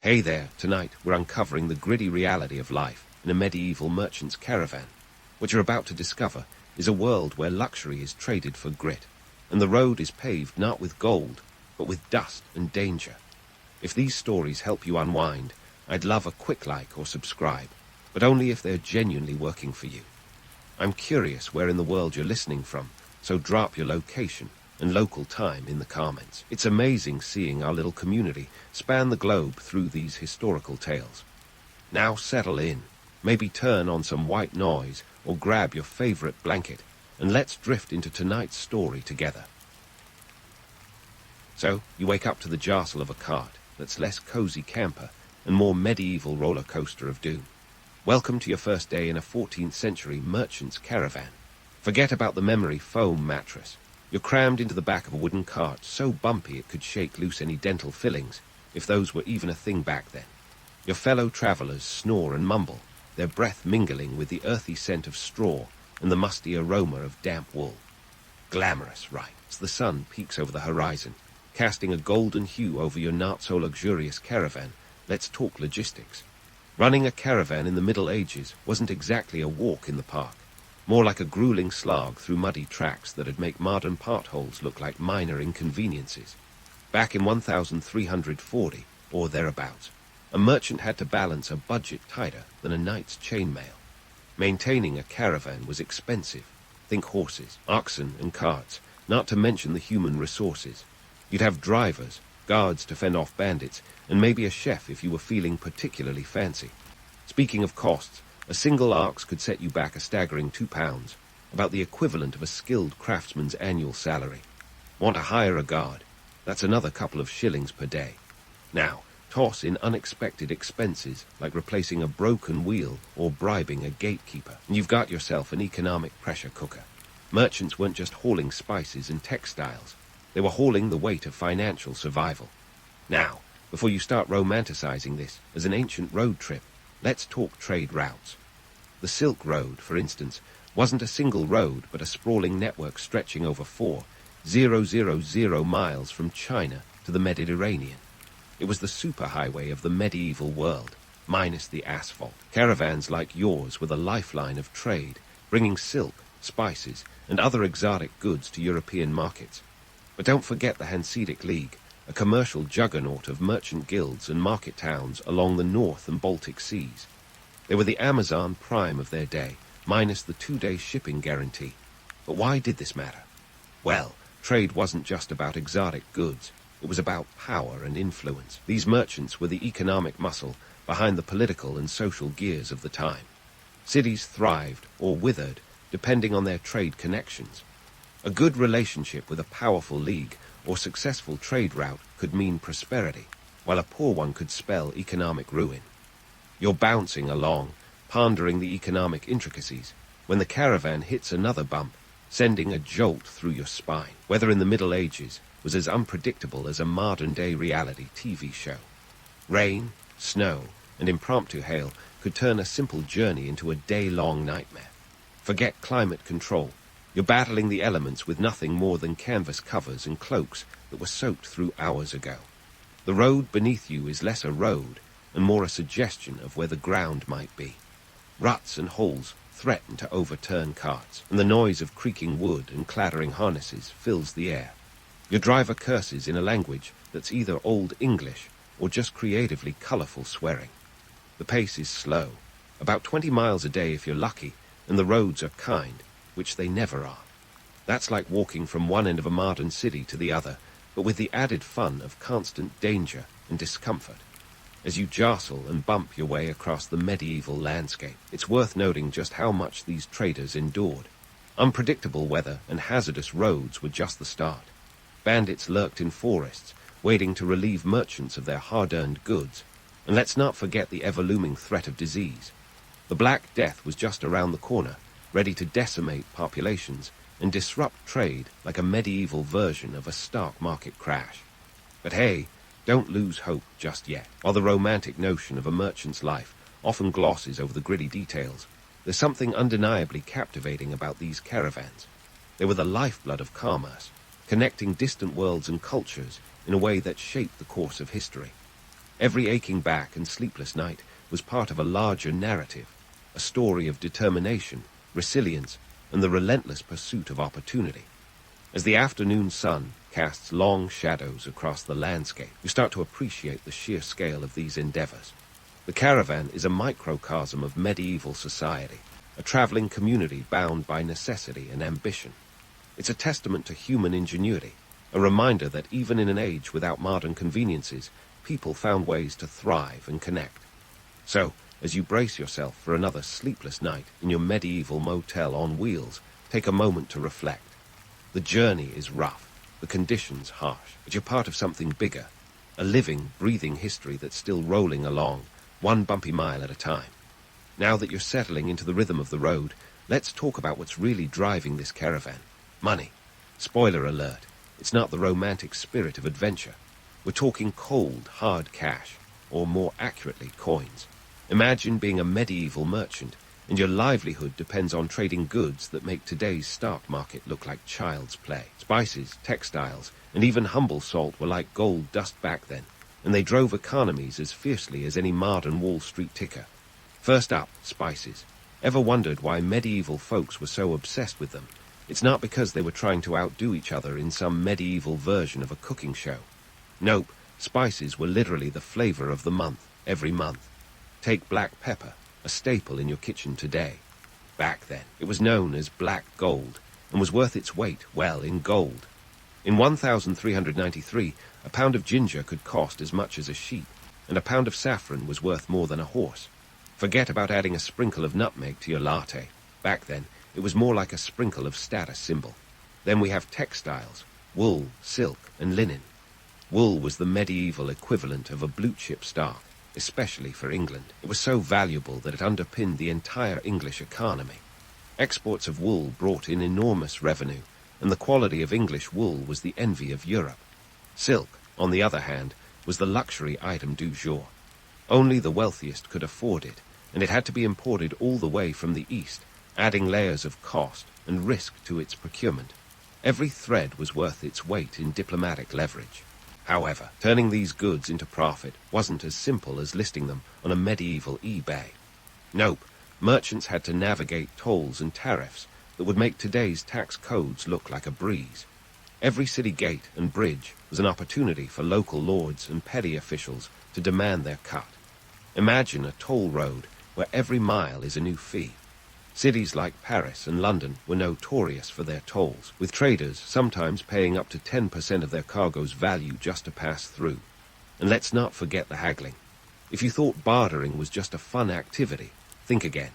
Hey there, tonight we're uncovering the gritty reality of life in a medieval merchant's caravan. What you're about to discover is a world where luxury is traded for grit, and the road is paved not with gold, but with dust and danger. If these stories help you unwind, I'd love a quick like or subscribe, but only if they're genuinely working for you. I'm curious where in the world you're listening from, so drop your location and local time in the comments. It's amazing seeing our little community span the globe through these historical tales. Now settle in, maybe turn on some white noise or grab your favorite blanket, and let's drift into tonight's story together. So, you wake up to the jostle of a cart that's less cozy camper and more medieval roller coaster of doom. Welcome to your first day in a 14th century merchant's caravan. Forget about the memory foam mattress. You're crammed into the back of a wooden cart so bumpy it could shake loose any dental fillings, if those were even a thing back then. Your fellow travelers snore and mumble, their breath mingling with the earthy scent of straw and the musty aroma of damp wool. Glamorous, right, as the sun peaks over the horizon, casting a golden hue over your not-so-luxurious caravan. Let's talk logistics. Running a caravan in the Middle Ages wasn't exactly a walk in the park. More like a grueling slog through muddy tracks that'd make modern potholes look like minor inconveniences. Back in 1340, or thereabouts, a merchant had to balance a budget tighter than a knight's chainmail. Maintaining a caravan was expensive. Think horses, oxen, and carts, not to mention the human resources. You'd have drivers, guards to fend off bandits, and maybe a chef if you were feeling particularly fancy. Speaking of costs, a single ox could set you back a staggering £2, about the equivalent of a skilled craftsman's annual salary. Want to hire a guard? That's another couple of shillings per day. Now, toss in unexpected expenses like replacing a broken wheel or bribing a gatekeeper, and you've got yourself an economic pressure cooker. Merchants weren't just hauling spices and textiles. They were hauling the weight of financial survival. Now, before you start romanticizing this as an ancient road trip, let's talk trade routes. The Silk Road, for instance, wasn't a single road but a sprawling network stretching over 4,000 miles from China to the Mediterranean. It was the superhighway of the medieval world, minus the asphalt. Caravans like yours were the lifeline of trade, bringing silk, spices, and other exotic goods to European markets. But don't forget the Hanseatic League, a commercial juggernaut of merchant guilds and market towns along the North and Baltic Seas. They were the Amazon prime of their day, minus the 2-day shipping guarantee. But why did this matter? Well, trade wasn't just about exotic goods. It was about power and influence. These merchants were the economic muscle behind the political and social gears of the time. Cities thrived or withered depending on their trade connections. A good relationship with a powerful league or successful trade route could mean prosperity, while a poor one could spell economic ruin. You're bouncing along, pondering the economic intricacies, when the caravan hits another bump, sending a jolt through your spine. Weather in the Middle Ages was as unpredictable as a modern-day reality TV show. Rain, snow, and impromptu hail could turn a simple journey into a day-long nightmare. Forget climate control. You're battling the elements with nothing more than canvas covers and cloaks that were soaked through hours ago. The road beneath you is less a road and more a suggestion of where the ground might be. Ruts and holes threaten to overturn carts, and the noise of creaking wood and clattering harnesses fills the air. Your driver curses in a language that's either Old English or just creatively colorful swearing. The pace is slow, about 20 miles a day if you're lucky, and the roads are kind, which they never are. That's like walking from one end of a modern city to the other, but with the added fun of constant danger and discomfort. As you jostle and bump your way across the medieval landscape, it's worth noting just how much these traders endured. Unpredictable weather and hazardous roads were just the start. Bandits lurked in forests, waiting to relieve merchants of their hard-earned goods. And let's not forget the ever-looming threat of disease. The Black Death was just around the corner, ready to decimate populations and disrupt trade like a medieval version of a stock market crash. But hey, don't lose hope just yet. While the romantic notion of a merchant's life often glosses over the gritty details, there's something undeniably captivating about these caravans. They were the lifeblood of commerce, connecting distant worlds and cultures in a way that shaped the course of history. Every aching back and sleepless night was part of a larger narrative, a story of determination, resilience, and the relentless pursuit of opportunity. As the afternoon sun casts long shadows across the landscape, you start to appreciate the sheer scale of these endeavors. The Caravan is a microcosm of medieval society, a traveling community bound by necessity and ambition. It's a testament to human ingenuity, a reminder that even in an age without modern conveniences, people found ways to thrive and connect. So, as you brace yourself for another sleepless night in your medieval motel on wheels, take a moment to reflect. The journey is rough, the conditions harsh, but you're part of something bigger, a living, breathing history that's still rolling along, one bumpy mile at a time. Now that you're settling into the rhythm of the road, let's talk about what's really driving this caravan. Money. Spoiler alert, it's not the romantic spirit of adventure. We're talking cold, hard cash, or more accurately, coins. Imagine being a medieval merchant, and your livelihood depends on trading goods that make today's stock market look like child's play. Spices, textiles, and even humble salt were like gold dust back then, and they drove economies as fiercely as any modern Wall Street ticker. First up, spices. Ever wondered why medieval folks were so obsessed with them? It's not because they were trying to outdo each other in some medieval version of a cooking show. Nope, spices were literally the flavor of the month, every month. Take black pepper, a staple in your kitchen today. Back then, it was known as black gold, and was worth its weight, well, in gold. In 1393, a pound of ginger could cost as much as a sheep, and a pound of saffron was worth more than a horse. Forget about adding a sprinkle of nutmeg to your latte. Back then, it was more like a sprinkle of status symbol. Then we have textiles, wool, silk, and linen. Wool was the medieval equivalent of a blue-chip stock, especially for England. It was so valuable that it underpinned the entire English economy. Exports of wool brought in enormous revenue, and the quality of English wool was the envy of Europe. Silk, on the other hand, was the luxury item du jour. Only the wealthiest could afford it, and it had to be imported all the way from the East, adding layers of cost and risk to its procurement. Every thread was worth its weight in diplomatic leverage. However, turning these goods into profit wasn't as simple as listing them on a medieval eBay. Nope, merchants had to navigate tolls and tariffs that would make today's tax codes look like a breeze. Every city gate and bridge was an opportunity for local lords and petty officials to demand their cut. Imagine a toll road where every mile is a new fee. Cities like Paris and London were notorious for their tolls, with traders sometimes paying up to 10% of their cargo's value just to pass through. And let's not forget the haggling. If you thought bartering was just a fun activity, think again.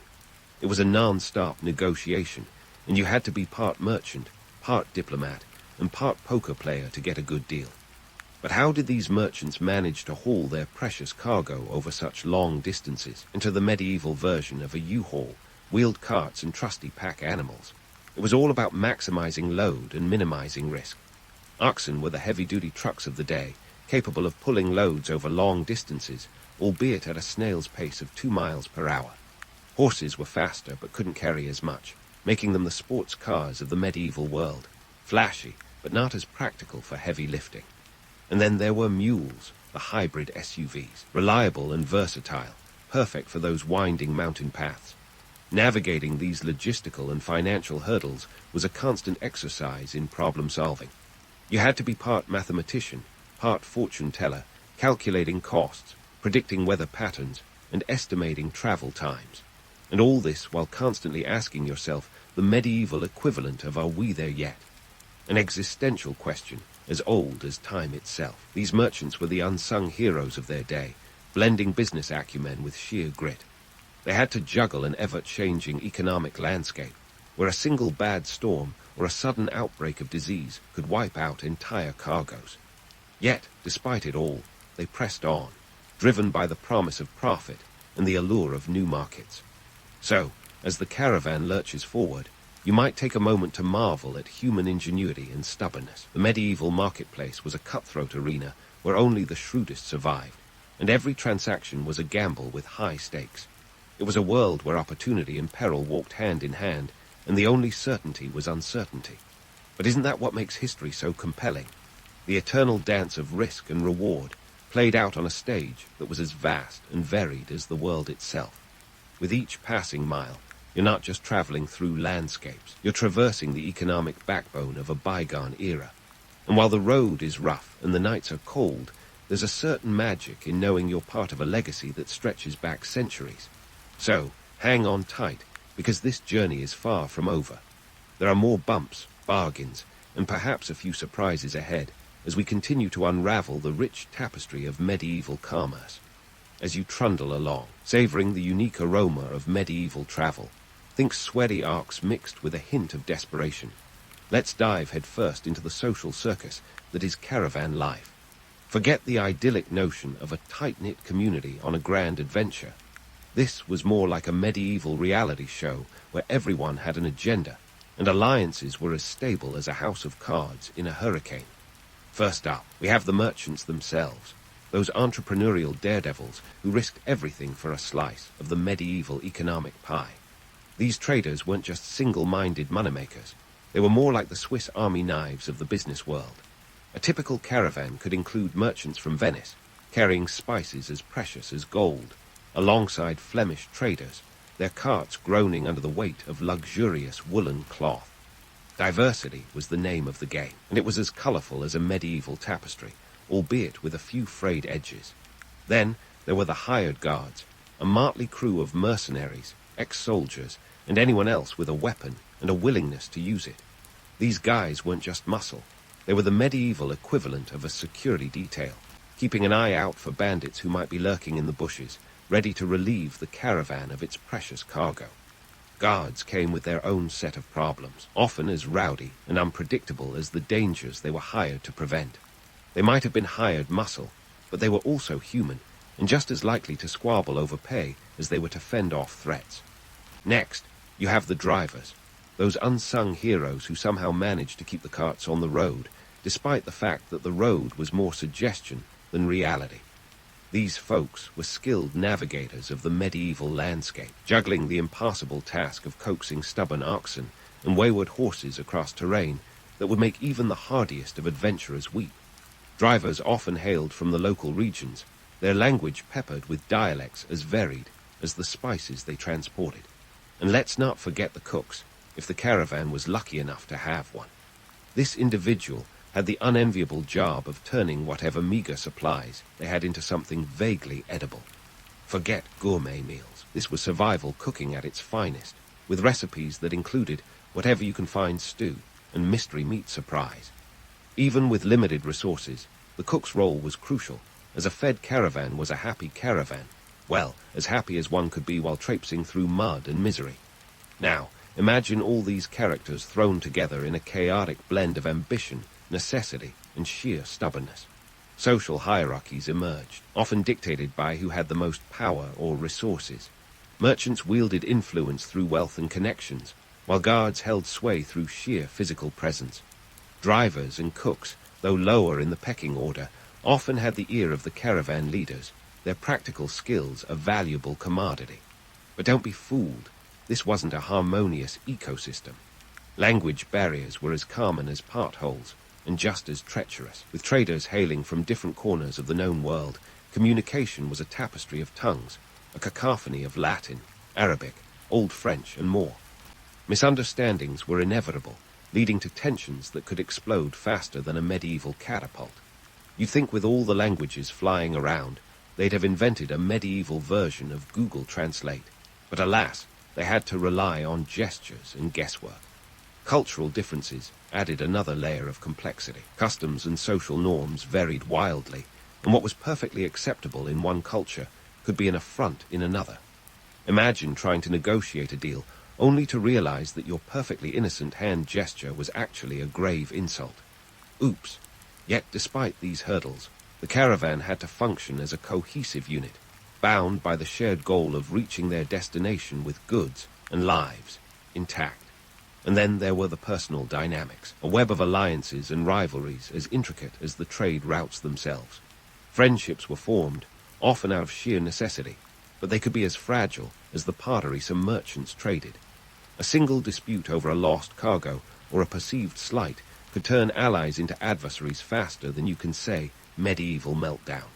It was a non-stop negotiation, and you had to be part merchant, part diplomat, and part poker player to get a good deal. But how did these merchants manage to haul their precious cargo over such long distances into the medieval version of a U-Haul, wheeled carts and trusty pack animals? It was all about maximizing load and minimizing risk. Oxen were the heavy-duty trucks of the day, capable of pulling loads over long distances, albeit at a snail's pace of 2 miles per hour. Horses were faster but couldn't carry as much, making them the sports cars of the medieval world, flashy but not as practical for heavy lifting. And then there were mules, the hybrid SUVs, reliable and versatile, perfect for those winding mountain paths. Navigating these logistical and financial hurdles was a constant exercise in problem solving. You had to be part mathematician, part fortune teller, calculating costs, predicting weather patterns, and estimating travel times. And all this while constantly asking yourself the medieval equivalent of "are we there yet?" An existential question, as old as time itself. These merchants were the unsung heroes of their day, blending business acumen with sheer grit. They had to juggle an ever-changing economic landscape, where a single bad storm or a sudden outbreak of disease could wipe out entire cargoes. Yet, despite it all, they pressed on, driven by the promise of profit and the allure of new markets. So, as the caravan lurches forward, you might take a moment to marvel at human ingenuity and stubbornness. The medieval marketplace was a cutthroat arena where only the shrewdest survived, and every transaction was a gamble with high stakes. It was a world where opportunity and peril walked hand in hand, and the only certainty was uncertainty. But isn't that what makes history so compelling? The eternal dance of risk and reward, played out on a stage that was as vast and varied as the world itself. With each passing mile, you're not just traveling through landscapes, you're traversing the economic backbone of a bygone era. And while the road is rough and the nights are cold, there's a certain magic in knowing you're part of a legacy that stretches back centuries. So, hang on tight, because this journey is far from over. There are more bumps, bargains, and perhaps a few surprises ahead as we continue to unravel the rich tapestry of medieval commerce. As you trundle along, savoring the unique aroma of medieval travel, think sweaty arcs mixed with a hint of desperation. Let's dive headfirst into the social circus that is caravan life. Forget the idyllic notion of a tight-knit community on a grand adventure. This was more like a medieval reality show where everyone had an agenda, and alliances were as stable as a house of cards in a hurricane. First up, we have the merchants themselves, those entrepreneurial daredevils who risked everything for a slice of the medieval economic pie. These traders weren't just single-minded moneymakers. They were more like the Swiss Army knives of the business world. A typical caravan could include merchants from Venice, carrying spices as precious as gold, alongside Flemish traders, their carts groaning under the weight of luxurious woolen cloth. Diversity was the name of the game, and it was as colorful as a medieval tapestry, albeit with a few frayed edges. Then there were the hired guards, a motley crew of mercenaries, ex-soldiers, and anyone else with a weapon and a willingness to use it. These guys weren't just muscle. They were the medieval equivalent of a security detail, keeping an eye out for bandits who might be lurking in the bushes, ready to relieve the caravan of its precious cargo. Guards came with their own set of problems, often as rowdy and unpredictable as the dangers they were hired to prevent. They might have been hired muscle, but they were also human, and just as likely to squabble over pay as they were to fend off threats. Next, you have the drivers, those unsung heroes who somehow managed to keep the carts on the road, despite the fact that the road was more suggestion than reality. These folks were skilled navigators of the medieval landscape, juggling the impossible task of coaxing stubborn oxen and wayward horses across terrain that would make even the hardiest of adventurers weep. Drivers often hailed from the local regions, their language peppered with dialects as varied as the spices they transported. And let's not forget the cooks, if the caravan was lucky enough to have one. This individual had the unenviable job of turning whatever meager supplies they had into something vaguely edible. Forget gourmet meals. This was survival cooking at its finest, with recipes that included whatever you can find stew and mystery meat surprise. Even with limited resources, the cook's role was crucial, as a fed caravan was a happy caravan. Well, as happy as one could be while traipsing through mud and misery. Now, imagine all these characters thrown together in a chaotic blend of ambition, necessity, and sheer stubbornness. Social hierarchies emerged, often dictated by who had the most power or resources. Merchants wielded influence through wealth and connections, while guards held sway through sheer physical presence. Drivers and cooks, though lower in the pecking order, often had the ear of the caravan leaders, their practical skills a valuable commodity. But don't be fooled. This wasn't a harmonious ecosystem. Language barriers were as common as potholes, and just as treacherous. With traders hailing from different corners of the known world, communication was a tapestry of tongues, a cacophony of Latin, Arabic, Old French, and more. Misunderstandings were inevitable, leading to tensions that could explode faster than a medieval catapult. You'd think with all the languages flying around, they'd have invented a medieval version of Google Translate. But alas, they had to rely on gestures and guesswork. Cultural differences added another layer of complexity. Customs and social norms varied wildly, and what was perfectly acceptable in one culture could be an affront in another. Imagine trying to negotiate a deal only to realize that your perfectly innocent hand gesture was actually a grave insult. Oops. Yet despite these hurdles, the caravan had to function as a cohesive unit, bound by the shared goal of reaching their destination with goods and lives intact. And then there were the personal dynamics, a web of alliances and rivalries as intricate as the trade routes themselves. Friendships were formed, often out of sheer necessity, but they could be as fragile as the pottery some merchants traded. A single dispute over a lost cargo or a perceived slight could turn allies into adversaries faster than you can say medieval meltdown.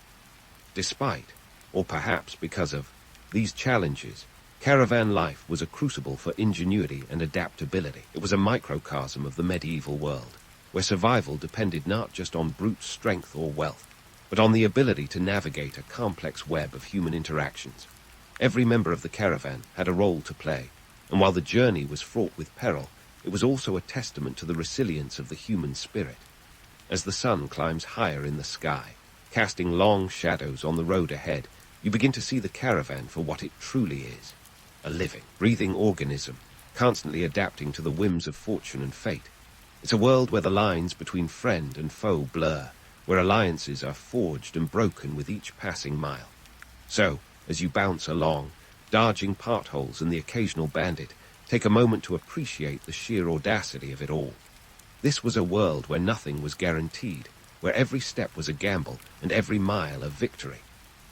Despite, or perhaps because of, these challenges, caravan life was a crucible for ingenuity and adaptability. It was a microcosm of the medieval world, where survival depended not just on brute strength or wealth, but on the ability to navigate a complex web of human interactions. Every member of the caravan had a role to play, and while the journey was fraught with peril, it was also a testament to the resilience of the human spirit. As the sun climbs higher in the sky, casting long shadows on the road ahead, you begin to see the caravan for what it truly is: a living, breathing organism, constantly adapting to the whims of fortune and fate. It's a world where the lines between friend and foe blur, where alliances are forged and broken with each passing mile. So, as you bounce along, dodging potholes and the occasional bandit, take a moment to appreciate the sheer audacity of it all. This was a world where nothing was guaranteed, where every step was a gamble and every mile a victory.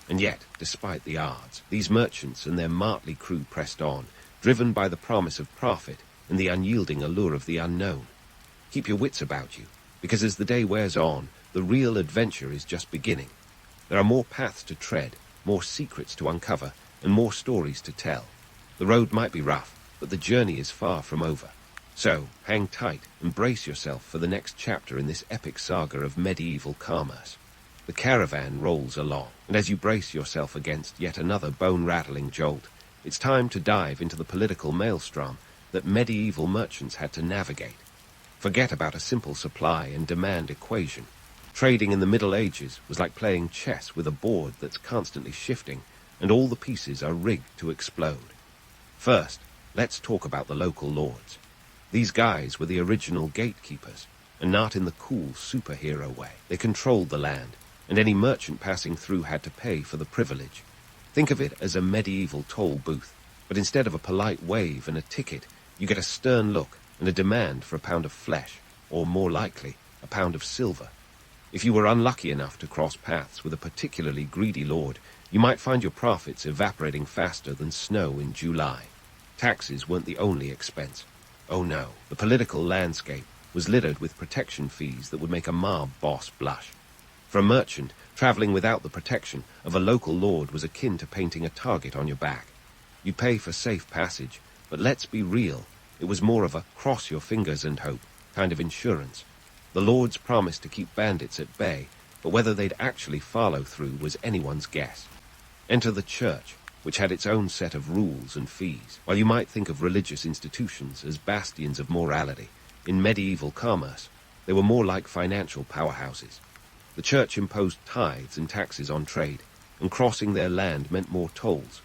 And yet, despite the odds, these merchants and their motley crew pressed on, driven by the promise of profit and the unyielding allure of the unknown. Keep your wits about you, because as the day wears on, the real adventure is just beginning. There are more paths to tread, more secrets to uncover, and more stories to tell. The road might be rough, but the journey is far from over. So, hang tight and brace yourself for the next chapter in this epic saga of medieval commerce. The caravan rolls along, and as you brace yourself against yet another bone-rattling jolt, it's time to dive into the political maelstrom that medieval merchants had to navigate. Forget about a simple supply and demand equation. Trading in the Middle Ages was like playing chess with a board that's constantly shifting, and all the pieces are rigged to explode. First, let's talk about the local lords. These guys were the original gatekeepers, and not in the cool superhero way. They controlled the land, and any merchant passing through had to pay for the privilege. Think of it as a medieval toll booth, but instead of a polite wave and a ticket, you get a stern look and a demand for a pound of flesh, or more likely, a pound of silver. If you were unlucky enough to cross paths with a particularly greedy lord, you might find your profits evaporating faster than snow in July. Taxes weren't the only expense. Oh no, the political landscape was littered with protection fees that would make a mob boss blush. For a merchant, traveling without the protection of a local lord was akin to painting a target on your back. You pay for safe passage, but let's be real, it was more of a cross your fingers and hope kind of insurance. The lords promised to keep bandits at bay, but whether they'd actually follow through was anyone's guess. Enter the church, which had its own set of rules and fees. While you might think of religious institutions as bastions of morality, in medieval commerce, they were more like financial powerhouses. The church imposed tithes and taxes on trade, and crossing their land meant more tolls.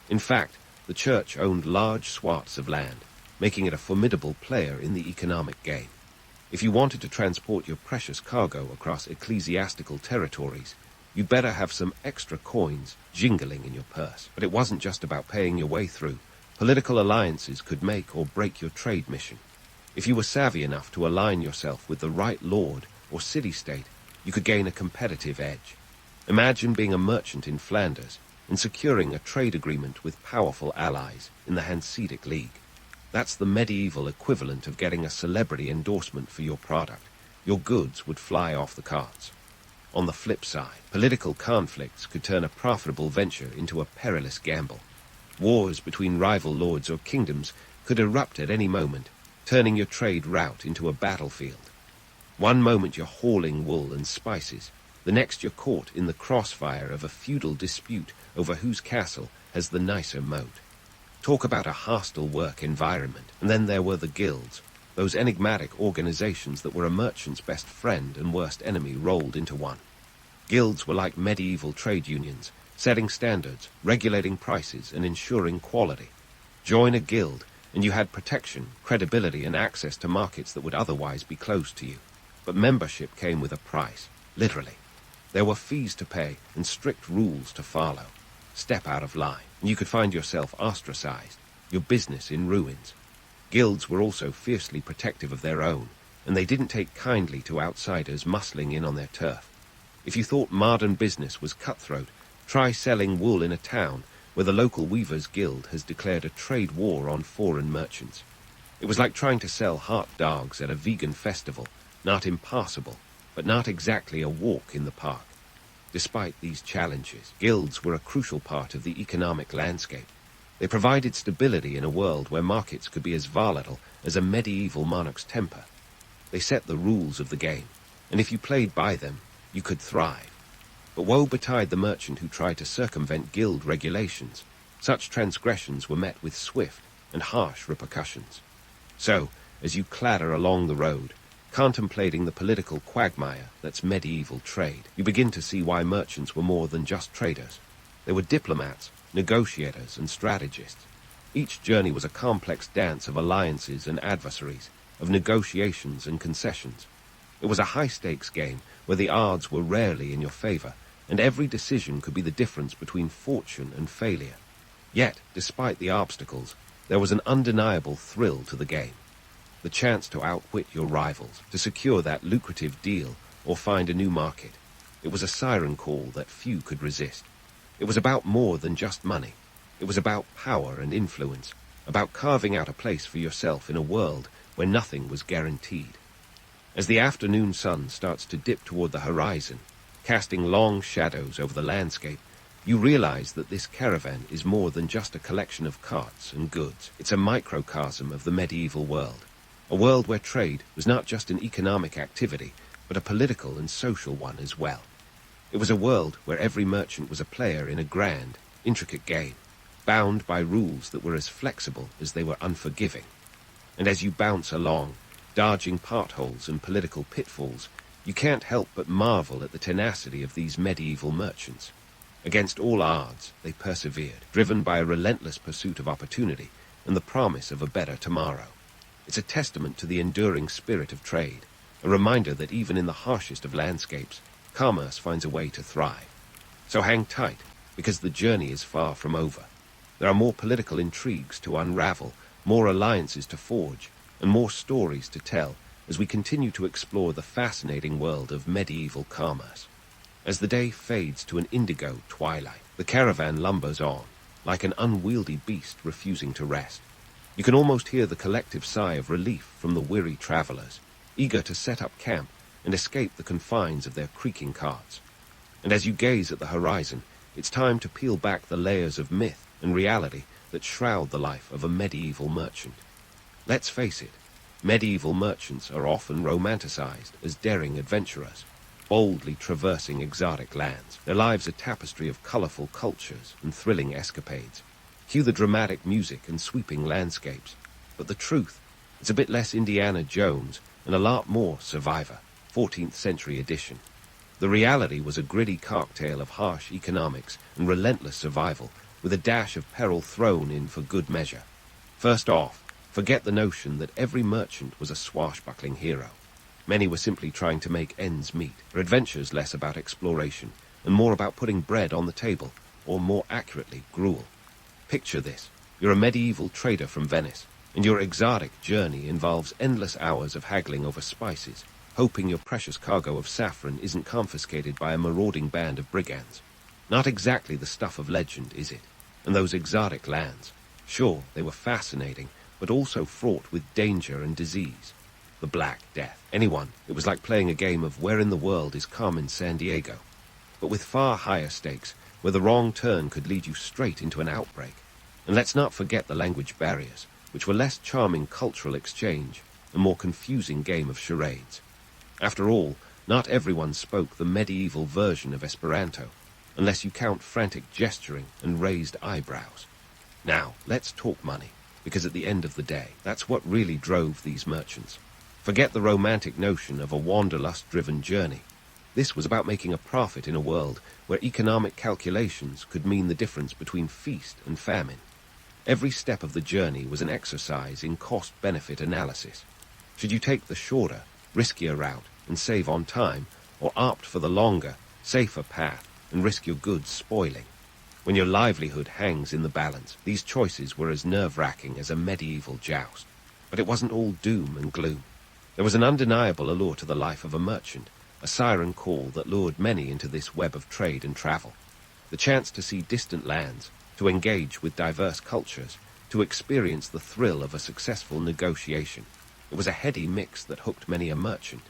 In fact, the church owned large swaths of land, making it a formidable player in the economic game. If you wanted to transport your precious cargo across ecclesiastical territories, you'd better have some extra coins jingling in your purse. But it wasn't just about paying your way through. Political alliances could make or break your trade mission. If you were savvy enough to align yourself with the right lord or city-state, you could gain a competitive edge. Imagine being a merchant in Flanders and securing a trade agreement with powerful allies in the Hanseatic League. That's the medieval equivalent of getting a celebrity endorsement for your product. Your goods would fly off the carts. On the flip side, political conflicts could turn a profitable venture into a perilous gamble. Wars between rival lords or kingdoms could erupt at any moment, turning your trade route into a battlefield. One moment you're hauling wool and spices, the next you're caught in the crossfire of a feudal dispute over whose castle has the nicer moat. Talk about a hostile work environment. And then there were the guilds, those enigmatic organizations that were a merchant's best friend and worst enemy rolled into one. Guilds were like medieval trade unions, setting standards, regulating prices, and ensuring quality. Join a guild, and you had protection, credibility, and access to markets that would otherwise be closed to you. But membership came with a price, literally. There were fees to pay and strict rules to follow. Step out of line, and you could find yourself ostracized, your business in ruins. Guilds were also fiercely protective of their own, and they didn't take kindly to outsiders muscling in on their turf. If you thought modern business was cutthroat, try selling wool in a town where the local weavers' guild has declared a trade war on foreign merchants. It was like trying to sell hot dogs at a vegan festival, not impossible, but not exactly a walk in the park. Despite these challenges, guilds were a crucial part of the economic landscape. They provided stability in a world where markets could be as volatile as a medieval monarch's temper. They set the rules of the game, and if you played by them, you could thrive. But woe betide the merchant who tried to circumvent guild regulations. Such transgressions were met with swift and harsh repercussions. So, as you clatter along the road, contemplating the political quagmire that's medieval trade, you begin to see why merchants were more than just traders. They were diplomats, negotiators, and strategists. Each journey was a complex dance of alliances and adversaries, of negotiations and concessions. It was a high-stakes game where the odds were rarely in your favor, and every decision could be the difference between fortune and failure. Yet, despite the obstacles, there was an undeniable thrill to the game. The chance to outwit your rivals, to secure that lucrative deal, or find a new market. It was a siren call that few could resist. It was about more than just money. It was about power and influence, about carving out a place for yourself in a world where nothing was guaranteed. As the afternoon sun starts to dip toward the horizon, casting long shadows over the landscape, you realize that this caravan is more than just a collection of carts and goods. It's a microcosm of the medieval world, a world where trade was not just an economic activity, but a political and social one as well. It was a world where every merchant was a player in a grand, intricate game, bound by rules that were as flexible as they were unforgiving. And as you bounce along, dodging potholes and political pitfalls, you can't help but marvel at the tenacity of these medieval merchants. Against all odds, they persevered, driven by a relentless pursuit of opportunity and the promise of a better tomorrow. It's a testament to the enduring spirit of trade, a reminder that even in the harshest of landscapes, commerce finds a way to thrive. So hang tight, because the journey is far from over. There are more political intrigues to unravel, more alliances to forge, and more stories to tell as we continue to explore the fascinating world of medieval commerce. As the day fades to an indigo twilight, the caravan lumbers on, like an unwieldy beast refusing to rest. You can almost hear the collective sigh of relief from the weary travelers, eager to set up camp and escape the confines of their creaking carts. And as you gaze at the horizon, it's time to peel back the layers of myth and reality that shroud the life of a medieval merchant. Let's face it, medieval merchants are often romanticized as daring adventurers, boldly traversing exotic lands. Their lives a tapestry of colorful cultures and thrilling escapades. Cue the dramatic music and sweeping landscapes. But the truth, it's a bit less Indiana Jones and a lot more Survivor, 14th century edition. The reality was a gritty cocktail of harsh economics and relentless survival, with a dash of peril thrown in for good measure. First off, forget the notion that every merchant was a swashbuckling hero. Many were simply trying to make ends meet, their adventures less about exploration and more about putting bread on the table, or more accurately, gruel. Picture this. You're a medieval trader from Venice, and your exotic journey involves endless hours of haggling over spices, hoping your precious cargo of saffron isn't confiscated by a marauding band of brigands. Not exactly the stuff of legend, is it? And those exotic lands, sure, they were fascinating, but also fraught with danger and disease. The Black Death. It was like playing a game of Where in the World is Carmen Sandiego, but with far higher stakes, where the wrong turn could lead you straight into an outbreak. And let's not forget the language barriers, which were less charming cultural exchange, a more confusing game of charades. After all, not everyone spoke the medieval version of Esperanto, unless you count frantic gesturing and raised eyebrows. Now, let's talk money, because at the end of the day, that's what really drove these merchants. Forget the romantic notion of a wanderlust-driven journey. This was about making a profit in a world where economic calculations could mean the difference between feast and famine. Every step of the journey was an exercise in cost-benefit analysis. Should you take the shorter, riskier route and save on time, or opt for the longer, safer path and risk your goods spoiling? When your livelihood hangs in the balance, these choices were as nerve-wracking as a medieval joust. But it wasn't all doom and gloom. There was an undeniable allure to the life of a merchant, a siren call that lured many into this web of trade and travel. The chance to see distant lands, to engage with diverse cultures, to experience the thrill of a successful negotiation. It was a heady mix that hooked many a merchant.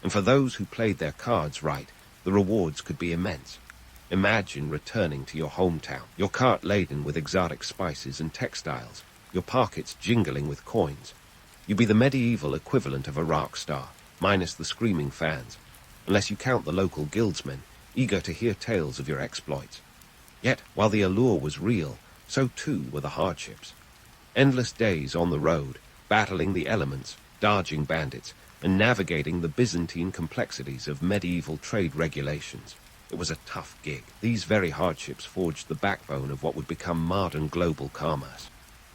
And for those who played their cards right, the rewards could be immense. Imagine returning to your hometown, your cart laden with exotic spices and textiles, your pockets jingling with coins. You'd be the medieval equivalent of a rock star, minus the screaming fans, unless you count the local guildsmen, eager to hear tales of your exploits. Yet, while the allure was real, so too were the hardships. Endless days on the road, battling the elements, dodging bandits, and navigating the Byzantine complexities of medieval trade regulations. It was a tough gig. These very hardships forged the backbone of what would become modern global commerce.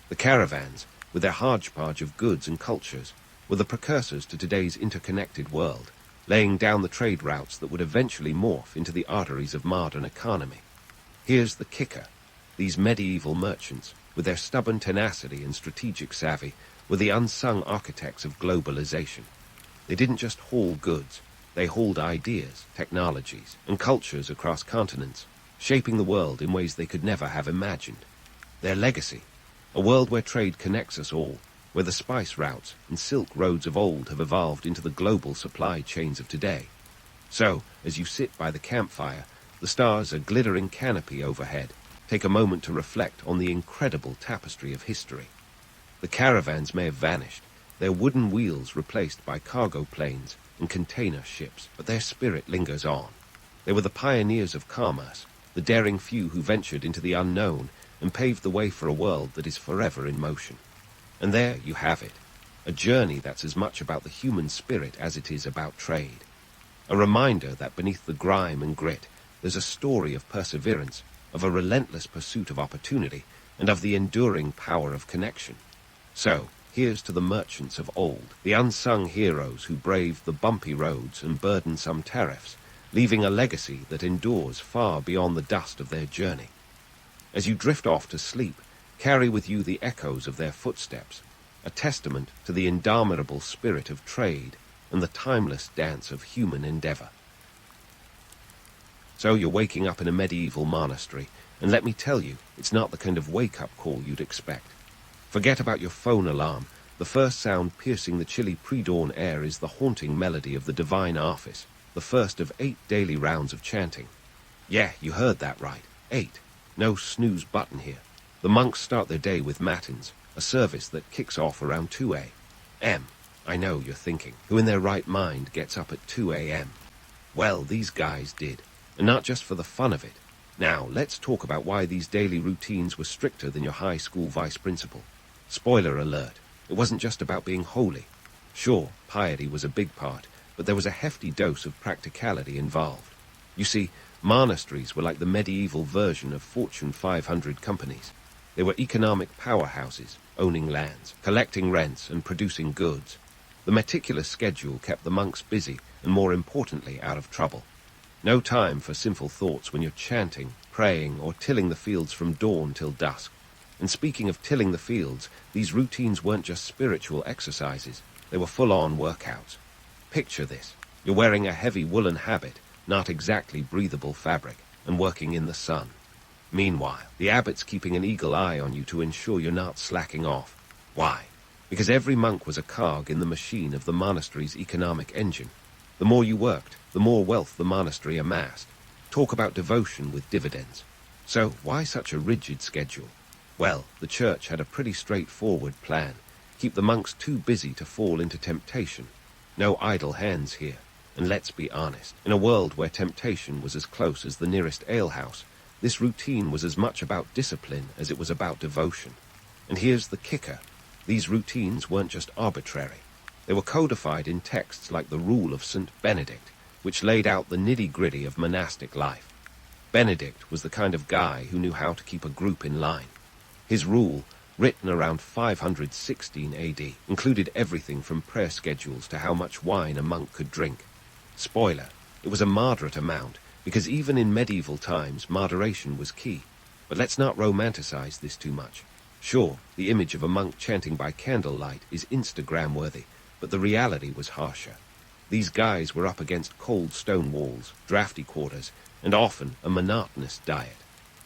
The caravans, with their hodgepodge of goods and cultures, were the precursors to today's interconnected world, laying down the trade routes that would eventually morph into the arteries of modern economy. Here's the kicker. These medieval merchants, with their stubborn tenacity and strategic savvy, were the unsung architects of globalization. They didn't just haul goods. They hauled ideas, technologies, and cultures across continents, shaping the world in ways they could never have imagined. Their legacy, a world where trade connects us all, where the spice routes and silk roads of old have evolved into the global supply chains of today. So, as you sit by the campfire, the stars a glittering canopy overhead, take a moment to reflect on the incredible tapestry of history. The caravans may have vanished, their wooden wheels replaced by cargo planes and container ships, but their spirit lingers on. They were the pioneers of commerce, the daring few who ventured into the unknown and paved the way for a world that is forever in motion. And there you have it, a journey that's as much about the human spirit as it is about trade. A reminder that beneath the grime and grit, there's a story of perseverance, of a relentless pursuit of opportunity, and of the enduring power of connection. So, here's to the merchants of old, the unsung heroes who braved the bumpy roads and burdensome tariffs, leaving a legacy that endures far beyond the dust of their journey. As you drift off to sleep, carry with you the echoes of their footsteps, a testament to the indomitable spirit of trade and the timeless dance of human endeavor. So you're waking up in a medieval monastery, and let me tell you, it's not the kind of wake-up call you'd expect. Forget about your phone alarm. The first sound piercing the chilly pre-dawn air is the haunting melody of the divine office, the first of 8 daily rounds of chanting. Yeah, you heard that right. 8. No snooze button here. The monks start their day with matins, a service that kicks off around 2 a.m. I know you're thinking, who in their right mind gets up at 2 a.m.? Well, these guys did, and not just for the fun of it. Now, let's talk about why these daily routines were stricter than your high school vice principal. Spoiler alert, it wasn't just about being holy. Sure, piety was a big part, but there was a hefty dose of practicality involved. You see, monasteries were like the medieval version of Fortune 500 companies. They were economic powerhouses, owning lands, collecting rents, and producing goods. The meticulous schedule kept the monks busy and, more importantly, out of trouble. No time for simple thoughts when you're chanting, praying, or tilling the fields from dawn till dusk. And speaking of tilling the fields, these routines weren't just spiritual exercises. They were full-on workouts. Picture this. You're wearing a heavy woolen habit, not exactly breathable fabric, and working in the sun. Meanwhile, the abbot's keeping an eagle eye on you to ensure you're not slacking off. Why? Because every monk was a cog in the machine of the monastery's economic engine. The more you worked, the more wealth the monastery amassed. Talk about devotion with dividends. So, why such a rigid schedule? Well, the church had a pretty straightforward plan. Keep the monks too busy to fall into temptation. No idle hands here. And let's be honest, in a world where temptation was as close as the nearest alehouse, this routine was as much about discipline as it was about devotion. And here's the kicker. These routines weren't just arbitrary. They were codified in texts like the Rule of St. Benedict, which laid out the nitty-gritty of monastic life. Benedict was the kind of guy who knew how to keep a group in line. His rule, written around 516 AD, included everything from prayer schedules to how much wine a monk could drink. Spoiler, it was a moderate amount, because even in medieval times, moderation was key. But let's not romanticize this too much. Sure, the image of a monk chanting by candlelight is Instagram-worthy, but the reality was harsher. These guys were up against cold stone walls, drafty quarters, and often a monotonous diet.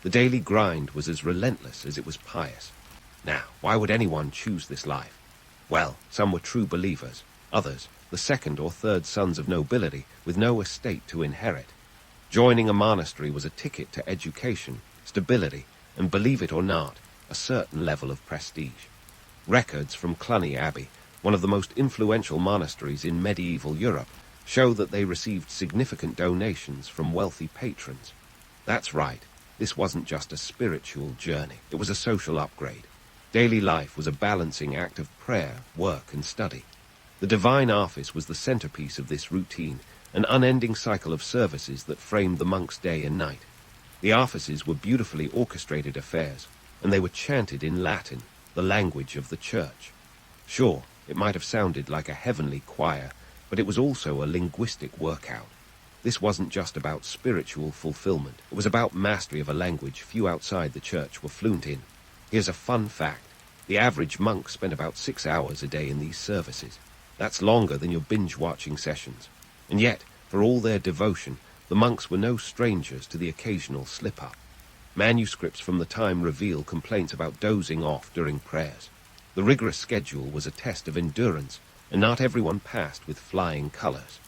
The daily grind was as relentless as it was pious. Now, why would anyone choose this life? Well, some were true believers, others, the second or third sons of nobility with no estate to inherit. Joining a monastery was a ticket to education, stability, and, believe it or not, a certain level of prestige. Records from Cluny Abbey, one of the most influential monasteries in medieval Europe, show that they received significant donations from wealthy patrons. That's right, this wasn't just a spiritual journey, it was a social upgrade. Daily life was a balancing act of prayer, work, and study. The divine office was the centerpiece of this routine, an unending cycle of services that framed the monks' day and night. The offices were beautifully orchestrated affairs, and they were chanted in Latin, the language of the church. Sure, it might have sounded like a heavenly choir, but it was also a linguistic workout. This wasn't just about spiritual fulfillment. It was about mastery of a language few outside the church were fluent in. Here's a fun fact. The average monk spent about 6 hours a day in these services. That's longer than your binge-watching sessions. And yet, for all their devotion, the monks were no strangers to the occasional slip-up. Manuscripts from the time reveal complaints about dozing off during prayers. The rigorous schedule was a test of endurance, and not everyone passed with flying colors.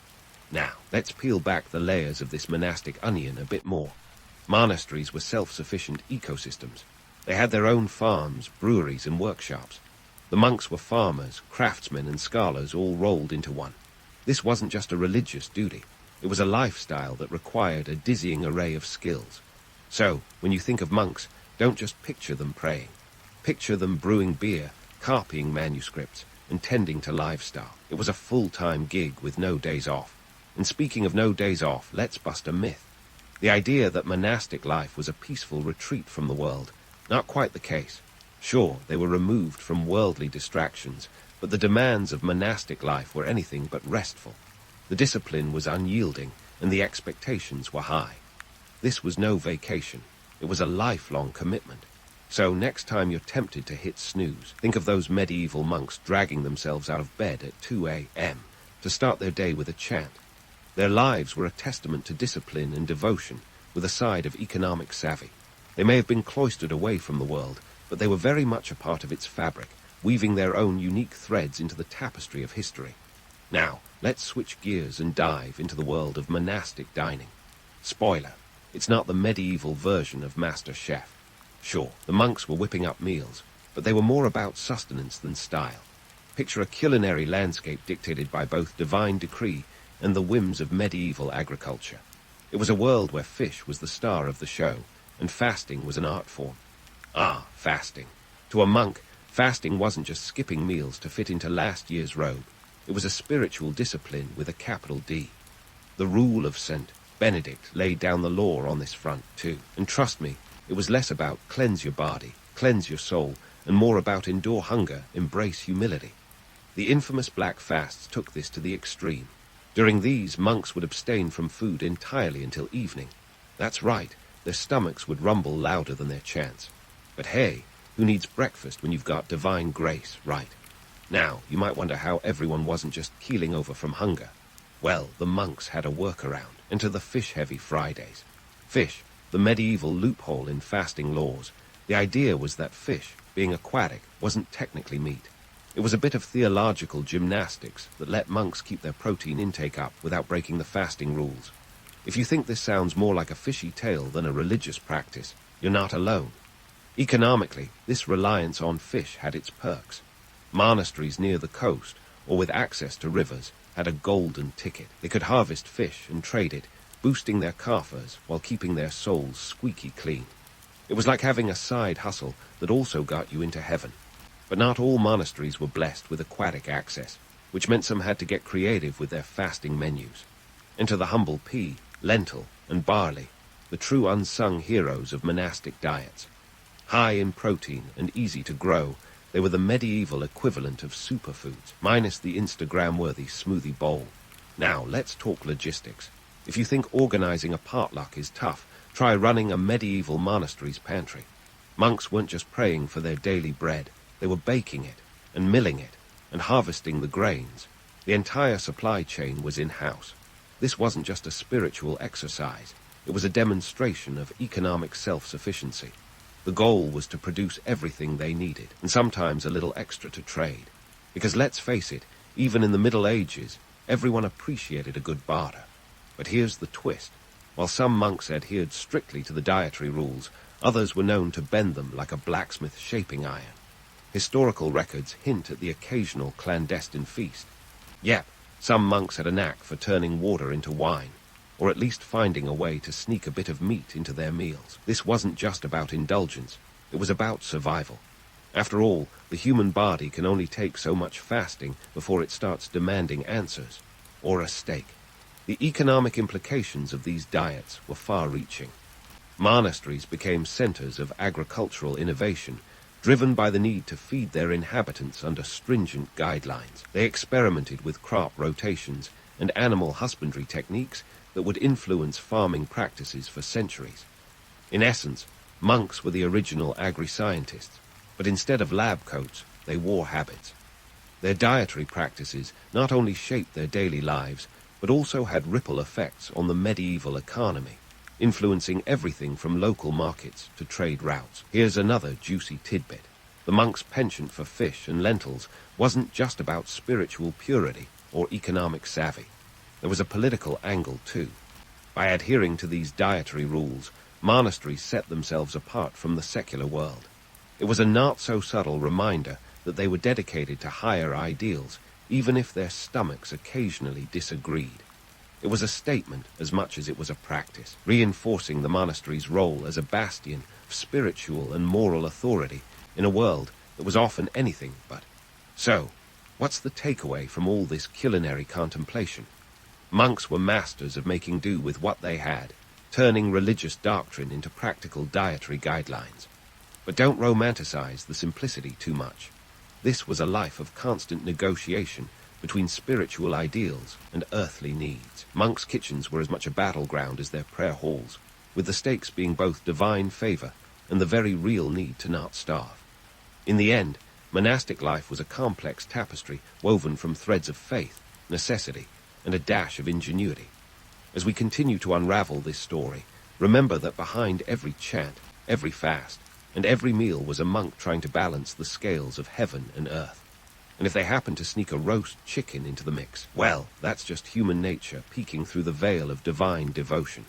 Now, let's peel back the layers of this monastic onion a bit more. Monasteries were self-sufficient ecosystems. They had their own farms, breweries, and workshops. The monks were farmers, craftsmen, and scholars all rolled into one. This wasn't just a religious duty. It was a lifestyle that required a dizzying array of skills. So, when you think of monks, don't just picture them praying. Picture them brewing beer, copying manuscripts, and tending to livestock. It was a full-time gig with no days off. And speaking of no days off, let's bust a myth. The idea that monastic life was a peaceful retreat from the world. Not quite the case. Sure, they were removed from worldly distractions, but the demands of monastic life were anything but restful. The discipline was unyielding, and the expectations were high. This was no vacation. It was a lifelong commitment. So next time you're tempted to hit snooze, think of those medieval monks dragging themselves out of bed at 2 a.m. to start their day with a chant. Their lives were a testament to discipline and devotion, with a side of economic savvy. They may have been cloistered away from the world, but they were very much a part of its fabric, weaving their own unique threads into the tapestry of history. Now, let's switch gears and dive into the world of monastic dining. Spoiler, it's not the medieval version of Master Chef. Sure, the monks were whipping up meals, but they were more about sustenance than style. Picture a culinary landscape dictated by both divine decree and the whims of medieval agriculture. It was a world where fish was the star of the show, and fasting was an art form. Ah, fasting. To a monk, fasting wasn't just skipping meals to fit into last year's robe. It was a spiritual discipline with a capital D. The rule of St. Benedict laid down the law on this front, too. And trust me, it was less about cleanse your body, cleanse your soul, and more about endure hunger, embrace humility. The infamous black fasts took this to the extreme. During these, monks would abstain from food entirely until evening. That's right, their stomachs would rumble louder than their chants. But hey, who needs breakfast when you've got divine grace, right? Now, you might wonder how everyone wasn't just keeling over from hunger. Well, the monks had a workaround. Enter the fish-heavy Fridays. Fish, the medieval loophole in fasting laws. The idea was that fish, being aquatic, wasn't technically meat. It was a bit of theological gymnastics that let monks keep their protein intake up without breaking the fasting rules. If you think this sounds more like a fishy tale than a religious practice, you're not alone. Economically, this reliance on fish had its perks. Monasteries near the coast, or with access to rivers, had a golden ticket. They could harvest fish and trade it, boosting their coffers while keeping their souls squeaky clean. It was like having a side hustle that also got you into heaven. But not all monasteries were blessed with aquatic access, which meant some had to get creative with their fasting menus. Enter the humble pea, lentil, and barley, the true unsung heroes of monastic diets. High in protein and easy to grow, they were the medieval equivalent of superfoods, minus the Instagram-worthy smoothie bowl. Now, let's talk logistics. If you think organizing a potluck is tough, try running a medieval monastery's pantry. Monks weren't just praying for their daily bread, they were baking it, and milling it, and harvesting the grains. The entire supply chain was in-house. This wasn't just a spiritual exercise, it was a demonstration of economic self-sufficiency. The goal was to produce everything they needed, and sometimes a little extra to trade. Because let's face it, even in the Middle Ages, everyone appreciated a good barter. But here's the twist. While some monks adhered strictly to the dietary rules, others were known to bend them like a blacksmith shaping iron. Historical records hint at the occasional clandestine feast. Yep, some monks had a knack for turning water into wine, or at least finding a way to sneak a bit of meat into their meals. This wasn't just about indulgence, it was about survival. After all, the human body can only take so much fasting before it starts demanding answers, or a steak. The economic implications of these diets were far-reaching. Monasteries became centers of agricultural innovation, driven by the need to feed their inhabitants under stringent guidelines. They experimented with crop rotations and animal husbandry techniques that would influence farming practices for centuries. In essence, monks were the original agri-scientists, but instead of lab coats, they wore habits. Their dietary practices not only shaped their daily lives, but also had ripple effects on the medieval economy, influencing everything from local markets to trade routes. Here's another juicy tidbit. The monks' penchant for fish and lentils wasn't just about spiritual purity or economic savvy. There was a political angle too. By adhering to these dietary rules, monasteries set themselves apart from the secular world. It was a not-so-subtle reminder that they were dedicated to higher ideals, even if their stomachs occasionally disagreed. It was a statement as much as it was a practice, reinforcing the monastery's role as a bastion of spiritual and moral authority in a world that was often anything but. So, what's the takeaway from all this culinary contemplation? Monks were masters of making do with what they had, turning religious doctrine into practical dietary guidelines. But don't romanticize the simplicity too much. This was a life of constant negotiation between spiritual ideals and earthly needs. Monks' kitchens were as much a battleground as their prayer halls, with the stakes being both divine favor and the very real need to not starve. In the end, monastic life was a complex tapestry woven from threads of faith, necessity, and a dash of ingenuity. As we continue to unravel this story, remember that behind every chant, every fast, and every meal was a monk trying to balance the scales of heaven and earth. And if they happen to sneak a roast chicken into the mix, well, that's just human nature peeking through the veil of divine devotion.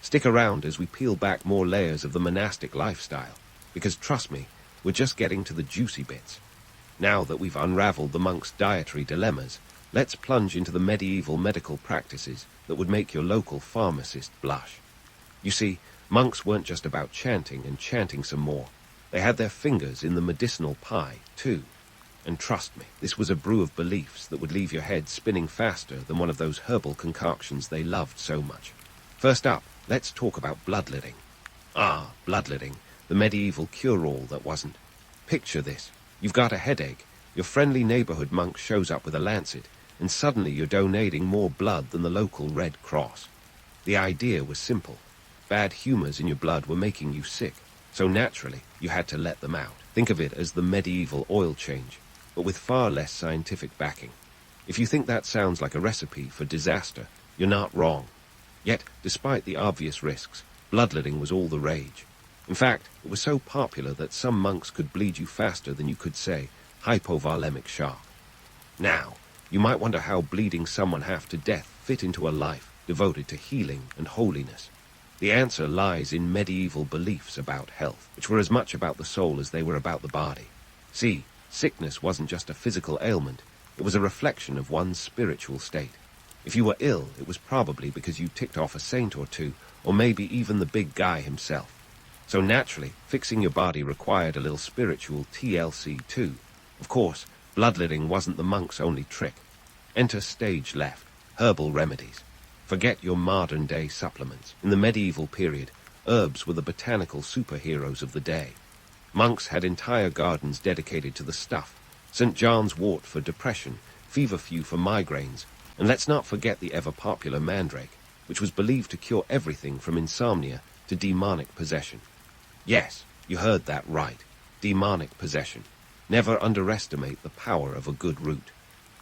Stick around as we peel back more layers of the monastic lifestyle, because trust me, we're just getting to the juicy bits. Now that we've unraveled the monks' dietary dilemmas, let's plunge into the medieval medical practices that would make your local pharmacist blush. You see, monks weren't just about chanting and chanting some more. They had their fingers in the medicinal pie, too. And trust me, this was a brew of beliefs that would leave your head spinning faster than one of those herbal concoctions they loved so much. First up, let's talk about bloodletting. Ah, bloodletting, the medieval cure-all that wasn't. Picture this. You've got a headache, your friendly neighborhood monk shows up with a lancet, and suddenly you're donating more blood than the local Red Cross. The idea was simple. Bad humors in your blood were making you sick, so naturally you had to let them out. Think of it as the medieval oil change, but with far less scientific backing. If you think that sounds like a recipe for disaster, you're not wrong. Yet, despite the obvious risks, bloodletting was all the rage. In fact, it was so popular that some monks could bleed you faster than you could say, hypovolemic shock. Now, you might wonder how bleeding someone half to death fit into a life devoted to healing and holiness. The answer lies in medieval beliefs about health, which were as much about the soul as they were about the body. See, sickness wasn't just a physical ailment, it was a reflection of one's spiritual state. If you were ill, it was probably because you ticked off a saint or two, or maybe even the big guy himself. So naturally, fixing your body required a little spiritual TLC too. Of course, bloodletting wasn't the monk's only trick. Enter stage left, herbal remedies. Forget your modern-day supplements. In the medieval period, herbs were the botanical superheroes of the day. Monks had entire gardens dedicated to the stuff. St. John's wort for depression, feverfew for migraines, and let's not forget the ever-popular mandrake, which was believed to cure everything from insomnia to demonic possession. Yes, you heard that right. Demonic possession. Never underestimate the power of a good root.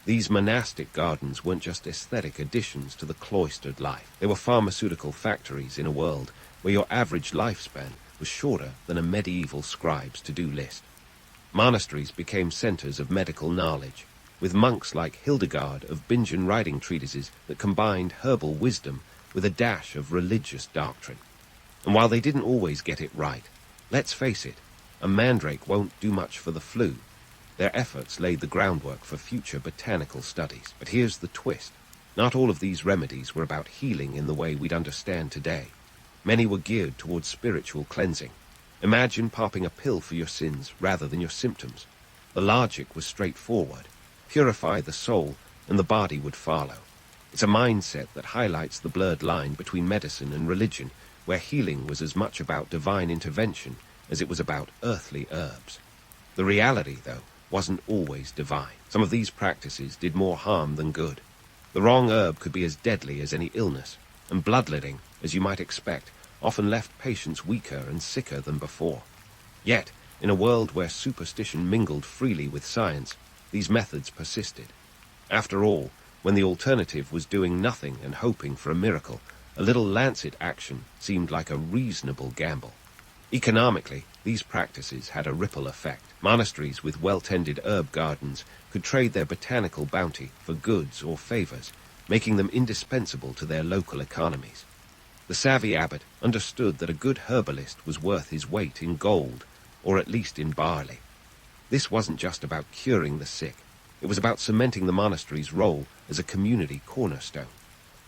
These monastic gardens weren't just aesthetic additions to the cloistered life. They were pharmaceutical factories in a world where your average lifespan was shorter than a medieval scribe's to-do list. Monasteries became centers of medical knowledge, with monks like Hildegard of Bingen writing treatises that combined herbal wisdom with a dash of religious doctrine. And while they didn't always get it right, let's face it, a mandrake won't do much for the flu. Their efforts laid the groundwork for future botanical studies. But here's the twist. Not all of these remedies were about healing in the way we'd understand today. Many were geared towards spiritual cleansing. Imagine popping a pill for your sins rather than your symptoms. The logic was straightforward. Purify the soul, and the body would follow. It's a mindset that highlights the blurred line between medicine and religion, where healing was as much about divine intervention as it was about earthly herbs. The reality, though, wasn't always divine. Some of these practices did more harm than good. The wrong herb could be as deadly as any illness, and bloodletting, as you might expect, often left patients weaker and sicker than before. Yet, in a world where superstition mingled freely with science, these methods persisted. After all, when the alternative was doing nothing and hoping for a miracle, a little lancet action seemed like a reasonable gamble. Economically, these practices had a ripple effect. Monasteries with well-tended herb gardens could trade their botanical bounty for goods or favors, making them indispensable to their local economies. The savvy abbot understood that a good herbalist was worth his weight in gold, or at least in barley. This wasn't just about curing the sick. It was about cementing the monastery's role as a community cornerstone.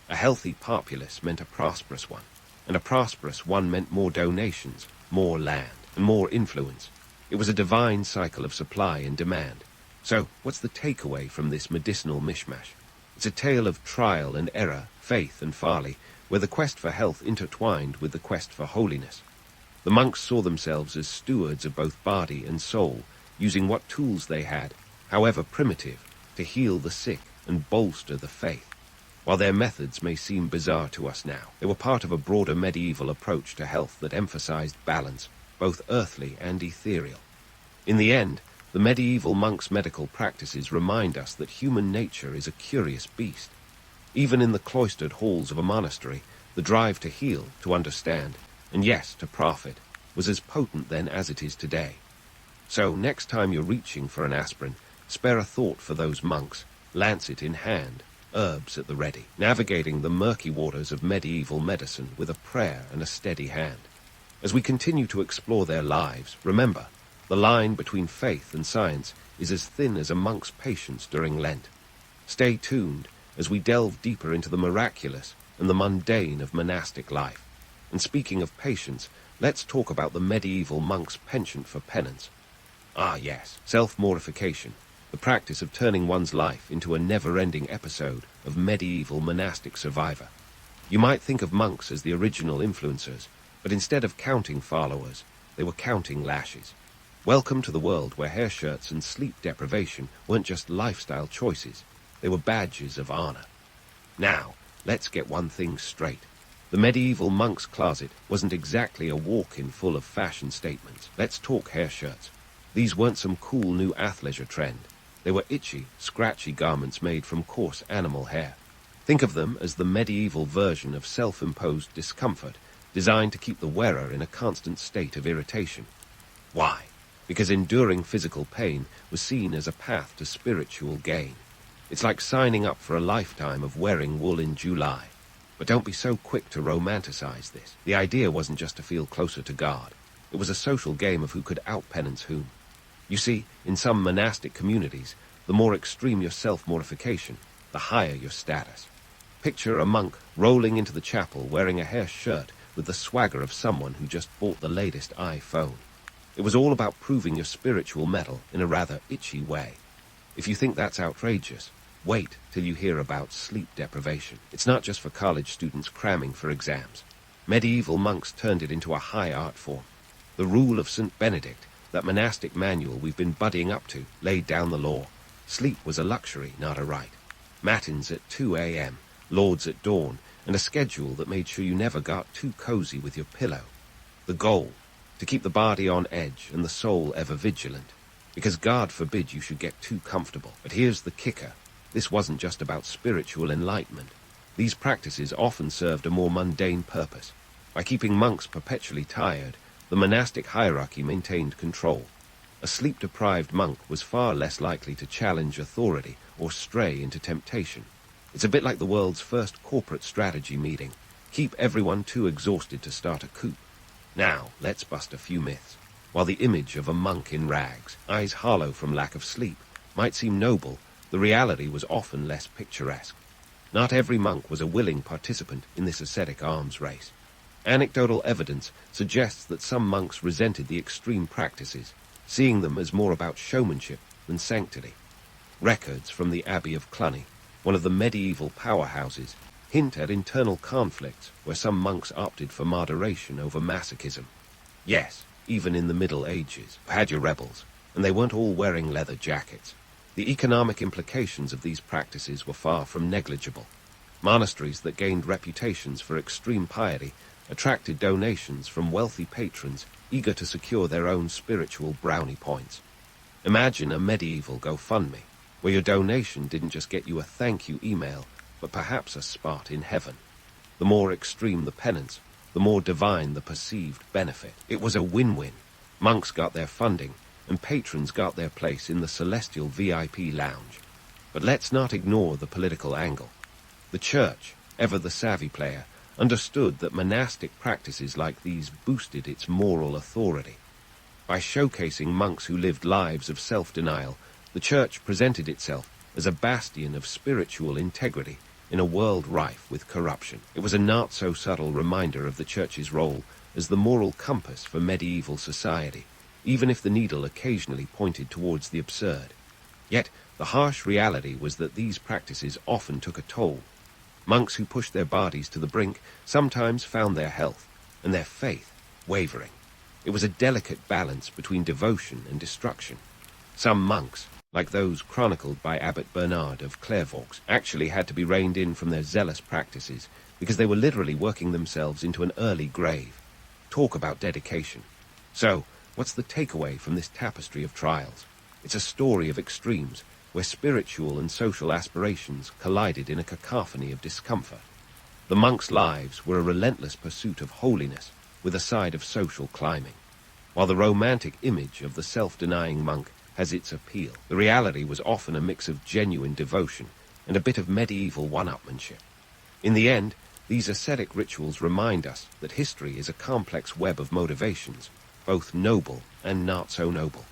A healthy populace meant a prosperous one, and a prosperous one meant more donations, more land, and more influence. It was a divine cycle of supply and demand. So, what's the takeaway from this medicinal mishmash? It's a tale of trial and error, faith and folly, where the quest for health intertwined with the quest for holiness. The monks saw themselves as stewards of both body and soul, using what tools they had, however primitive, to heal the sick and bolster the faith. While their methods may seem bizarre to us now, they were part of a broader medieval approach to health that emphasized balance, both earthly and ethereal. In the end, the medieval monks' medical practices remind us that human nature is a curious beast. Even in the cloistered halls of a monastery, the drive to heal, to understand, and yes, to profit, was as potent then as it is today. So, next time you're reaching for an aspirin, spare a thought for those monks, lancet in hand, herbs at the ready, navigating the murky waters of medieval medicine with a prayer and a steady hand. As we continue to explore their lives, remember, the line between faith and science is as thin as a monk's patience during Lent. Stay tuned as we delve deeper into the miraculous and the mundane of monastic life. And speaking of patience, let's talk about the medieval monk's penchant for penance. Ah yes, self-mortification, the practice of turning one's life into a never-ending episode of medieval monastic survivor. You might think of monks as the original influencers, but instead of counting followers, they were counting lashes. Welcome to the world where hair shirts and sleep deprivation weren't just lifestyle choices, they were badges of honor. Now, let's get one thing straight. The medieval monk's closet wasn't exactly a walk-in full of fashion statements. Let's talk hair shirts. These weren't some cool new athleisure trend. They were itchy, scratchy garments made from coarse animal hair. Think of them as the medieval version of self-imposed discomfort, designed to keep the wearer in a constant state of irritation. Why? Because enduring physical pain was seen as a path to spiritual gain. It's like signing up for a lifetime of wearing wool in July. But don't be so quick to romanticize this. The idea wasn't just to feel closer to God. It was a social game of who could out-penance whom. You see, in some monastic communities, the more extreme your self-mortification, the higher your status. Picture a monk rolling into the chapel wearing a hair shirt with the swagger of someone who just bought the latest iPhone. It was all about proving your spiritual mettle in a rather itchy way. If you think that's outrageous, wait till you hear about sleep deprivation. It's not just for college students cramming for exams. Medieval monks turned it into a high art form. The Rule of St. Benedict, that monastic manual we've been buddying up to, laid down the law. Sleep was a luxury, not a right. Matins at 2 a.m., lauds at dawn, and a schedule that made sure you never got too cozy with your pillow. The goal, to keep the body on edge and the soul ever vigilant. Because God forbid you should get too comfortable. But here's the kicker. This wasn't just about spiritual enlightenment. These practices often served a more mundane purpose. By keeping monks perpetually tired, the monastic hierarchy maintained control. A sleep-deprived monk was far less likely to challenge authority or stray into temptation. It's a bit like the world's first corporate strategy meeting. keep everyone too exhausted to start a coup. Now, let's bust a few myths. While the image of a monk in rags, eyes hollow from lack of sleep, might seem noble, the reality was often less picturesque. Not every monk was a willing participant in this ascetic arms race. Anecdotal evidence suggests that some monks resented the extreme practices, seeing them as more about showmanship than sanctity. Records from the Abbey of Cluny, one of the medieval powerhouses, hint at internal conflicts where some monks opted for moderation over masochism. Yes, even in the Middle Ages, you had your rebels, and they weren't all wearing leather jackets. The economic implications of these practices were far from negligible. Monasteries that gained reputations for extreme piety attracted donations from wealthy patrons eager to secure their own spiritual brownie points. Imagine a medieval GoFundMe, where your donation didn't just get you a thank you email, but perhaps a spot in heaven. The more extreme the penance, the more divine the perceived benefit. It was a win-win. Monks got their funding, and patrons got their place in the celestial VIP lounge. But let's not ignore the political angle. The Church, ever the savvy player, understood that monastic practices like these boosted its moral authority. By showcasing monks who lived lives of self-denial, the Church presented itself as a bastion of spiritual integrity in a world rife with corruption. It was a not-so-subtle reminder of the Church's role as the moral compass for medieval society, even if the needle occasionally pointed towards the absurd. Yet, the harsh reality was that these practices often took a toll. Monks who pushed their bodies to the brink sometimes found their health and their faith wavering. It was a delicate balance between devotion and destruction. Some monks, like those chronicled by Abbot Bernard of Clairvaux, actually had to be reined in from their zealous practices because they were literally working themselves into an early grave. Talk about dedication. So, what's the takeaway from this tapestry of trials? It's a story of extremes, where spiritual and social aspirations collided in a cacophony of discomfort. The monks' lives were a relentless pursuit of holiness, with a side of social climbing. While the romantic image of the self-denying monk has its appeal, the reality was often a mix of genuine devotion and a bit of medieval one-upmanship. In the end, these ascetic rituals remind us that history is a complex web of motivations, both noble and not so noble.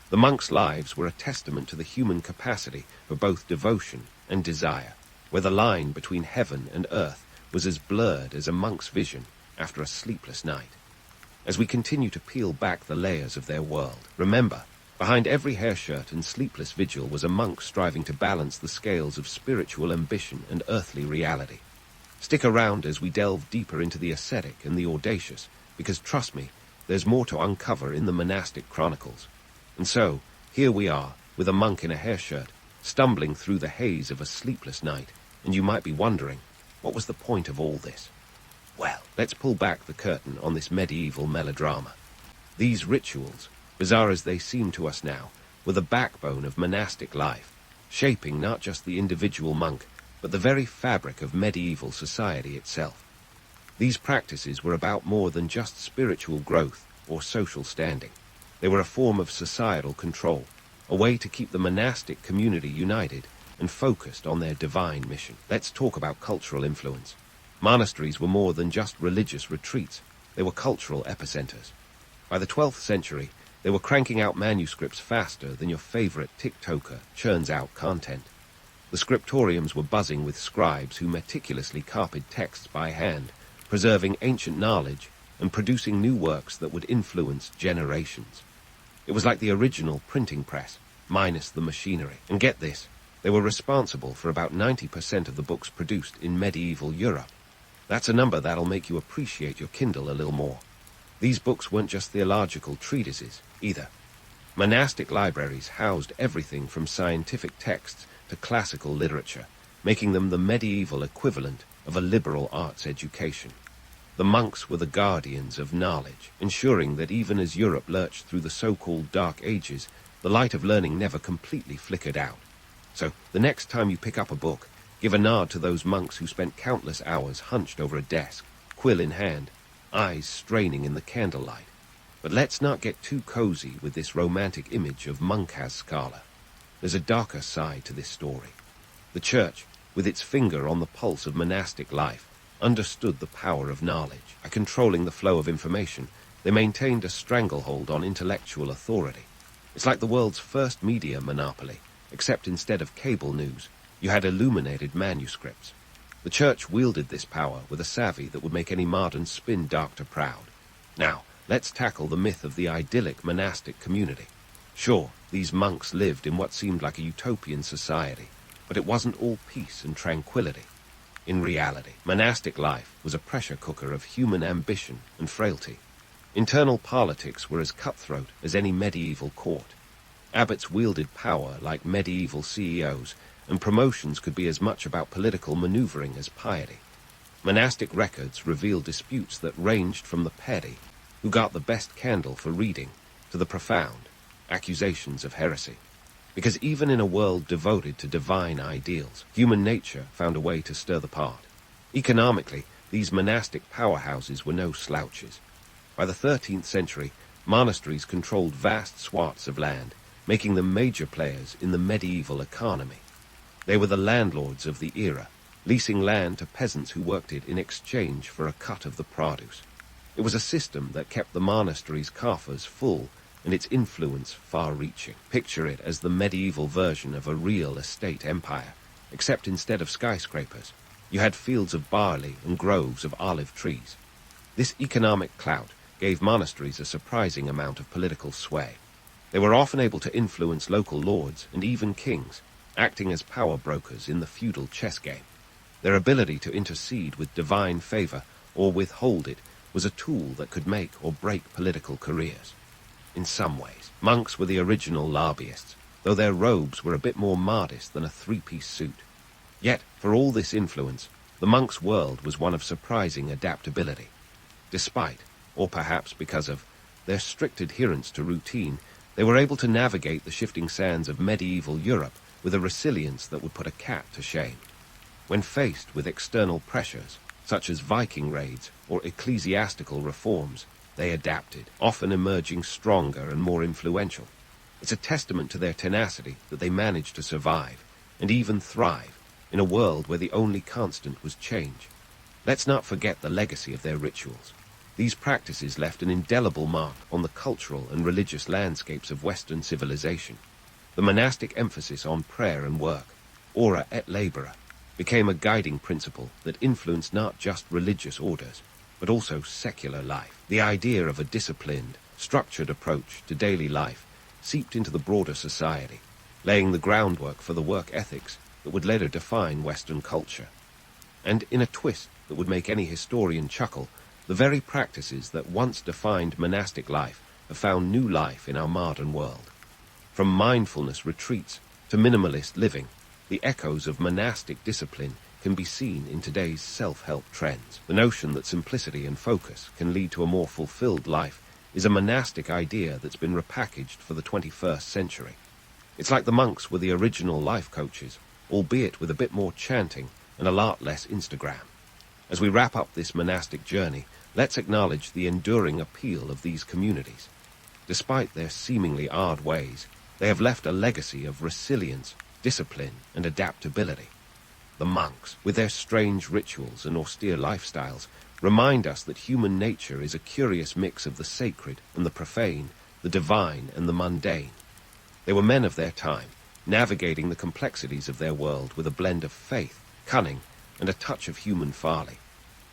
The monks' lives were a testament to the human capacity for both devotion and desire, where the line between heaven and earth was as blurred as a monk's vision after a sleepless night. As we continue to peel back the layers of their world, remember, behind every hair shirt and sleepless vigil was a monk striving to balance the scales of spiritual ambition and earthly reality. Stick around as we delve deeper into the ascetic and the audacious, because trust me, there's more to uncover in the monastic chronicles. And so, here we are, with a monk in a hair shirt, stumbling through the haze of a sleepless night, and you might be wondering, what was the point of all this? Well, let's pull back the curtain on this medieval melodrama. These rituals, bizarre as they seem to us now, were the backbone of monastic life, shaping not just the individual monk, but the very fabric of medieval society itself. These practices were about more than just spiritual growth or social standing. They were a form of societal control, a way to keep the monastic community united and focused on their divine mission. Let's talk about cultural influence. Monasteries were more than just religious retreats. They were cultural epicenters. By the 12th century, they were cranking out manuscripts faster than your favorite TikToker churns out content. The scriptoriums were buzzing with scribes who meticulously copied texts by hand, preserving ancient knowledge and producing new works that would influence generations. It was like the original printing press, minus the machinery. And get this, they were responsible for about 90% of the books produced in medieval Europe. That's a number that'll make you appreciate your Kindle a little more. These books weren't just theological treatises, either. Monastic libraries housed everything from scientific texts to classical literature, making them the medieval equivalent of a liberal arts education. The monks were the guardians of knowledge, ensuring that even as Europe lurched through the so-called Dark Ages, the light of learning never completely flickered out. So, the next time you pick up a book, give a nod to those monks who spent countless hours hunched over a desk, quill in hand, eyes straining in the candlelight. But let's not get too cozy with this romantic image of Monkaz Scala. There's a darker side to this story. The Church, with its finger on the pulse of monastic life, understood the power of knowledge. By controlling the flow of information, they maintained a stranglehold on intellectual authority. It's like the world's first media monopoly, except instead of cable news, you had illuminated manuscripts. The church wielded this power with a savvy that would make any modern spin doctor proud. Now, let's tackle the myth of the idyllic monastic community. Sure, these monks lived in what seemed like a utopian society, but it wasn't all peace and tranquility. In reality, monastic life was a pressure cooker of human ambition and frailty. Internal politics were as cutthroat as any medieval court. Abbots wielded power like medieval CEOs, and promotions could be as much about political maneuvering as piety. Monastic records reveal disputes that ranged from the petty, who got the best candle for reading, to the profound, accusations of heresy. Because even in a world devoted to divine ideals, human nature found a way to stir the pot. Economically, these monastic powerhouses were no slouches. By the 13th century, monasteries controlled vast swaths of land, making them major players in the medieval economy. They were the landlords of the era, leasing land to peasants who worked it in exchange for a cut of the produce. It was a system that kept the monastery's coffers full and its influence far-reaching. Picture it as the medieval version of a real estate empire, except instead of skyscrapers, you had fields of barley and groves of olive trees. This economic clout gave monasteries a surprising amount of political sway. They were often able to influence local lords and even kings, acting as power brokers in the feudal chess game. Their ability to intercede with divine favor or withhold it was a tool that could make or break political careers. In some ways, monks were the original lobbyists, though their robes were a bit more modest than a three-piece suit. Yet, for all this influence, the monk's world was one of surprising adaptability. Despite, or perhaps because of, their strict adherence to routine, they were able to navigate the shifting sands of medieval Europe with a resilience that would put a cat to shame. When faced with external pressures, such as Viking raids or ecclesiastical reforms, they adapted, often emerging stronger and more influential. It's a testament to their tenacity that they managed to survive, and even thrive, in a world where the only constant was change. Let's not forget the legacy of their rituals. These practices left an indelible mark on the cultural and religious landscapes of Western civilization. The monastic emphasis on prayer and work, ora et labora, became a guiding principle that influenced not just religious orders, but also secular life. The idea of a disciplined, structured approach to daily life seeped into the broader society, laying the groundwork for the work ethics that would later define Western culture. And in a twist that would make any historian chuckle, the very practices that once defined monastic life have found new life in our modern world. From mindfulness retreats to minimalist living, the echoes of monastic discipline can be seen in today's self-help trends. The notion that simplicity and focus can lead to a more fulfilled life is a monastic idea that's been repackaged for the 21st century. It's like the monks were the original life coaches, albeit with a bit more chanting and a lot less Instagram. As we wrap up this monastic journey, let's acknowledge the enduring appeal of these communities. Despite their seemingly odd ways, they have left a legacy of resilience, discipline, and adaptability. The monks, with their strange rituals and austere lifestyles, remind us that human nature is a curious mix of the sacred and the profane, the divine and the mundane. They were men of their time, navigating the complexities of their world with a blend of faith, cunning, and a touch of human folly.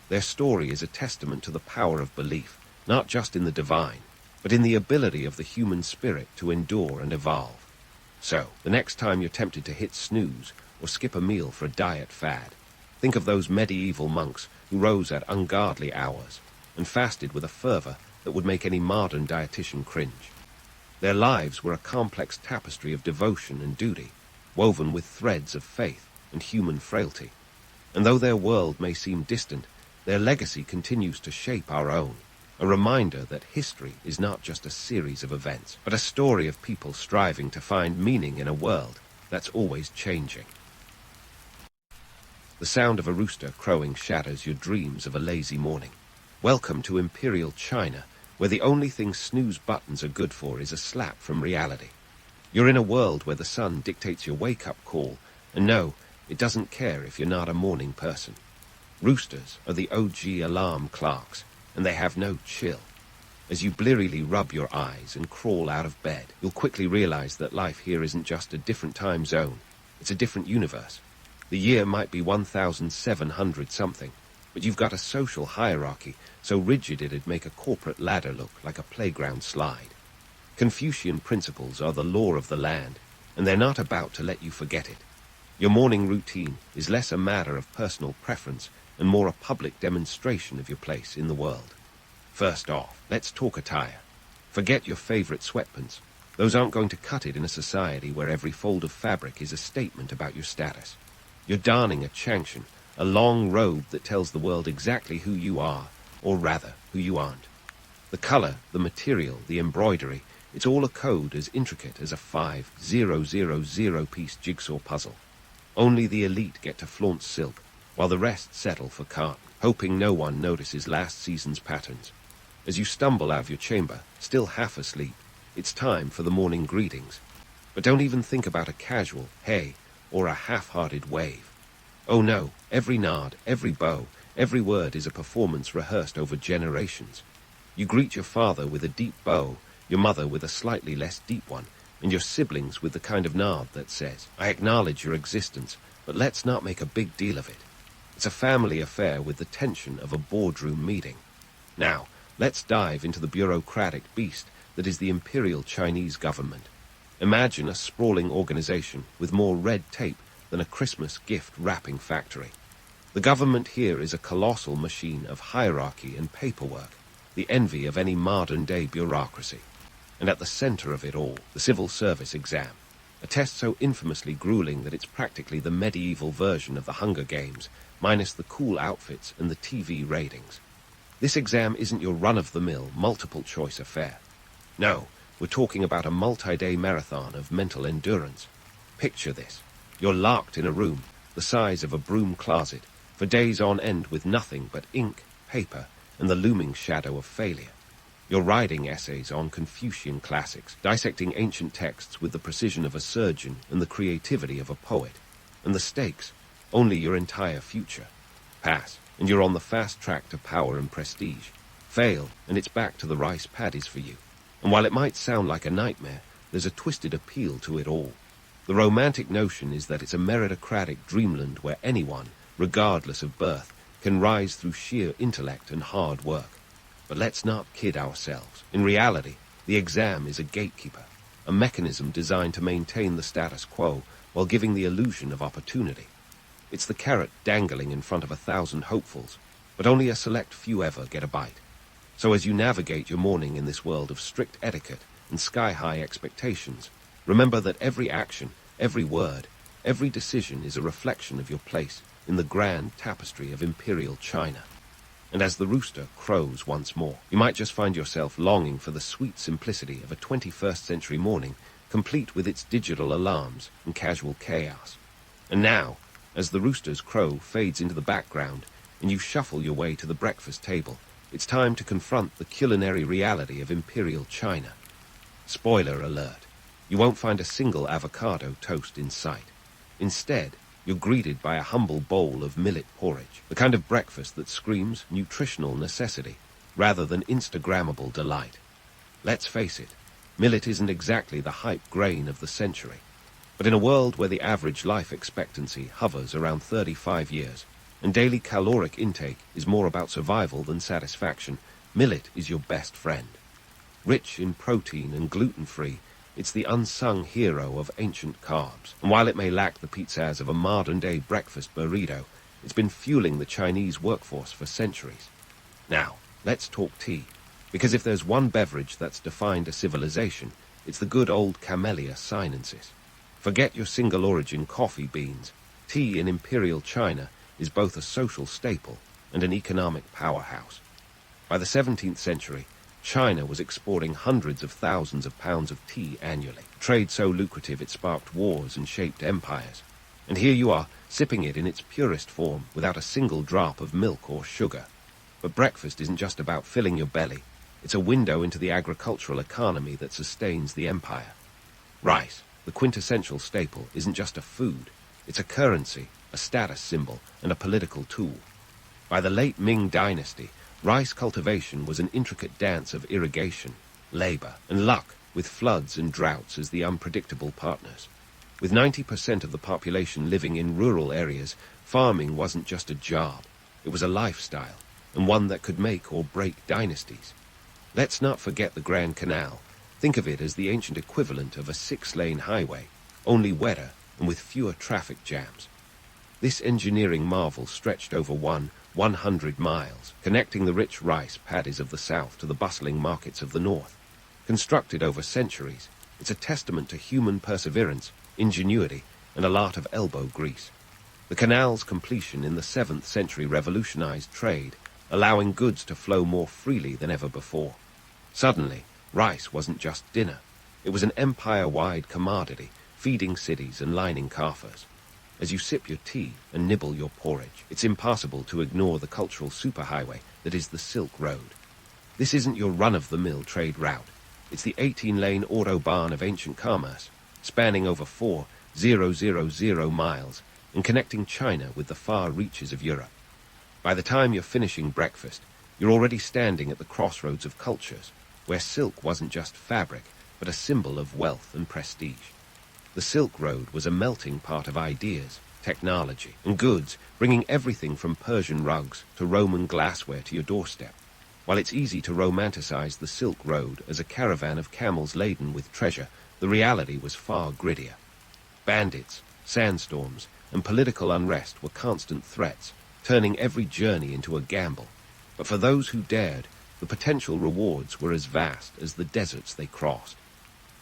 Their story is a testament to the power of belief, not just in the divine, but in the ability of the human spirit to endure and evolve. So, the next time you're tempted to hit snooze or skip a meal for a diet fad, think of those medieval monks who rose at ungodly hours and fasted with a fervor that would make any modern dietitian cringe. Their lives were a complex tapestry of devotion and duty, woven with threads of faith and human frailty. And though their world may seem distant, their legacy continues to shape our own, a reminder that history is not just a series of events, but a story of people striving to find meaning in a world that's always changing. The sound of a rooster crowing shatters your dreams of a lazy morning. Welcome to Imperial China, where the only thing snooze buttons are good for is a slap from reality. You're in a world where the sun dictates your wake-up call, and no, it doesn't care if you're not a morning person. Roosters are the OG alarm clocks, and they have no chill. As you blearily rub your eyes and crawl out of bed, you'll quickly realize that life here isn't just a different time zone, it's a different universe. The year might be 1700 something, but you've got a social hierarchy so rigid it'd make a corporate ladder look like a playground slide. Confucian principles are the law of the land, and they're not about to let you forget it. Your morning routine is less a matter of personal preference and more a public demonstration of your place in the world. First off, let's talk attire. Forget your favorite sweatpants. Those aren't going to cut it in a society where every fold of fabric is a statement about your status. You're darning a changshan, a long robe that tells the world exactly who you are, or rather, who you aren't. The color, the material, the embroidery, it's all a code as intricate as a 5000-piece jigsaw puzzle. Only the elite get to flaunt silk, while the rest settle for cotton, hoping no one notices last season's patterns. As you stumble out of your chamber, still half asleep, it's time for the morning greetings. But don't even think about a casual hey or a half-hearted wave. Oh no, every nod, every bow, every word is a performance rehearsed over generations. You greet your father with a deep bow, your mother with a slightly less deep one, and your siblings with the kind of nod that says, I acknowledge your existence, but let's not make a big deal of it. It's a family affair with the tension of a boardroom meeting. Now, let's dive into the bureaucratic beast that is the Imperial Chinese government. Imagine a sprawling organization with more red tape than a Christmas gift wrapping factory. The government here is a colossal machine of hierarchy and paperwork, the envy of any modern-day bureaucracy. And at the center of it all, the civil service exam, a test so infamously grueling that it's practically the medieval version of the Hunger Games, minus the cool outfits and the TV ratings. This exam isn't your run-of-the-mill, multiple-choice affair. No, we're talking about a multi-day marathon of mental endurance. Picture this. You're locked in a room, the size of a broom closet, for days on end with nothing but ink, paper, and the looming shadow of failure. You're writing essays on Confucian classics, dissecting ancient texts with the precision of a surgeon and the creativity of a poet. And the stakes, only your entire future. Pass, and you're on the fast track to power and prestige. Fail, and it's back to the rice paddies for you. And while it might sound like a nightmare, there's a twisted appeal to it all. The romantic notion is that it's a meritocratic dreamland where anyone, regardless of birth, can rise through sheer intellect and hard work. But let's not kid ourselves. In reality, the exam is a gatekeeper, a mechanism designed to maintain the status quo while giving the illusion of opportunity. It's the carrot dangling in front of 1,000 hopefuls, but only a select few ever get a bite. So as you navigate your morning in this world of strict etiquette and sky-high expectations, remember that every action, every word, every decision is a reflection of your place in the grand tapestry of Imperial China. And as the rooster crows once more, you might just find yourself longing for the sweet simplicity of a 21st century morning, complete with its digital alarms and casual chaos. And now, as the rooster's crow fades into the background and you shuffle your way to the breakfast table, it's time to confront the culinary reality of Imperial China. Spoiler alert, you won't find a single avocado toast in sight. Instead, you're greeted by a humble bowl of millet porridge, the kind of breakfast that screams nutritional necessity rather than Instagrammable delight. Let's face it, millet isn't exactly the hype grain of the century. But in a world where the average life expectancy hovers around 35 years, and daily caloric intake is more about survival than satisfaction, millet is your best friend. Rich in protein and gluten-free, it's the unsung hero of ancient carbs. And while it may lack the pizzazz of a modern-day breakfast burrito, it's been fueling the Chinese workforce for centuries. Now, let's talk tea. Because if there's one beverage that's defined a civilization, it's the good old Camellia sinensis. Forget your single-origin coffee beans. Tea in Imperial China is both a social staple and an economic powerhouse. By the 17th century, China was exporting hundreds of thousands of pounds of tea annually, trade so lucrative it sparked wars and shaped empires. And here you are, sipping it in its purest form without a single drop of milk or sugar. But breakfast isn't just about filling your belly. It's a window into the agricultural economy that sustains the empire. Rice, the quintessential staple, isn't just a food. It's a currency, a status symbol, and a political tool. By the late Ming dynasty, rice cultivation was an intricate dance of irrigation, labor, and luck, with floods and droughts as the unpredictable partners. With 90% of the population living in rural areas, farming wasn't just a job. It was a lifestyle, and one that could make or break dynasties. Let's not forget the Grand Canal. Think of it as the ancient equivalent of a 6-lane highway, only wetter and with fewer traffic jams. This engineering marvel stretched over 100 miles, connecting the rich rice paddies of the south to the bustling markets of the north. Constructed over centuries, it's a testament to human perseverance, ingenuity, and a lot of elbow grease. The canal's completion in the 7th century revolutionized trade, allowing goods to flow more freely than ever before. Suddenly, rice wasn't just dinner. It was an empire-wide commodity, feeding cities and lining coffers. As you sip your tea and nibble your porridge, it's impossible to ignore the cultural superhighway that is the Silk Road. This isn't your run-of-the-mill trade route. It's the 18-lane autobahn of ancient commerce, spanning over 4,000 miles and connecting China with the far reaches of Europe. By the time you're finishing breakfast, you're already standing at the crossroads of cultures, where silk wasn't just fabric, but a symbol of wealth and prestige. The Silk Road was a melting pot of ideas, technology, and goods, bringing everything from Persian rugs to Roman glassware to your doorstep. While it's easy to romanticize the Silk Road as a caravan of camels laden with treasure, the reality was far grittier. Bandits, sandstorms, and political unrest were constant threats, turning every journey into a gamble. But for those who dared, the potential rewards were as vast as the deserts they crossed.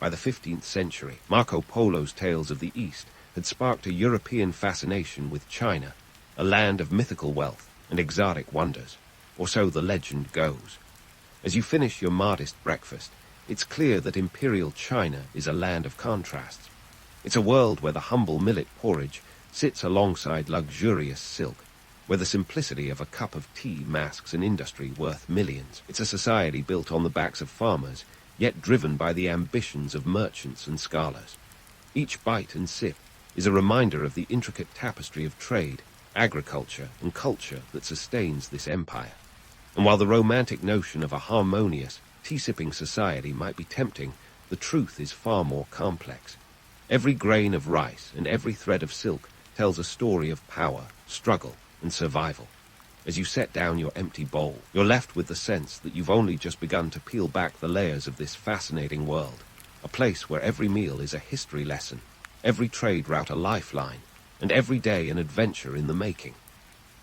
By the 15th century, Marco Polo's tales of the East had sparked a European fascination with China, a land of mythical wealth and exotic wonders, or so the legend goes. As you finish your modest breakfast, it's clear that Imperial China is a land of contrasts. It's a world where the humble millet porridge sits alongside luxurious silk, where the simplicity of a cup of tea masks an industry worth millions. It's a society built on the backs of farmers, yet driven by the ambitions of merchants and scholars. Each bite and sip is a reminder of the intricate tapestry of trade, agriculture, and culture that sustains this empire. And while the romantic notion of a harmonious, tea-sipping society might be tempting, the truth is far more complex. Every grain of rice and every thread of silk tells a story of power, struggle, and survival. As you set down your empty bowl, you're left with the sense that you've only just begun to peel back the layers of this fascinating world, a place where every meal is a history lesson, every trade route a lifeline, and every day an adventure in the making.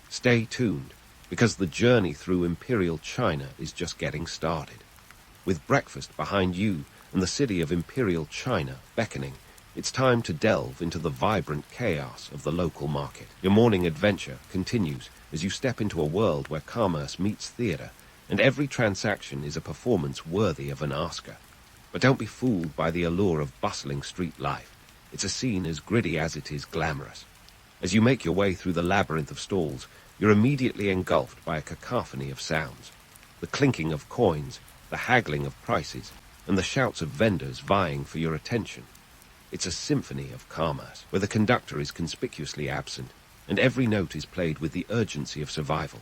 Stay tuned, because the journey through Imperial China is just getting started. With breakfast behind you and the city of Imperial China beckoning, it's time to delve into the vibrant chaos of the local market. Your morning adventure continues as you step into a world where commerce meets theater, and every transaction is a performance worthy of an Oscar. But don't be fooled by the allure of bustling street life. It's a scene as gritty as it is glamorous. As you make your way through the labyrinth of stalls, you're immediately engulfed by a cacophony of sounds. The clinking of coins, the haggling of prices, and the shouts of vendors vying for your attention. It's a symphony of commerce, where the conductor is conspicuously absent, and every note is played with the urgency of survival.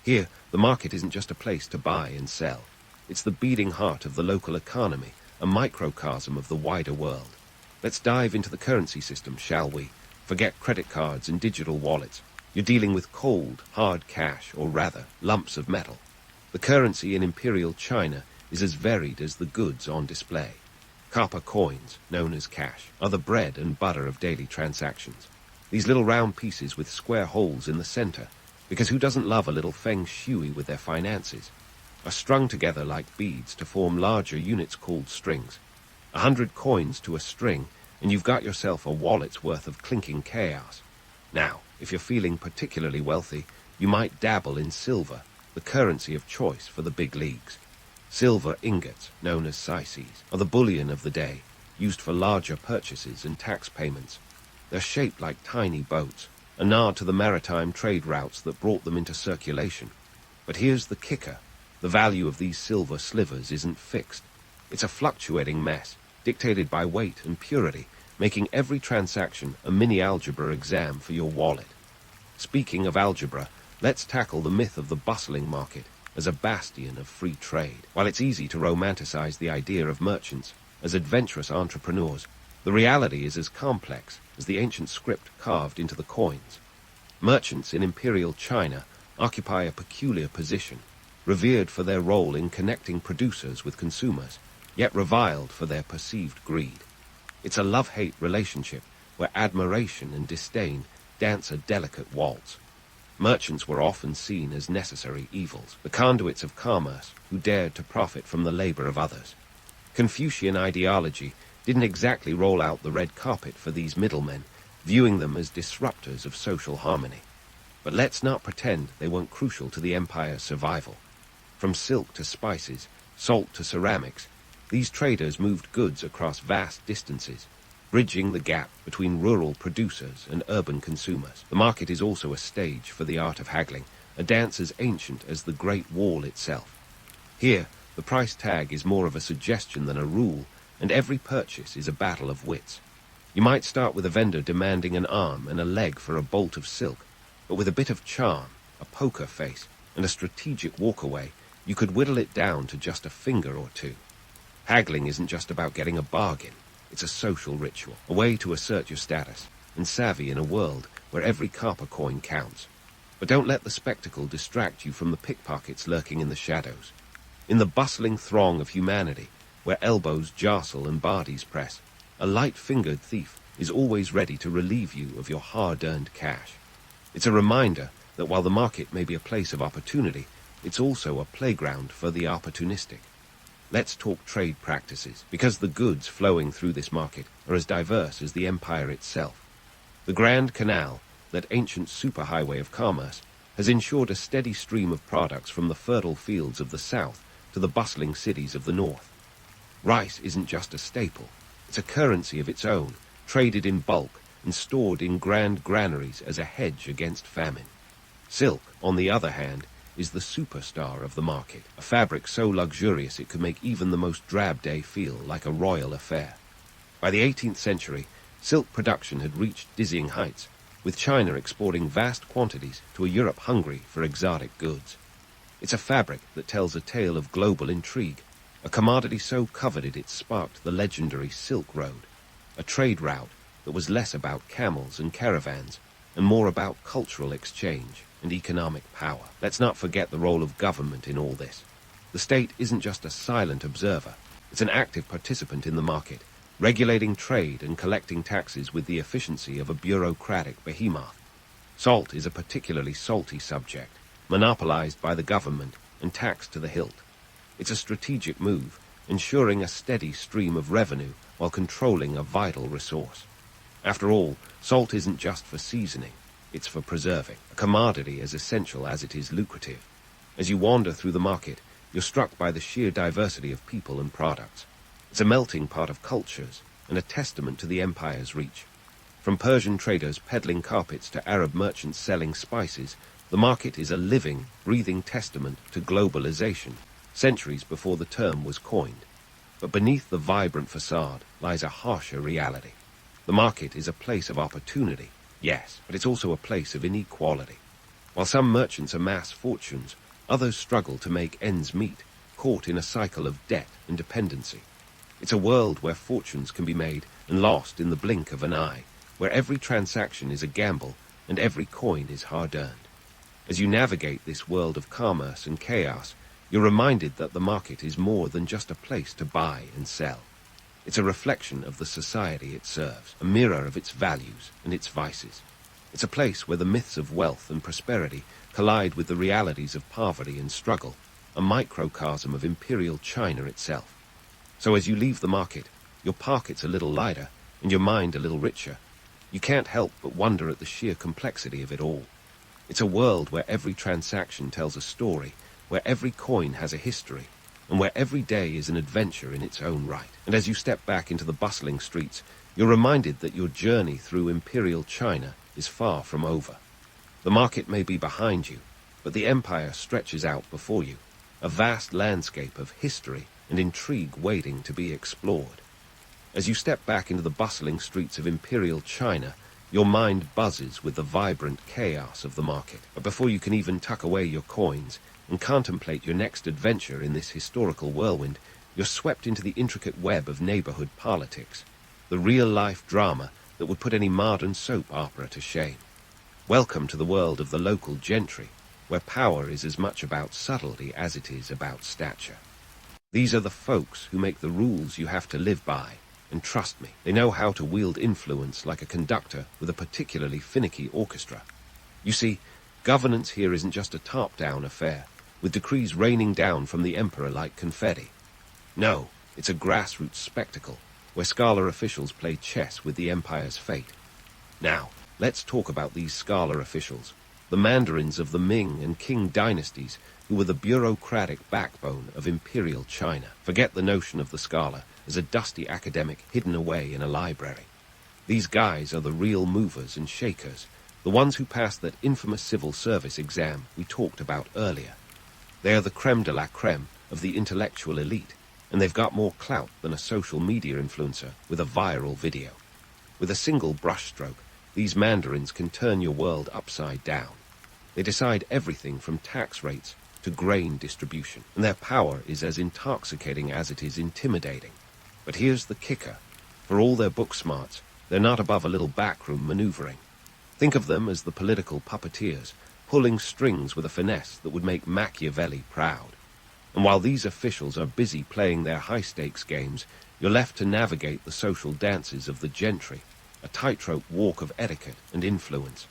Here, the market isn't just a place to buy and sell. It's the beating heart of the local economy, a microcosm of the wider world. Let's dive into the currency system, shall we? Forget credit cards and digital wallets. You're dealing with cold, hard cash, or rather, lumps of metal. The currency in Imperial China is as varied as the goods on display. Copper coins, known as cash, are the bread and butter of daily transactions. These little round pieces with square holes in the center, because who doesn't love a little feng shui with their finances, are strung together like beads to form larger units called strings. 100 coins to a string, and you've got yourself a wallet's worth of clinking chaos. Now, if you're feeling particularly wealthy, you might dabble in silver, the currency of choice for the big leagues. Silver ingots, known as syces, are the bullion of the day, used for larger purchases and tax payments. They're shaped like tiny boats, a nod to the maritime trade routes that brought them into circulation. But here's the kicker. The value of these silver slivers isn't fixed. It's a fluctuating mess, dictated by weight and purity, making every transaction a mini-algebra exam for your wallet. Speaking of algebra, Let's tackle the myth of the bustling market as a bastion of free trade. While it's easy to romanticize the idea of merchants as adventurous entrepreneurs, the reality is as complex as the ancient script carved into the coins. Merchants in Imperial China occupy a peculiar position, revered for their role in connecting producers with consumers, yet reviled for their perceived greed. It's a love-hate relationship where admiration and disdain dance a delicate waltz. Merchants were often seen as necessary evils, the conduits of commerce who dared to profit from the labor of others. Confucian ideology didn't exactly roll out the red carpet for these middlemen, viewing them as disruptors of social harmony. But let's not pretend they weren't crucial to the empire's survival. From silk to spices, salt to ceramics, these traders moved goods across vast distances, bridging the gap between rural producers and urban consumers. The market is also a stage for the art of haggling, a dance as ancient as the Great Wall itself. Here, the price tag is more of a suggestion than a rule, and every purchase is a battle of wits. You might start with a vendor demanding an arm and a leg for a bolt of silk, but with a bit of charm, a poker face, and a strategic walkaway, you could whittle it down to just a finger or two. Haggling isn't just about getting a bargain. It's a social ritual, a way to assert your status, and savvy in a world where every copper coin counts. But don't let the spectacle distract you from the pickpockets lurking in the shadows. In the bustling throng of humanity, where elbows jostle and bodies press, a light-fingered thief is always ready to relieve you of your hard-earned cash. It's a reminder that while the market may be a place of opportunity, it's also a playground for the opportunistic. Let's talk trade practices, because the goods flowing through this market are as diverse as the empire itself. The Grand Canal, that ancient superhighway of commerce, has ensured a steady stream of products from the fertile fields of the south to the bustling cities of the north. Rice isn't just a staple. It's a currency of its own, traded in bulk and stored in grand granaries as a hedge against famine. Silk, on the other hand, is the superstar of the market, a fabric so luxurious it could make even the most drab day feel like a royal affair. By the 18th century, silk production had reached dizzying heights, with China exporting vast quantities to a Europe hungry for exotic goods. It's a fabric that tells a tale of global intrigue, a commodity so coveted it sparked the legendary Silk Road, a trade route that was less about camels and caravans and more about cultural exchange and economic power. Let's not forget the role of government in all this. The state isn't just a silent observer, it's an active participant in the market, regulating trade and collecting taxes with the efficiency of a bureaucratic behemoth. Salt is a particularly salty subject, monopolized by the government and taxed to the hilt. It's a strategic move, ensuring a steady stream of revenue while controlling a vital resource. After all, salt isn't just for seasoning, it's for preserving, a commodity as essential as it is lucrative. As you wander through the market, you're struck by the sheer diversity of people and products. It's a melting pot of cultures and a testament to the empire's reach. From Persian traders peddling carpets to Arab merchants selling spices, the market is a living, breathing testament to globalization, centuries before the term was coined. But beneath the vibrant facade lies a harsher reality. The market is a place of opportunity, yes, but it's also a place of inequality. While some merchants amass fortunes, others struggle to make ends meet, caught in a cycle of debt and dependency. It's a world where fortunes can be made and lost in the blink of an eye, where every transaction is a gamble and every coin is hard-earned. As you navigate this world of commerce and chaos, you're reminded that the market is more than just a place to buy and sell. It's a reflection of the society it serves, a mirror of its values and its vices. It's a place where the myths of wealth and prosperity collide with the realities of poverty and struggle, a microcosm of Imperial China itself. So as you leave the market, your pocket's a little lighter and your mind a little richer. You can't help but wonder at the sheer complexity of it all. It's a world where every transaction tells a story, where every coin has a history, and where every day is an adventure in its own right. And as you step back into the bustling streets, you're reminded that your journey through Imperial China is far from over. The market may be behind you, but the empire stretches out before you, a vast landscape of history and intrigue waiting to be explored. As you step back into the bustling streets of Imperial China, Your mind buzzes with the vibrant chaos of the market. But before you can even tuck away your coins and contemplate your next adventure in this historical whirlwind, you're swept into the intricate web of neighborhood politics, the real-life drama that would put any modern soap opera to shame. Welcome to the world of the local gentry, where power is as much about subtlety as it is about stature. These are the folks who make the rules you have to live by, and trust me, they know how to wield influence like a conductor with a particularly finicky orchestra. You see, governance here isn't just a top-down affair, with decrees raining down from the emperor like confetti. No, it's a grassroots spectacle, where Scala officials play chess with the empire's fate. Now, let's talk about these Scala officials, the mandarins of the Ming and Qing dynasties who were the bureaucratic backbone of Imperial China. Forget the notion of the Scala as a dusty academic hidden away in a library. These guys are the real movers and shakers, the ones who passed that infamous civil service exam we talked about earlier. They are the creme de la creme of the intellectual elite, and they've got more clout than a social media influencer with a viral video. With a single brushstroke, these mandarins can turn your world upside down. They decide everything from tax rates to grain distribution, and their power is as intoxicating as it is intimidating. But here's the kicker. For all their book smarts, they're not above a little backroom maneuvering. Think of them as the political puppeteers, pulling strings with a finesse that would make Machiavelli proud. And while these officials are busy playing their high-stakes games, you're left to navigate the social dances of the gentry, a tightrope walk of etiquette and influence.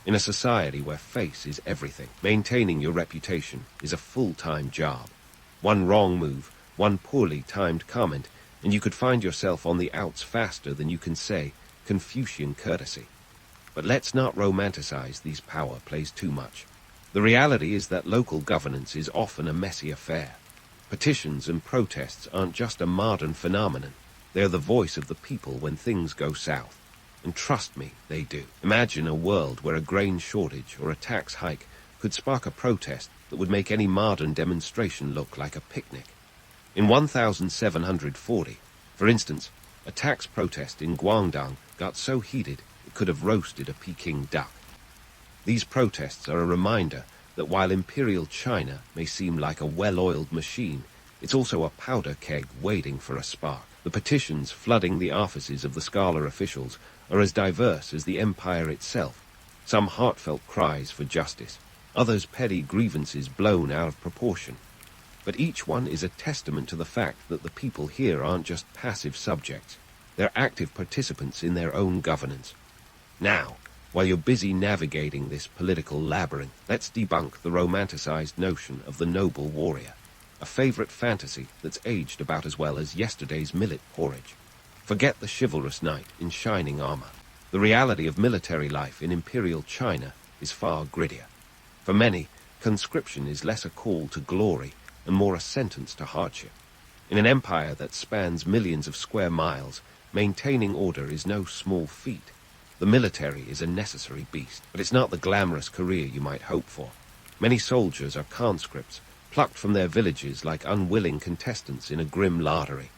In a society where face is everything, maintaining your reputation is a full-time job. One wrong move, one poorly timed comment, and you could find yourself on the outs faster than you can say Confucian courtesy. But let's not romanticize these power plays too much. The reality is that local governance is often a messy affair. Petitions and protests aren't just a modern phenomenon. They're the voice of the people when things go south. And trust me, they do. Imagine a world where a grain shortage or a tax hike could spark a protest that would make any modern demonstration look like a picnic. In 1740, for instance, a tax protest in Guangdong got so heated it could have roasted a Peking duck. These protests are a reminder that while Imperial China may seem like a well-oiled machine, it's also a powder keg waiting for a spark. The petitions flooding the offices of the Scala officials are as diverse as the empire itself. Some heartfelt cries for justice, others petty grievances blown out of proportion. But each one is a testament to the fact that the people here aren't just passive subjects. They're active participants in their own governance. Now, while you're busy navigating this political labyrinth, let's debunk the romanticized notion of the noble warrior, a favorite fantasy that's aged about as well as yesterday's millet porridge. Forget the chivalrous knight in shining armor. The reality of military life in Imperial China is far grittier. For many, conscription is less a call to glory and more a sentence to hardship. In an empire that spans millions of square miles, maintaining order is no small feat. The military is a necessary beast, but it's not the glamorous career you might hope for. Many soldiers are conscripts, plucked from their villages like unwilling contestants in a grim lottery.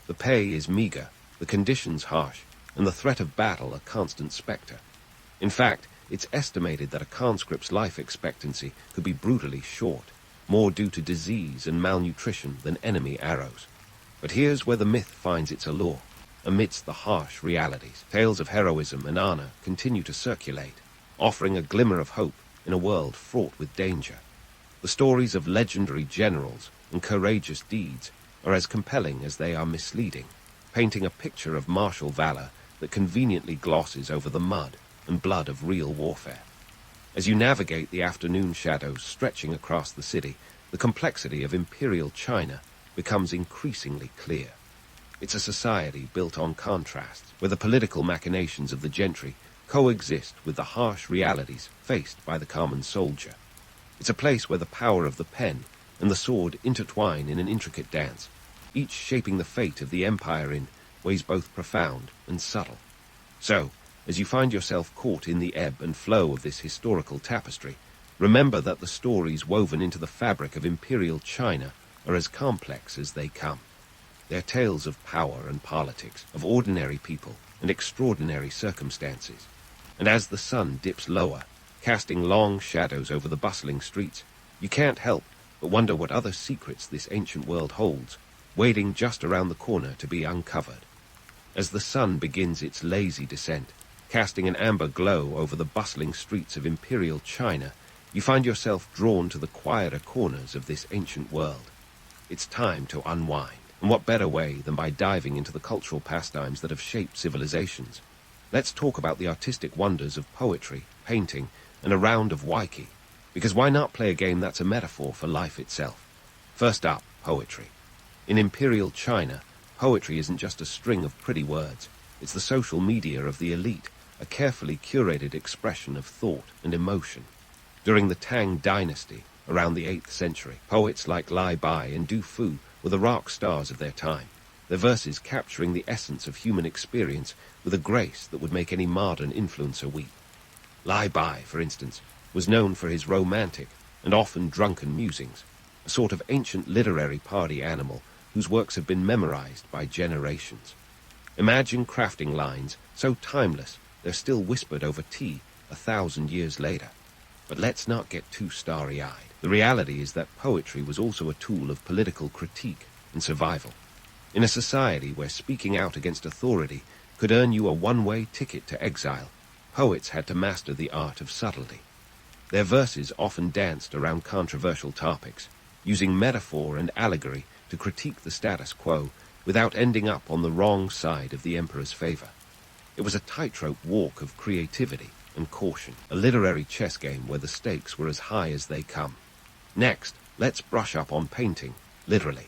The pay is meager, the conditions harsh, and the threat of battle a constant specter. In fact, it's estimated that a conscript's life expectancy could be brutally short, more due to disease and malnutrition than enemy arrows. But here's where the myth finds its allure. Amidst the harsh realities, tales of heroism and honor continue to circulate, offering a glimmer of hope in a world fraught with danger. The stories of legendary generals and courageous deeds are as compelling as they are misleading, painting a picture of martial valor that conveniently glosses over the mud and blood of real warfare. As you navigate the afternoon shadows stretching across the city, the complexity of Imperial China becomes increasingly clear. It's a society built on contrasts, where the political machinations of the gentry coexist with the harsh realities faced by the common soldier. It's a place where the power of the pen and the sword intertwine in an intricate dance, each shaping the fate of the empire in ways both profound and subtle. So, as you find yourself caught in the ebb and flow of this historical tapestry, remember that the stories woven into the fabric of Imperial China are as complex as they come. They're tales of power and politics, of ordinary people and extraordinary circumstances. And as the sun dips lower, casting long shadows over the bustling streets, you can't help but wonder what other secrets this ancient world holds, waiting just around the corner to be uncovered. As the sun begins its lazy descent, casting an amber glow over the bustling streets of Imperial China, you find yourself drawn to the quieter corners of this ancient world. It's time to unwind, and what better way than by diving into the cultural pastimes that have shaped civilizations. Let's talk about the artistic wonders of poetry, painting, and a round of Waiki, because why not play a game that's a metaphor for life itself? First up, poetry. In Imperial China, poetry isn't just a string of pretty words. It's the social media of the elite, a carefully curated expression of thought and emotion. During the Tang dynasty, around the 8th century, poets like Lai Bai and Du Fu were the rock stars of their time, their verses capturing the essence of human experience with a grace that would make any modern influencer weep. Lai Bai, for instance, was known for his romantic and often drunken musings, a sort of ancient literary party animal whose works have been memorized by generations. Imagine crafting lines so timeless they're still whispered over tea 1,000 years later. But let's not get too starry-eyed. The reality is that poetry was also a tool of political critique and survival. In a society where speaking out against authority could earn you a one-way ticket to exile, poets had to master the art of subtlety. Their verses often danced around controversial topics, using metaphor and allegory to critique the status quo without ending up on the wrong side of the emperor's favor. It was a tightrope walk of creativity and caution, a literary chess game where the stakes were as high as they come. Next, let's brush up on painting, literally.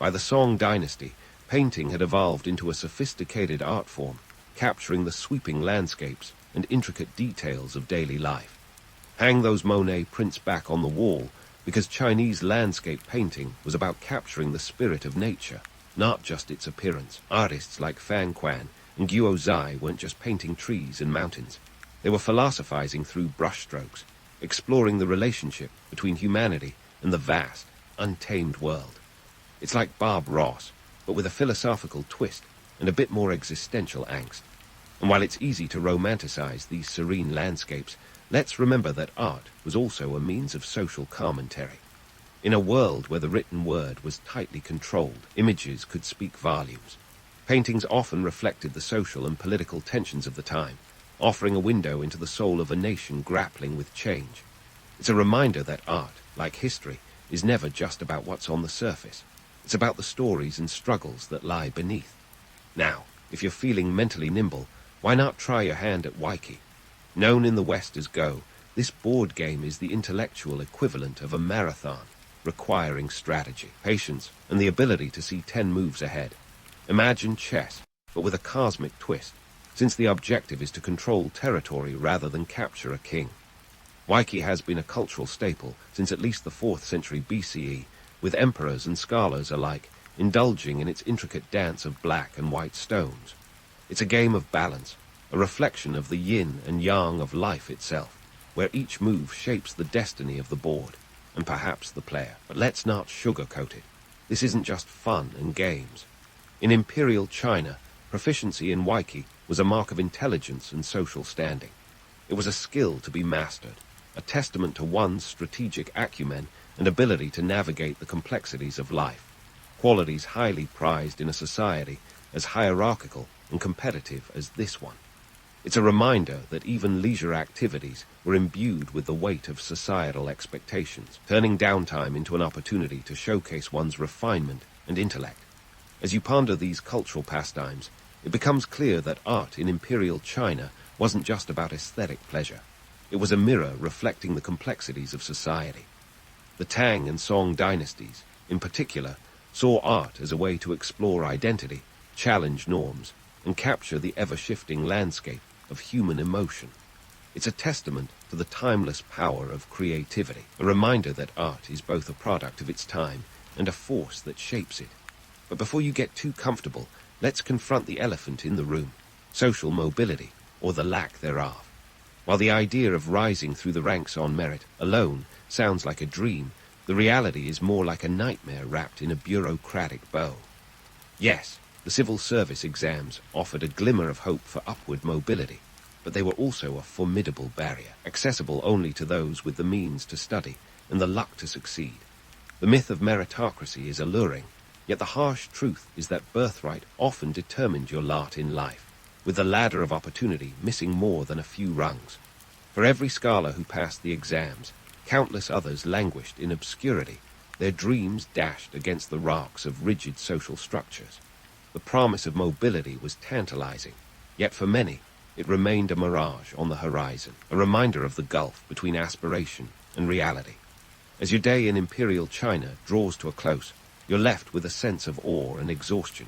By the Song dynasty, painting had evolved into a sophisticated art form, capturing the sweeping landscapes and intricate details of daily life. Hang those Monet prints back on the wall, because Chinese landscape painting was about capturing the spirit of nature, not just its appearance. Artists like Fan Quan and Guo Zai weren't just painting trees and mountains. They were philosophizing through brushstrokes, exploring the relationship between humanity and the vast, untamed world. It's like Bob Ross, but with a philosophical twist and a bit more existential angst. And while it's easy to romanticize these serene landscapes, let's remember that art was also a means of social commentary. In a world where the written word was tightly controlled, images could speak volumes. Paintings often reflected the social and political tensions of the time, offering a window into the soul of a nation grappling with change. It's a reminder that art, like history, is never just about what's on the surface. It's about the stories and struggles that lie beneath. Now, if you're feeling mentally nimble, why not try your hand at Waiki? Known in the West as Go, this board game is the intellectual equivalent of a marathon, requiring strategy, patience, and the ability to see 10 moves ahead. Imagine chess, but with a cosmic twist, since the objective is to control territory rather than capture a king. Waiki has been a cultural staple since at least the 4th century BCE, with emperors and scholars alike indulging in its intricate dance of black and white stones. It's a game of balance, a reflection of the yin and yang of life itself, where each move shapes the destiny of the board, and perhaps the player. But let's not sugarcoat it. This isn't just fun and games. In Imperial China, proficiency in Waiki was a mark of intelligence and social standing. It was a skill to be mastered, a testament to one's strategic acumen and ability to navigate the complexities of life, qualities highly prized in a society as hierarchical and competitive as this one. It's a reminder that even leisure activities were imbued with the weight of societal expectations, turning downtime into an opportunity to showcase one's refinement and intellect. As you ponder these cultural pastimes, it becomes clear that art in Imperial China wasn't just about aesthetic pleasure. It was a mirror reflecting the complexities of society. The Tang and Song dynasties, in particular, saw art as a way to explore identity, challenge norms, and capture the ever-shifting landscape of human emotion. It's a testament to the timeless power of creativity, a reminder that art is both a product of its time and a force that shapes it. But before you get too comfortable, let's confront the elephant in the room: social mobility, or the lack thereof. While the idea of rising through the ranks on merit alone sounds like a dream, the reality is more like a nightmare wrapped in a bureaucratic bow. Yes, the civil service exams offered a glimmer of hope for upward mobility, but they were also a formidable barrier, accessible only to those with the means to study and the luck to succeed. The myth of meritocracy is alluring, yet the harsh truth is that birthright often determined your lot in life, with the ladder of opportunity missing more than a few rungs. For every scholar who passed the exams, countless others languished in obscurity, their dreams dashed against the rocks of rigid social structures. The promise of mobility was tantalizing, yet for many, it remained a mirage on the horizon, a reminder of the gulf between aspiration and reality. As your day in Imperial China draws to a close, you're left with a sense of awe and exhaustion.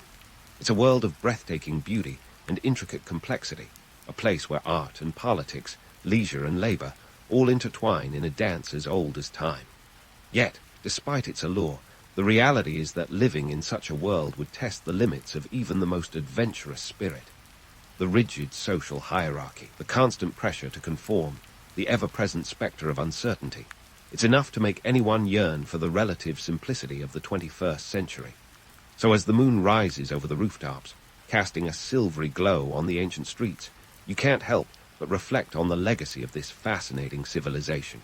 It's a world of breathtaking beauty and intricate complexity, a place where art and politics, leisure and labor, all intertwine in a dance as old as time. Yet, despite its allure, the reality is that living in such a world would test the limits of even the most adventurous spirit. The rigid social hierarchy, the constant pressure to conform, the ever-present specter of uncertainty. It's enough to make anyone yearn for the relative simplicity of the 21st century. So as the moon rises over the rooftops, casting a silvery glow on the ancient streets, you can't help but reflect on the legacy of this fascinating civilization.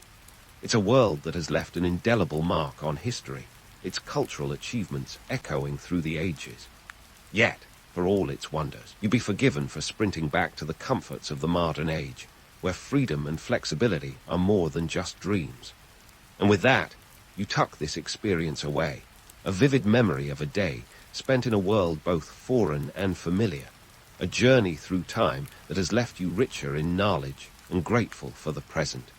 It's a world that has left an indelible mark on history, its cultural achievements echoing through the ages. Yet, for all its wonders, you'd be forgiven for sprinting back to the comforts of the modern age, where freedom and flexibility are more than just dreams. And with that, you tuck this experience away, a vivid memory of a day spent in a world both foreign and familiar, a journey through time that has left you richer in knowledge and grateful for the present.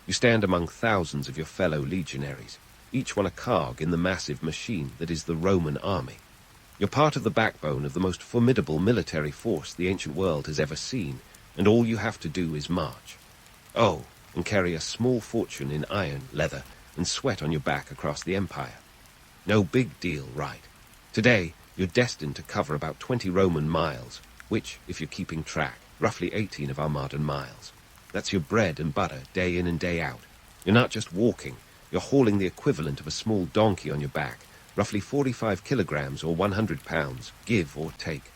You stand among thousands of your fellow legionaries, each one a cog in the massive machine that is the Roman army. You're part of the backbone of the most formidable military force the ancient world has ever seen, and all you have to do is march. Oh, and carry a small fortune in iron, leather, and sweat on your back across the empire. No big deal, right? Today, you're destined to cover about 20 Roman miles, which, if you're keeping track, roughly 18 of our modern miles. That's your bread and butter, day in and day out. You're not just walking, you're hauling the equivalent of a small donkey on your back, roughly 45 kilograms or 100 pounds, give or take.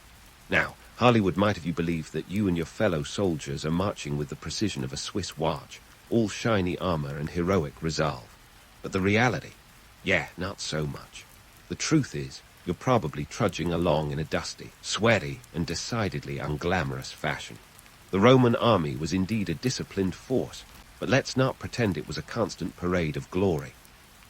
Now, Hollywood might have you believe that you and your fellow soldiers are marching with the precision of a Swiss watch, all shiny armor and heroic resolve. But the reality? Yeah, not so much. The truth is, you're probably trudging along in a dusty, sweaty, and decidedly unglamorous fashion. The Roman army was indeed a disciplined force, but let's not pretend it was a constant parade of glory.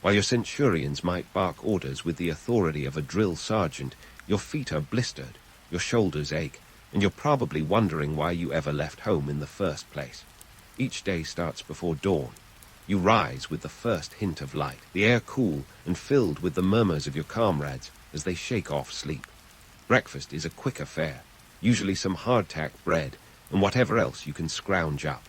While your centurions might bark orders with the authority of a drill sergeant, your feet are blistered, your shoulders ache, and you're probably wondering why you ever left home in the first place. Each day starts before dawn. You rise with the first hint of light, the air cool and filled with the murmurs of your comrades as they shake off sleep. Breakfast is a quick affair, usually some hardtack bread and whatever else you can scrounge up.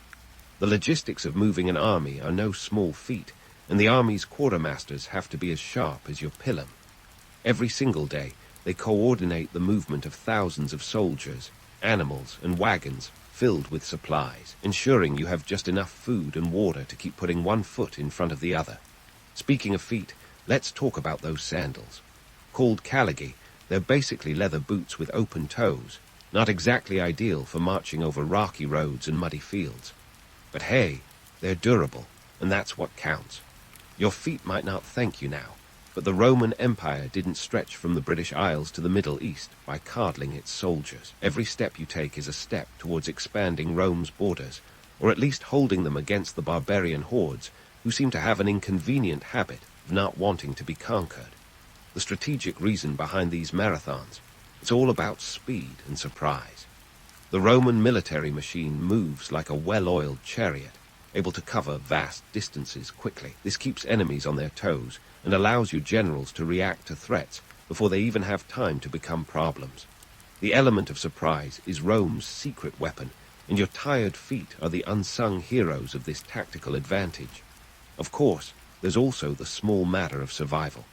The logistics of moving an army are no small feat, and the army's quartermasters have to be as sharp as your pilum. Every single day, they coordinate the movement of thousands of soldiers, animals, and wagons filled with supplies, ensuring you have just enough food and water to keep putting one foot in front of the other. Speaking of feet, let's talk about those sandals. Called caligi, they're basically leather boots with open toes, not exactly ideal for marching over rocky roads and muddy fields. But hey, they're durable, and that's what counts. Your feet might not thank you now, but the Roman Empire didn't stretch from the British Isles to the Middle East by coddling its soldiers. Every step you take is a step towards expanding Rome's borders, or at least holding them against the barbarian hordes who seem to have an inconvenient habit of not wanting to be conquered. The strategic reason behind these marathons, it's all about speed and surprise. The Roman military machine moves like a well-oiled chariot, able to cover vast distances quickly. This keeps enemies on their toes and allows your generals to react to threats before they even have time to become problems. The element of surprise is Rome's secret weapon, and your tired feet are the unsung heroes of this tactical advantage. Of course, there's also the small matter of survival.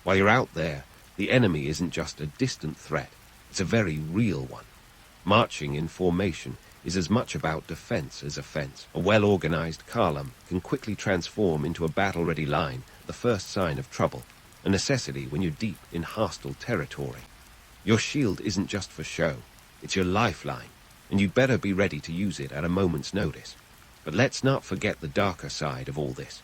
While you're out there, the enemy isn't just a distant threat, it's a very real one. Marching in formation is as much about defense as offense. A well-organized column can quickly transform into a battle-ready line at the first sign of trouble, a necessity when you're deep in hostile territory. Your shield isn't just for show, it's your lifeline. and you'd better be ready to use it at a moment's notice. But let's not forget the darker side of all this.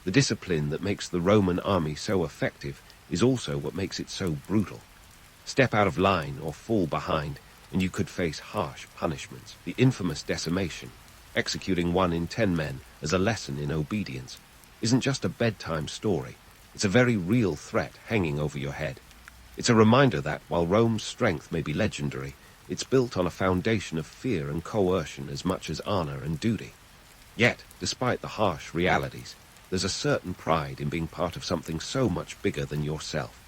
The discipline that makes the Roman army so effective is also what makes it so brutal. Step out of line or fall behind, and you could face harsh punishments. The infamous decimation, executing 1 in 10 men as a lesson in obedience, isn't just a bedtime story. It's a very real threat hanging over your head. It's a reminder that, while Rome's strength may be legendary, it's built on a foundation of fear and coercion as much as honor and duty. Yet, despite the harsh realities, there's a certain pride in being part of something so much bigger than yourself.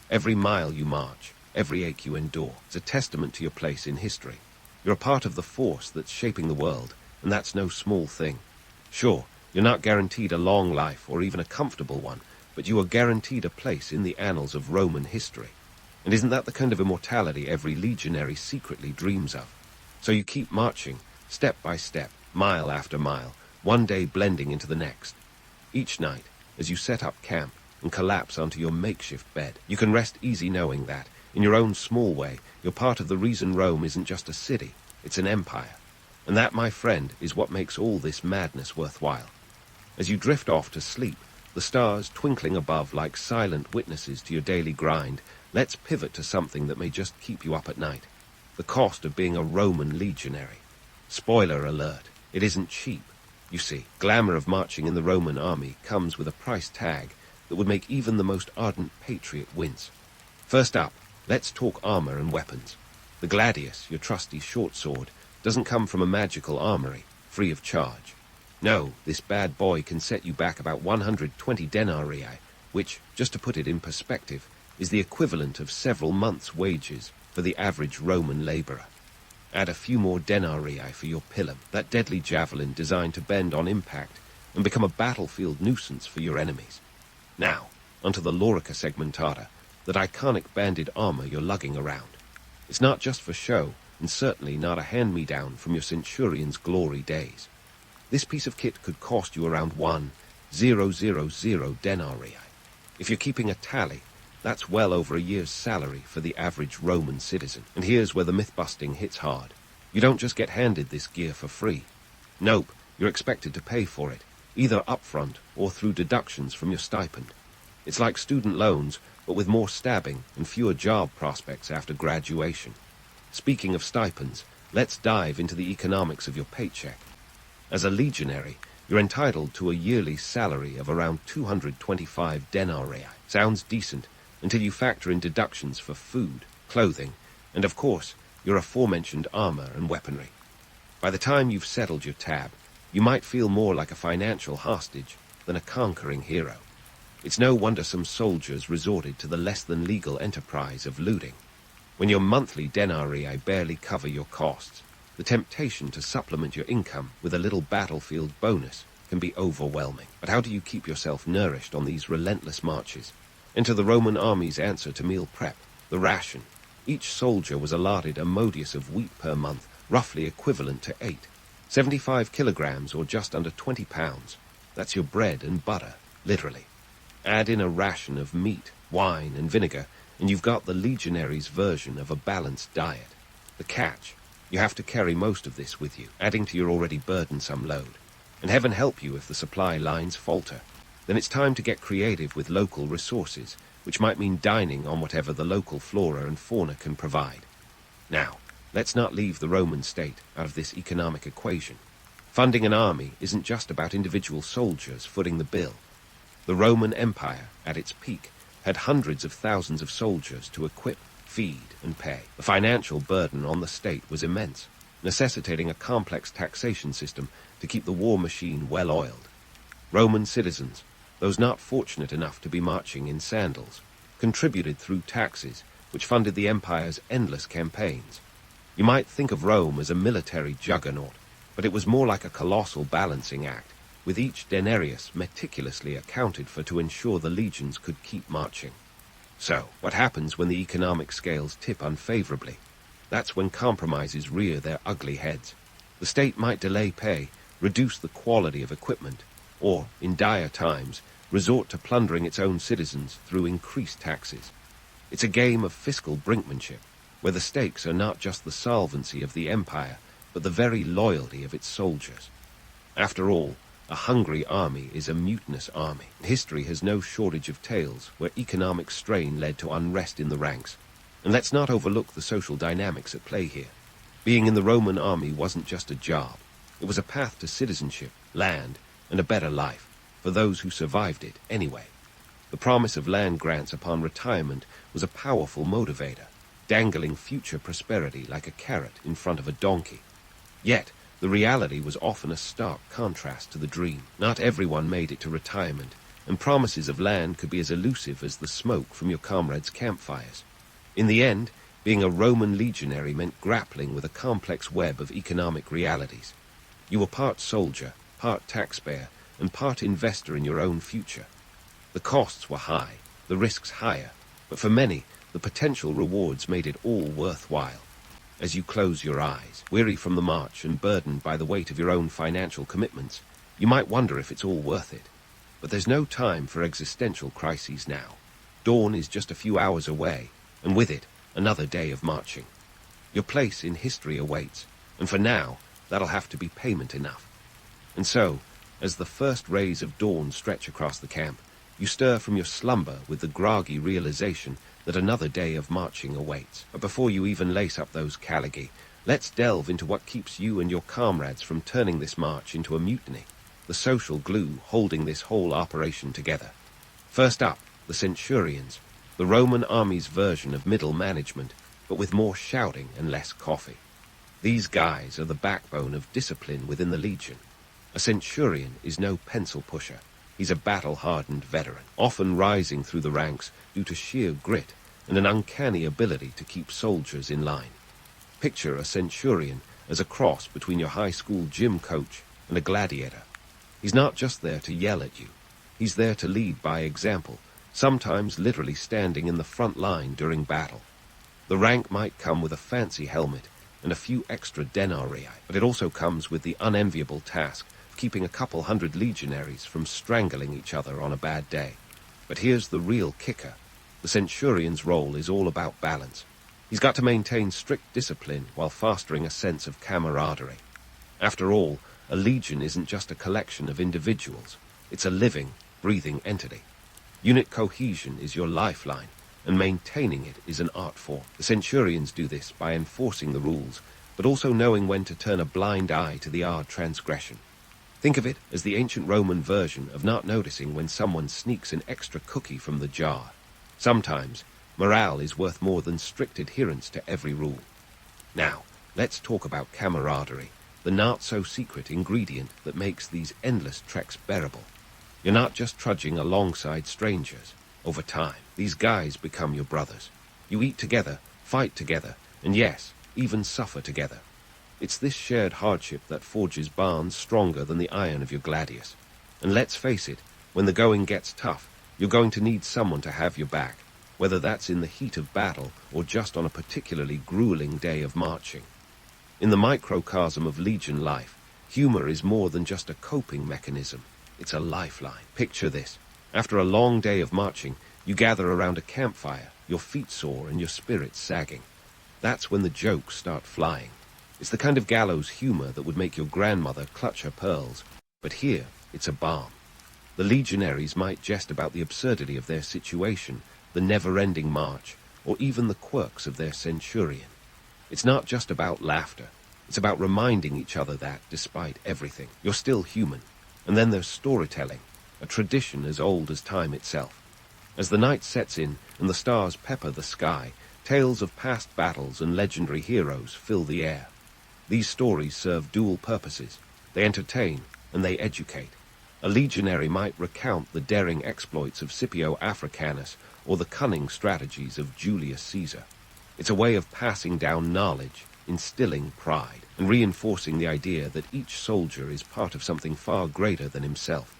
Every mile you march, every ache you endure, is a testament to your place in history. You're a part of the force that's shaping the world, and that's no small thing. Sure, you're not guaranteed a long life or even a comfortable one, but you are guaranteed a place in the annals of Roman history. And isn't that the kind of immortality every legionary secretly dreams of? So you keep marching, step by step, mile after mile, one day blending into the next. Each night, as you set up camp and collapse onto your makeshift bed, you can rest easy knowing that, in your own small way, you're part of the reason Rome isn't just a city, it's an empire. And that, my friend, is what makes all this madness worthwhile. As you drift off to sleep, the stars twinkling above like silent witnesses to your daily grind, let's pivot to something that may just keep you up at night. The cost of being a Roman legionary. Spoiler alert, it isn't cheap. You see, glamour of marching in the Roman army comes with a price tag that would make even the most ardent patriot wince. First up, let's talk armor and weapons. The gladius, your trusty short sword, doesn't come from a magical armory, free of charge. No, this bad boy can set you back about 120 denarii, which, just to put it in perspective, is the equivalent of several months' wages for the average Roman laborer. Add a few more denarii for your pilum, that deadly javelin designed to bend on impact and become a battlefield nuisance for your enemies. Now, onto the lorica segmentata, that iconic banded armor you're lugging around. It's not just for show, and certainly not a hand-me-down from your centurion's glory days. This piece of kit could cost you around 1,000 denarii. If you're keeping a tally, that's well over a year's salary for the average Roman citizen. And here's where the myth-busting hits hard. You don't just get handed this gear for free. Nope, you're expected to pay for it, either upfront or through deductions from your stipend. It's like student loans, but with more stabbing and fewer job prospects after graduation. Speaking of stipends, let's dive into the economics of your paycheck. As a legionary, you're entitled to a yearly salary of around 225 denarii. Sounds decent, until you factor in deductions for food, clothing, and of course, your aforementioned armor and weaponry. By the time you've settled your tab, you might feel more like a financial hostage than a conquering hero. It's no wonder some soldiers resorted to the less-than-legal enterprise of looting. When your monthly denarii barely cover your costs, the temptation to supplement your income with a little battlefield bonus can be overwhelming. But how do you keep yourself nourished on these relentless marches? Enter the Roman army's answer to meal prep, the ration. Each soldier was allotted a modius of wheat per month, roughly equivalent to 75 kilograms or just under 20 pounds. That's your bread and butter, literally. Add in a ration of meat, wine, and vinegar, and you've got the Legionaries' version of a balanced diet. The catch: you have to carry most of this with you, adding to your already burdensome load. And heaven help you if the supply lines falter. Then it's time to get creative with local resources, which might mean dining on whatever the local flora and fauna can provide. Now, let's not leave the Roman state out of this economic equation. Funding an army isn't just about individual soldiers footing the bill. The Roman Empire, at its peak, had hundreds of thousands of soldiers to equip, feed, and pay. The financial burden on the state was immense, necessitating a complex taxation system to keep the war machine well-oiled. Roman citizens, those not fortunate enough to be marching in sandals, contributed through taxes, which funded the empire's endless campaigns. You might think of Rome as a military juggernaut, but it was more like a colossal balancing act, with each denarius meticulously accounted for to ensure the legions could keep marching. So, what happens when the economic scales tip unfavorably? That's when compromises rear their ugly heads. The state might delay pay, reduce the quality of equipment, or, in dire times, resort to plundering its own citizens through increased taxes. It's a game of fiscal brinkmanship, where the stakes are not just the solvency of the empire, but the very loyalty of its soldiers. After all, a hungry army is a mutinous army. History has no shortage of tales where economic strain led to unrest in the ranks. And let's not overlook the social dynamics at play here. Being in the Roman army wasn't just a job. It was a path to citizenship, land, and a better life, for those who survived it anyway. The promise of land grants upon retirement was a powerful motivator, dangling future prosperity like a carrot in front of a donkey. Yet, the reality was often a stark contrast to the dream. Not everyone made it to retirement, and promises of land could be as elusive as the smoke from your comrades' campfires. In the end, being a Roman legionary meant grappling with a complex web of economic realities. You were part soldier, part taxpayer, and part investor in your own future. The costs were high, the risks higher, but for many, the potential rewards made it all worthwhile. As you close your eyes, weary from the march and burdened by the weight of your own financial commitments, you might wonder if it's all worth it. But there's no time for existential crises now. Dawn is just a few hours away, and with it, another day of marching. Your place in history awaits, and for now, that'll have to be payment enough. And so, as the first rays of dawn stretch across the camp, you stir from your slumber with the groggy realization that another day of marching awaits. But before you even lace up those caligae, let's delve into what keeps you and your comrades from turning this march into a mutiny, the social glue holding this whole operation together. First up, the centurions, the Roman army's version of middle management, but with more shouting and less coffee. These guys are the backbone of discipline within the legion. A centurion is no pencil pusher. He's a battle-hardened veteran, often rising through the ranks due to sheer grit and an uncanny ability to keep soldiers in line. Picture a centurion as a cross between your high school gym coach and a gladiator. He's not just there to yell at you. He's there to lead by example, sometimes literally standing in the front line during battle. The rank might come with a fancy helmet and a few extra denarii, but it also comes with the unenviable task keeping a couple hundred legionaries from strangling each other on a bad day. But here's the real kicker. The centurion's role is all about balance. He's got to maintain strict discipline while fostering a sense of camaraderie. After all, a legion isn't just a collection of individuals. It's a living, breathing entity. Unit cohesion is your lifeline, and maintaining it is an art form. The centurions do this by enforcing the rules, but also knowing when to turn a blind eye to the odd transgression. Think of it as the ancient Roman version of not noticing when someone sneaks an extra cookie from the jar. Sometimes, morale is worth more than strict adherence to every rule. Now, let's talk about camaraderie, the not-so-secret ingredient that makes these endless treks bearable. You're not just trudging alongside strangers. Over time, these guys become your brothers. You eat together, fight together, and yes, even suffer together. It's this shared hardship that forges bonds stronger than the iron of your gladius. And let's face it, when the going gets tough, you're going to need someone to have your back, whether that's in the heat of battle or just on a particularly grueling day of marching. In the microcosm of legion life, humor is more than just a coping mechanism. It's a lifeline. Picture this. After a long day of marching, you gather around a campfire, your feet sore and your spirits sagging. That's when the jokes start flying. It's the kind of gallows humor that would make your grandmother clutch her pearls, but here it's a balm. The legionaries might jest about the absurdity of their situation, the never-ending march, or even the quirks of their centurion. It's not just about laughter. It's about reminding each other that, despite everything, you're still human. And then there's storytelling, a tradition as old as time itself. As the night sets in and the stars pepper the sky, tales of past battles and legendary heroes fill the air. These stories serve dual purposes. They entertain and they educate. A legionary might recount the daring exploits of Scipio Africanus or the cunning strategies of Julius Caesar. It's a way of passing down knowledge, instilling pride, and reinforcing the idea that each soldier is part of something far greater than himself.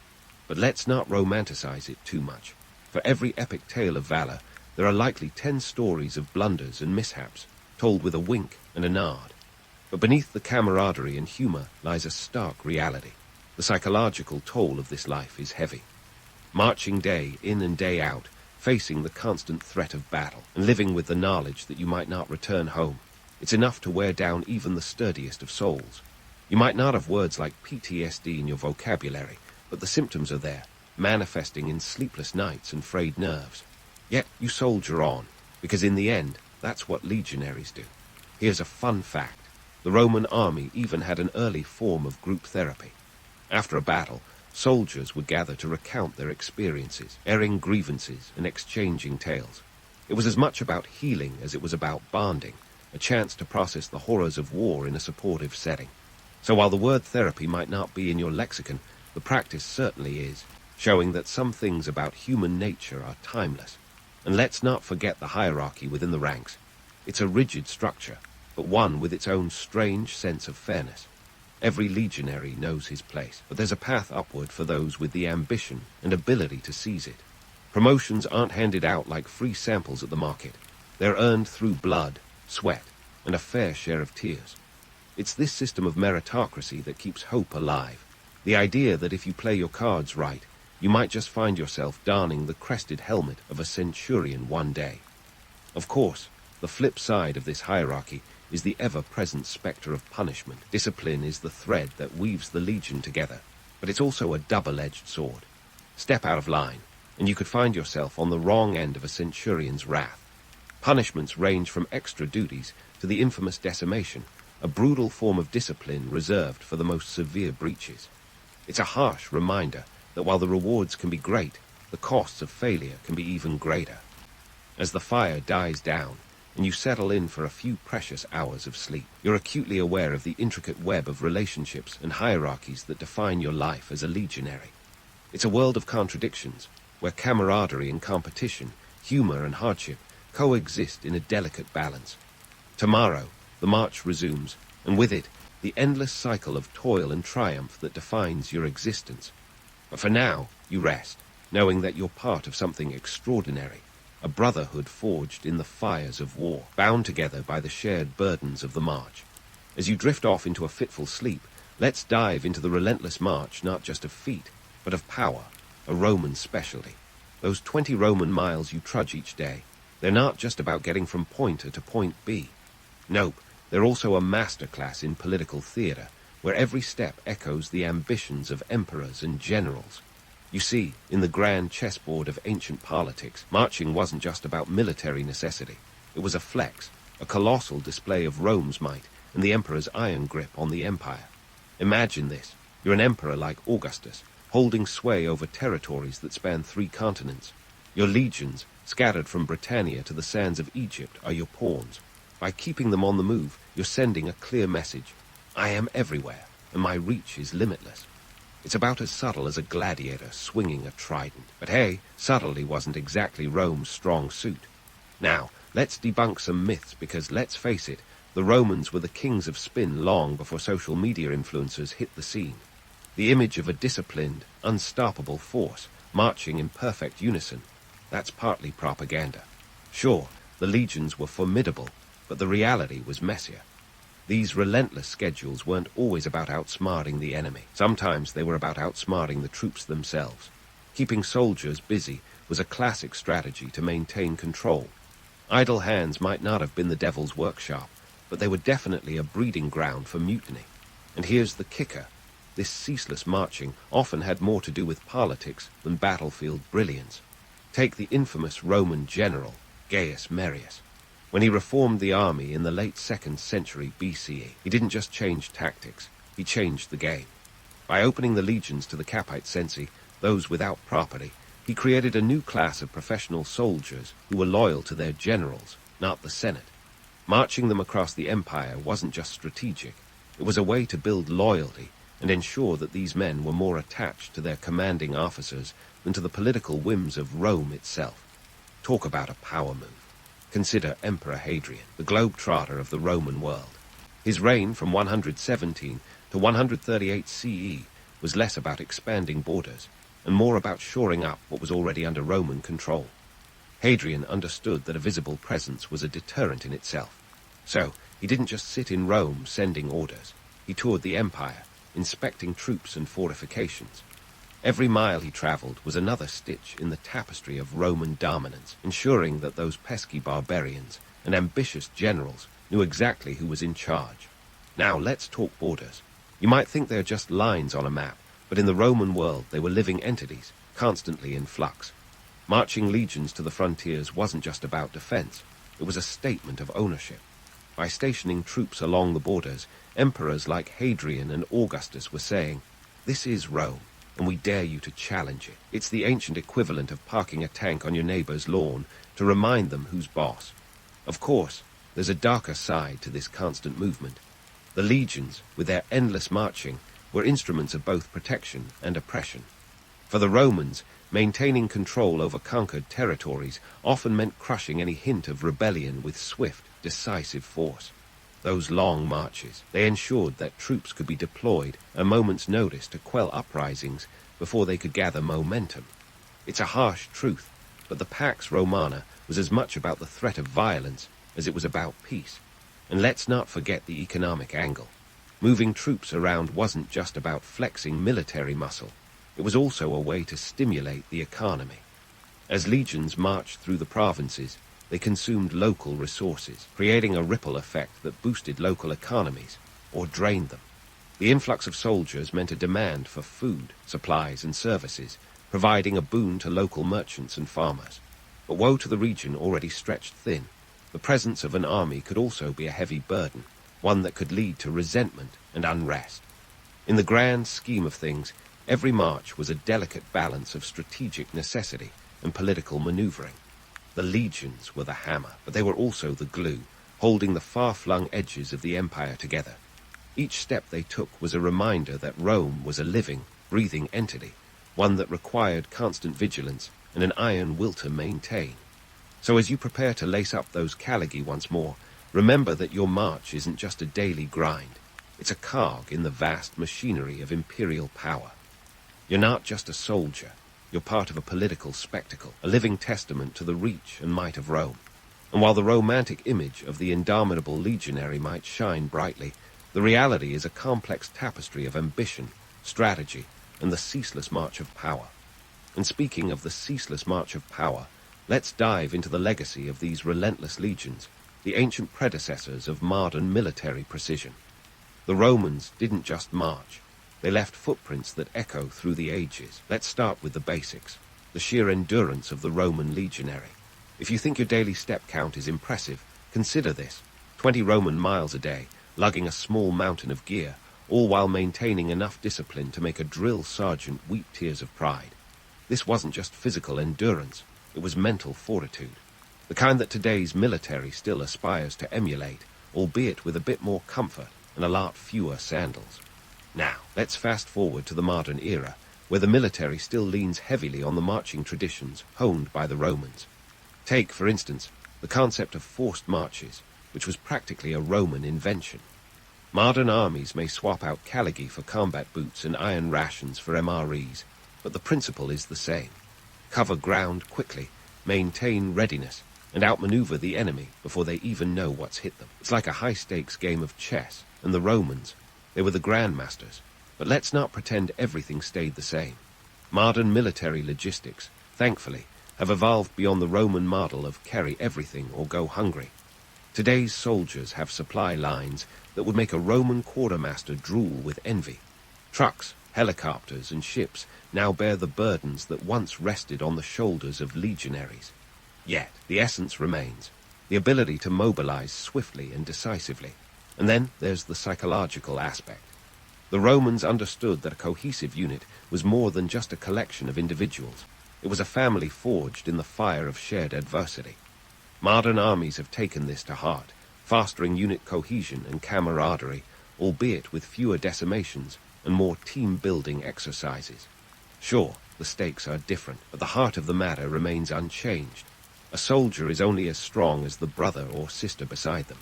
But let's not romanticize it too much. For every epic tale of valor, there are likely 10 stories of blunders and mishaps, told with a wink and a nod. But beneath the camaraderie and humor lies a stark reality. The psychological toll of this life is heavy. Marching day in and day out, facing the constant threat of battle, and living with the knowledge that you might not return home. It's enough to wear down even the sturdiest of souls. You might not have words like PTSD in your vocabulary, but the symptoms are there, manifesting in sleepless nights and frayed nerves. Yet you soldier on, because in the end, that's what legionaries do. Here's a fun fact. The Roman army even had an early form of group therapy. After a battle, soldiers would gather to recount their experiences, airing grievances and exchanging tales. It was as much about healing as it was about bonding, a chance to process the horrors of war in a supportive setting. So while the word therapy might not be in your lexicon, the practice certainly is, showing that some things about human nature are timeless. And let's not forget the hierarchy within the ranks. It's a rigid structure, but one with its own strange sense of fairness. Every legionary knows his place, but there's a path upward for those with the ambition and ability to seize it. Promotions aren't handed out like free samples at the market. They're earned through blood, sweat, and a fair share of tears. It's this system of meritocracy that keeps hope alive. The idea that if you play your cards right, you might just find yourself donning the crested helmet of a centurion one day. Of course, the flip side of this hierarchy is the ever-present spectre of punishment. Discipline is the thread that weaves the legion together, but it's also a double-edged sword. Step out of line, and you could find yourself on the wrong end of a centurion's wrath. Punishments range from extra duties to the infamous decimation, a brutal form of discipline reserved for the most severe breaches. It's a harsh reminder that while the rewards can be great, the costs of failure can be even greater. As the fire dies down, and you settle in for a few precious hours of sleep, you're acutely aware of the intricate web of relationships and hierarchies that define your life as a legionary. It's a world of contradictions, where camaraderie and competition, humor and hardship coexist in a delicate balance. Tomorrow, the march resumes, and with it, the endless cycle of toil and triumph that defines your existence. But for now, you rest, knowing that you're part of something extraordinary, a brotherhood forged in the fires of war, bound together by the shared burdens of the march. As you drift off into a fitful sleep, let's dive into the relentless march not just of feet, but of power, a Roman specialty. Those 20 Roman miles you trudge each day, they're not just about getting from point A to point B. Nope, they're also a masterclass in political theater, where every step echoes the ambitions of emperors and generals. You see, in the grand chessboard of ancient politics, marching wasn't just about military necessity. It was a flex, a colossal display of Rome's might and the emperor's iron grip on the empire. Imagine this. You're an emperor like Augustus, holding sway over territories that span 3 continents. Your legions, scattered from Britannia to the sands of Egypt, are your pawns. By keeping them on the move, you're sending a clear message. I am everywhere, and my reach is limitless. It's about as subtle as a gladiator swinging a trident. But hey, subtlety wasn't exactly Rome's strong suit. Now, let's debunk some myths because, let's face it, the Romans were the kings of spin long before social media influencers hit the scene. The image of a disciplined, unstoppable force, marching in perfect unison, that's partly propaganda. Sure, the legions were formidable, but the reality was messier. These relentless schedules weren't always about outsmarting the enemy. Sometimes they were about outsmarting the troops themselves. Keeping soldiers busy was a classic strategy to maintain control. Idle hands might not have been the devil's workshop, but they were definitely a breeding ground for mutiny. And here's the kicker. This ceaseless marching often had more to do with politics than battlefield brilliance. Take the infamous Roman general, Gaius Marius. When he reformed the army in the late 2nd century BCE, he didn't just change tactics, he changed the game. By opening the legions to the Capite Censi, those without property, he created a new class of professional soldiers who were loyal to their generals, not the Senate. Marching them across the empire wasn't just strategic, it was a way to build loyalty and ensure that these men were more attached to their commanding officers than to the political whims of Rome itself. Talk about a power move. Consider Emperor Hadrian, the globetrotter of the Roman world. His reign from 117 to 138 CE was less about expanding borders and more about shoring up what was already under Roman control. Hadrian understood that a visible presence was a deterrent in itself. So, he didn't just sit in Rome sending orders. He toured the empire, inspecting troops and fortifications. Every mile he traveled was another stitch in the tapestry of Roman dominance, ensuring that those pesky barbarians and ambitious generals knew exactly who was in charge. Now let's talk borders. You might think they're just lines on a map, but in the Roman world they were living entities, constantly in flux. Marching legions to the frontiers wasn't just about defense, it was a statement of ownership. By stationing troops along the borders, emperors like Hadrian and Augustus were saying, "This is Rome, and we dare you to challenge it." It's the ancient equivalent of parking a tank on your neighbor's lawn to remind them who's boss. Of course, there's a darker side to this constant movement. The legions, with their endless marching, were instruments of both protection and oppression. For the Romans, maintaining control over conquered territories often meant crushing any hint of rebellion with swift, decisive force. Those long marches, they ensured that troops could be deployed at a moment's notice to quell uprisings before they could gather momentum. It's a harsh truth, but the Pax Romana was as much about the threat of violence as it was about peace. And let's not forget the economic angle. Moving troops around wasn't just about flexing military muscle. It was also a way to stimulate the economy. As legions marched through the provinces, they consumed local resources, creating a ripple effect that boosted local economies, or drained them. The influx of soldiers meant a demand for food, supplies, and services, providing a boon to local merchants and farmers. But woe to the region already stretched thin. The presence of an army could also be a heavy burden, one that could lead to resentment and unrest. In the grand scheme of things, every march was a delicate balance of strategic necessity and political maneuvering. The legions were the hammer, but they were also the glue, holding the far-flung edges of the empire together. Each step they took was a reminder that Rome was a living, breathing entity, one that required constant vigilance and an iron will to maintain. So as you prepare to lace up those caligae once more, remember that your march isn't just a daily grind. It's a cog in the vast machinery of imperial power. You're not just a soldier. You're part of a political spectacle, a living testament to the reach and might of Rome. And while the romantic image of the indomitable legionary might shine brightly, the reality is a complex tapestry of ambition, strategy, and the ceaseless march of power. And speaking of the ceaseless march of power, let's dive into the legacy of these relentless legions, the ancient predecessors of modern military precision. The Romans didn't just march. They left footprints that echo through the ages. Let's start with the basics, the sheer endurance of the Roman legionary. If you think your daily step count is impressive, consider this. 20 Roman miles a day, lugging a small mountain of gear, all while maintaining enough discipline to make a drill sergeant weep tears of pride. This wasn't just physical endurance, it was mental fortitude. The kind that today's military still aspires to emulate, albeit with a bit more comfort and a lot fewer sandals. Now, let's fast forward to the modern era, where the military still leans heavily on the marching traditions honed by the Romans. Take, for instance, the concept of forced marches, which was practically a Roman invention. Modern armies may swap out caligae for combat boots and iron rations for MREs, but the principle is the same. Cover ground quickly, maintain readiness, and outmaneuver the enemy before they even know what's hit them. It's like a high-stakes game of chess, and the Romans, they were the grandmasters. But let's not pretend everything stayed the same. Modern military logistics, thankfully, have evolved beyond the Roman model of carry everything or go hungry. Today's soldiers have supply lines that would make a Roman quartermaster drool with envy. Trucks, helicopters, and ships now bear the burdens that once rested on the shoulders of legionaries. Yet, the essence remains, the ability to mobilize swiftly and decisively. And then there's the psychological aspect. The Romans understood that a cohesive unit was more than just a collection of individuals. It was a family forged in the fire of shared adversity. Modern armies have taken this to heart, fostering unit cohesion and camaraderie, albeit with fewer decimations and more team-building exercises. Sure, the stakes are different, but the heart of the matter remains unchanged. A soldier is only as strong as the brother or sister beside them.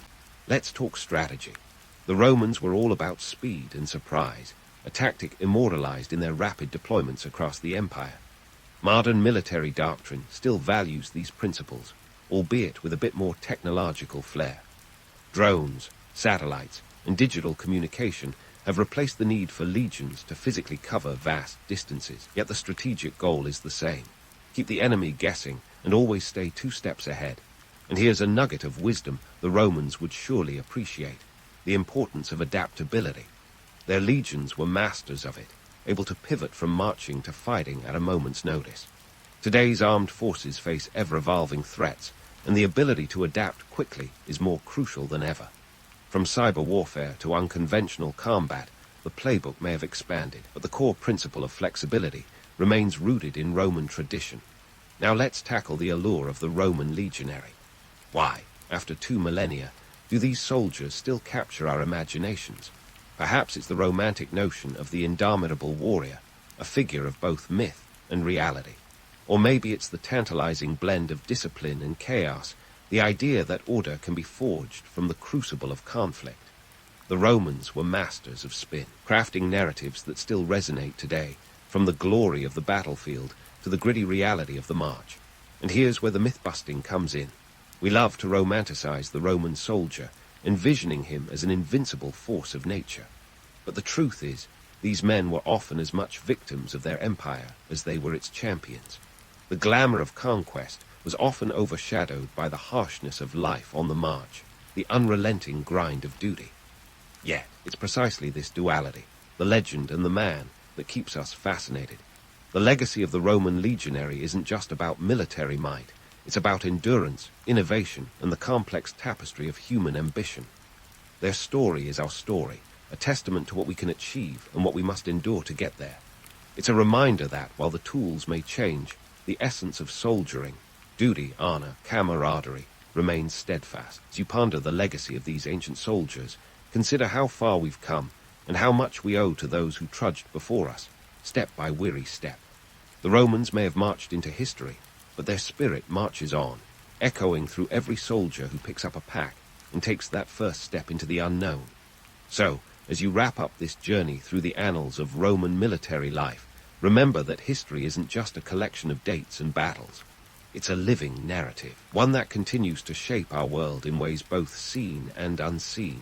Let's talk strategy. The Romans were all about speed and surprise, a tactic immortalized in their rapid deployments across the empire. Modern military doctrine still values these principles, albeit with a bit more technological flair. Drones, satellites, and digital communication have replaced the need for legions to physically cover vast distances, yet the strategic goal is the same. Keep the enemy guessing and always stay 2 steps ahead. And here's a nugget of wisdom the Romans would surely appreciate: the importance of adaptability. Their legions were masters of it, able to pivot from marching to fighting at a moment's notice. Today's armed forces face ever-evolving threats, and the ability to adapt quickly is more crucial than ever. From cyber warfare to unconventional combat, the playbook may have expanded, but the core principle of flexibility remains rooted in Roman tradition. Now let's tackle the allure of the Roman legionary. Why, after 2 millennia, do these soldiers still capture our imaginations? Perhaps it's the romantic notion of the indomitable warrior, a figure of both myth and reality. Or maybe it's the tantalizing blend of discipline and chaos, the idea that order can be forged from the crucible of conflict. The Romans were masters of spin, crafting narratives that still resonate today, from the glory of the battlefield to the gritty reality of the march. And here's where the myth-busting comes in. We love to romanticize the Roman soldier, envisioning him as an invincible force of nature. But the truth is, these men were often as much victims of their empire as they were its champions. The glamour of conquest was often overshadowed by the harshness of life on the march, the unrelenting grind of duty. Yet, it's precisely this duality, the legend and the man, that keeps us fascinated. The legacy of the Roman legionary isn't just about military might, it's about endurance, innovation, and the complex tapestry of human ambition. Their story is our story, a testament to what we can achieve and what we must endure to get there. It's a reminder that, while the tools may change, the essence of soldiering, duty, honor, camaraderie, remains steadfast. As you ponder the legacy of these ancient soldiers, consider how far we've come and how much we owe to those who trudged before us, step by weary step. The Romans may have marched into history, but their spirit marches on, echoing through every soldier who picks up a pack and takes that first step into the unknown. So, as you wrap up this journey through the annals of Roman military life, remember that history isn't just a collection of dates and battles. It's a living narrative, one that continues to shape our world in ways both seen and unseen.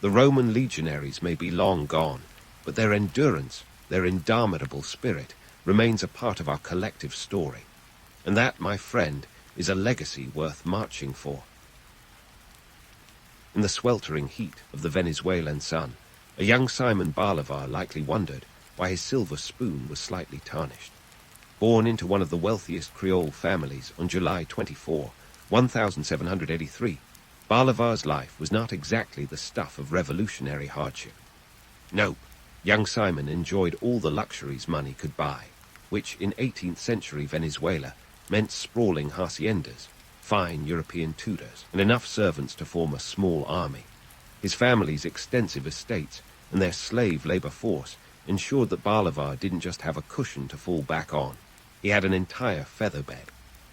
The Roman legionaries may be long gone, but their endurance, their indomitable spirit, remains a part of our collective story. And that, my friend, is a legacy worth marching for. In the sweltering heat of the Venezuelan sun, a young Simon Bolivar likely wondered why his silver spoon was slightly tarnished. Born into one of the wealthiest Creole families on July 24, 1783, Bolivar's life was not exactly the stuff of revolutionary hardship. Nope, young Simon enjoyed all the luxuries money could buy, which in 18th century Venezuela meant sprawling haciendas, fine European Tudors, and enough servants to form a small army. His family's extensive estates and their slave labor force ensured that Bolivar didn't just have a cushion to fall back on. He had an entire feather bed.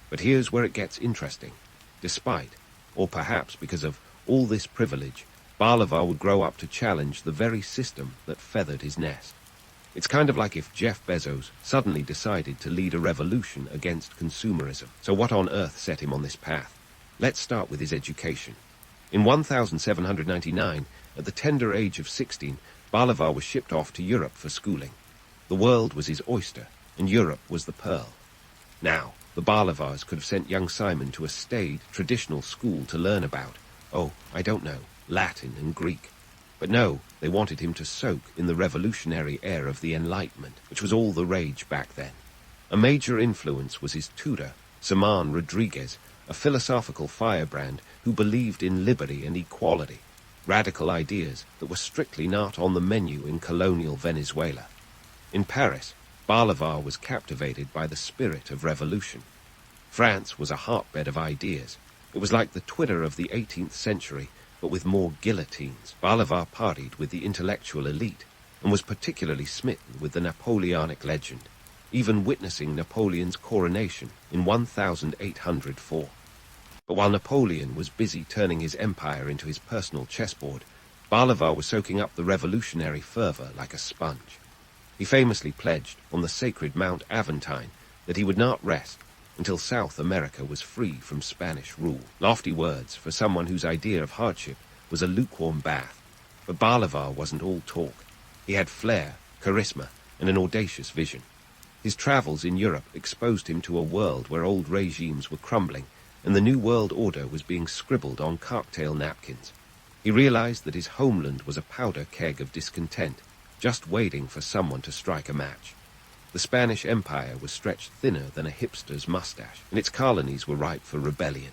But here's where it gets interesting. Despite, or perhaps because of, all this privilege, Bolivar would grow up to challenge the very system that feathered his nest. It's kind of like if Jeff Bezos suddenly decided to lead a revolution against consumerism. So what on earth set him on this path? Let's start with his education. In 1799, at the tender age of 16, Bolivar was shipped off to Europe for schooling. The world was his oyster, and Europe was the pearl. Now, the Bolivars could have sent young Simon to a staid, traditional school to learn about, Latin and Greek. But no, they wanted him to soak in the revolutionary air of the Enlightenment, which was all the rage back then. A major influence was his tutor, Simón Rodríguez, a philosophical firebrand who believed in liberty and equality, radical ideas that were strictly not on the menu in colonial Venezuela. In Paris, Bolivar was captivated by the spirit of revolution. France was a hotbed of ideas. It was like the Twitter of the 18th century, but with more guillotines. Bolivar partied with the intellectual elite and was particularly smitten with the Napoleonic legend, even witnessing Napoleon's coronation in 1804. But while Napoleon was busy turning his empire into his personal chessboard, Bolivar was soaking up the revolutionary fervor like a sponge. He famously pledged on the sacred Mount Aventine that he would not rest until South America was free from Spanish rule. Lofty words for someone whose idea of hardship was a lukewarm bath. But Bolivar wasn't all talk. He had flair, charisma, and an audacious vision. His travels in Europe exposed him to a world where old regimes were crumbling and the New World Order was being scribbled on cocktail napkins. He realized that his homeland was a powder keg of discontent, just waiting for someone to strike a match. The Spanish Empire was stretched thinner than a hipster's mustache, and its colonies were ripe for rebellion.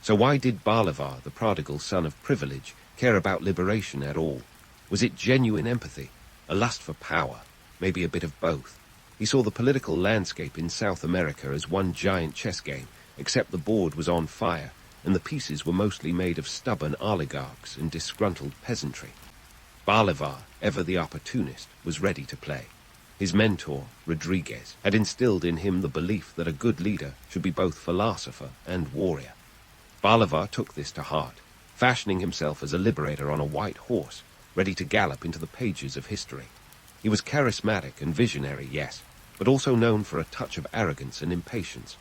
So why did Bolivar, the prodigal son of privilege, care about liberation at all? Was it genuine empathy, a lust for power, maybe a bit of both? He saw the political landscape in South America as one giant chess game, except the board was on fire, and the pieces were mostly made of stubborn oligarchs and disgruntled peasantry. Bolivar, ever the opportunist, was ready to play. His mentor, Rodriguez, had instilled in him the belief that a good leader should be both philosopher and warrior. Bolivar took this to heart, fashioning himself as a liberator on a white horse, ready to gallop into the pages of history. He was charismatic and visionary, yes, but also known for a touch of arrogance and impatience.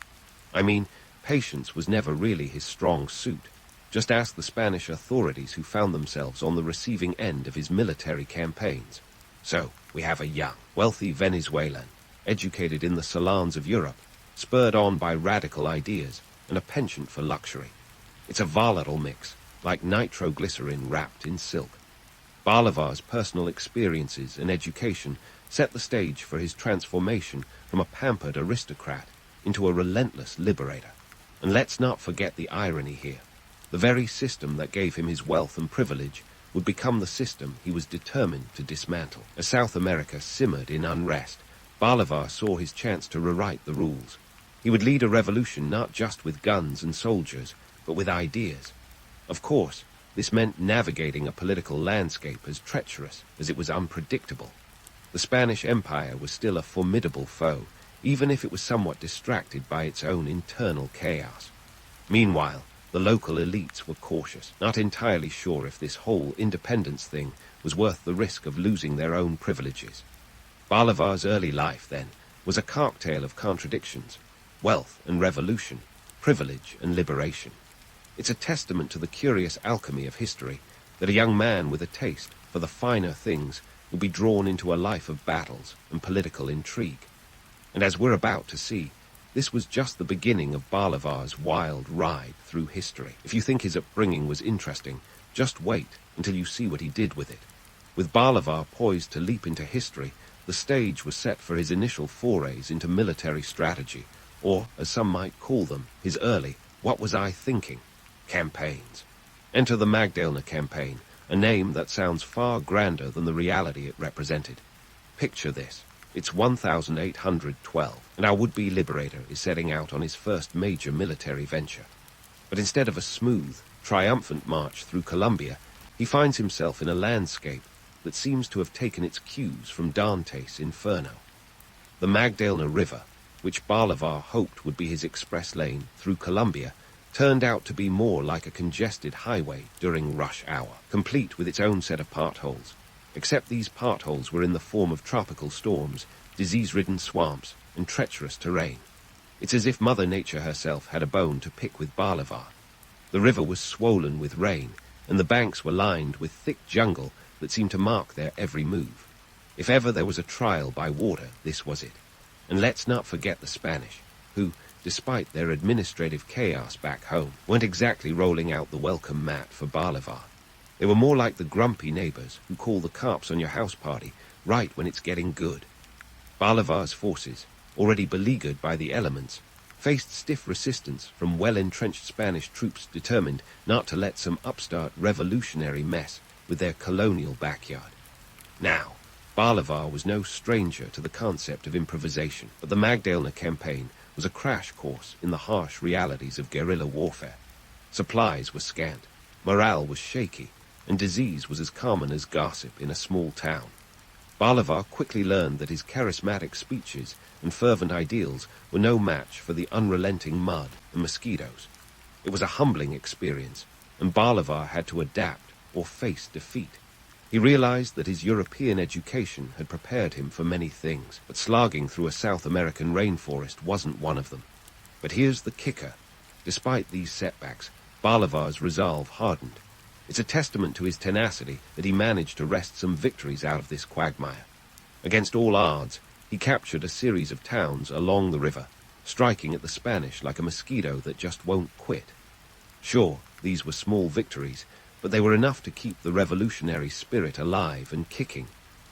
I mean, patience was never really his strong suit. Just ask the Spanish authorities who found themselves on the receiving end of his military campaigns. So, we have a young, wealthy Venezuelan, educated in the salons of Europe, spurred on by radical ideas, and a penchant for luxury. It's a volatile mix, like nitroglycerin wrapped in silk. Bolivar's personal experiences and education set the stage for his transformation from a pampered aristocrat into a relentless liberator. And let's not forget the irony here. The very system that gave him his wealth and privilege would become the system he was determined to dismantle. As South America simmered in unrest, Bolivar saw his chance to rewrite the rules. He would lead a revolution not just with guns and soldiers, but with ideas. Of course, this meant navigating a political landscape as treacherous as it was unpredictable. The Spanish Empire was still a formidable foe, even if it was somewhat distracted by its own internal chaos. Meanwhile, the local elites were cautious, not entirely sure if this whole independence thing was worth the risk of losing their own privileges. Bolivar's early life, then, was a cocktail of contradictions: wealth and revolution, privilege and liberation. It's a testament to the curious alchemy of history that a young man with a taste for the finer things will be drawn into a life of battles and political intrigue. And as we're about to see, this was just the beginning of Bolivar's wild ride through history. If you think his upbringing was interesting, just wait until you see what he did with it. With Bolivar poised to leap into history, the stage was set for his initial forays into military strategy, or, as some might call them, his early, what was I thinking, campaigns. Enter the Magdalena Campaign, a name that sounds far grander than the reality it represented. Picture this. It's 1812, and our would-be liberator is setting out on his first major military venture. But instead of a smooth, triumphant march through Colombia, he finds himself in a landscape that seems to have taken its cues from Dante's Inferno. The Magdalena River, which Bolivar hoped would be his express lane through Colombia, turned out to be more like a congested highway during rush hour, complete with its own set of potholes. Except these potholes were in the form of tropical storms, disease-ridden swamps, and treacherous terrain. It's as if Mother Nature herself had a bone to pick with Bolivar. The river was swollen with rain, and the banks were lined with thick jungle that seemed to mark their every move. If ever there was a trial by water, this was it. And let's not forget the Spanish, who, despite their administrative chaos back home, weren't exactly rolling out the welcome mat for Bolivar. They were more like the grumpy neighbors who call the cops on your house party right when it's getting good. Bolivar's forces, already beleaguered by the elements, faced stiff resistance from well-entrenched Spanish troops determined not to let some upstart revolutionary mess with their colonial backyard. Now, Bolivar was no stranger to the concept of improvisation, but the Magdalena Campaign was a crash course in the harsh realities of guerrilla warfare. Supplies were scant, morale was shaky, and disease was as common as gossip in a small town. Bolivar quickly learned that his charismatic speeches and fervent ideals were no match for the unrelenting mud and mosquitoes. It was a humbling experience, and Bolivar had to adapt or face defeat. He realized that his European education had prepared him for many things, but slogging through a South American rainforest wasn't one of them. But here's the kicker. Despite these setbacks, Bolivar's resolve hardened. It's a testament to his tenacity that he managed to wrest some victories out of this quagmire. Against all odds, he captured a series of towns along the river, striking at the Spanish like a mosquito that just won't quit. Sure, these were small victories, but they were enough to keep the revolutionary spirit alive and kicking.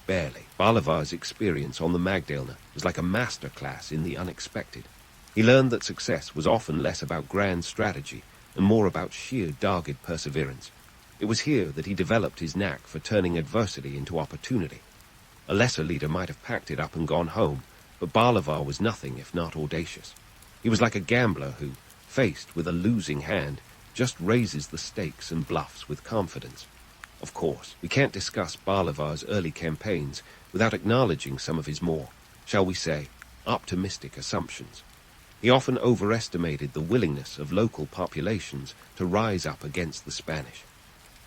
Barely. Bolivar's experience on the Magdalena was like a master class in the unexpected. He learned that success was often less about grand strategy and more about sheer dogged perseverance. It was here that he developed his knack for turning adversity into opportunity. A lesser leader might have packed it up and gone home, but Bolivar was nothing if not audacious. He was like a gambler who, faced with a losing hand, just raises the stakes and bluffs with confidence. Of course, we can't discuss Bolivar's early campaigns without acknowledging some of his more, shall we say, optimistic assumptions. He often overestimated the willingness of local populations to rise up against the Spanish.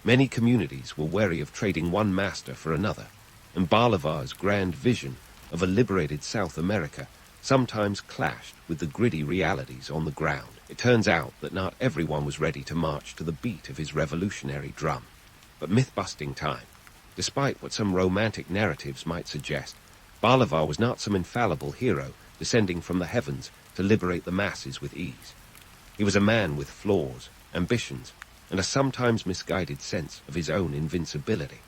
Many communities were wary of trading one master for another, and Bolivar's grand vision of a liberated South America sometimes clashed with the gritty realities on the ground. It turns out that not everyone was ready to march to the beat of his revolutionary drum. But myth-busting time. Despite what some romantic narratives might suggest, Bolivar was not some infallible hero descending from the heavens to liberate the masses with ease. He was a man with flaws, ambitions, and a sometimes misguided sense of his own invincibility.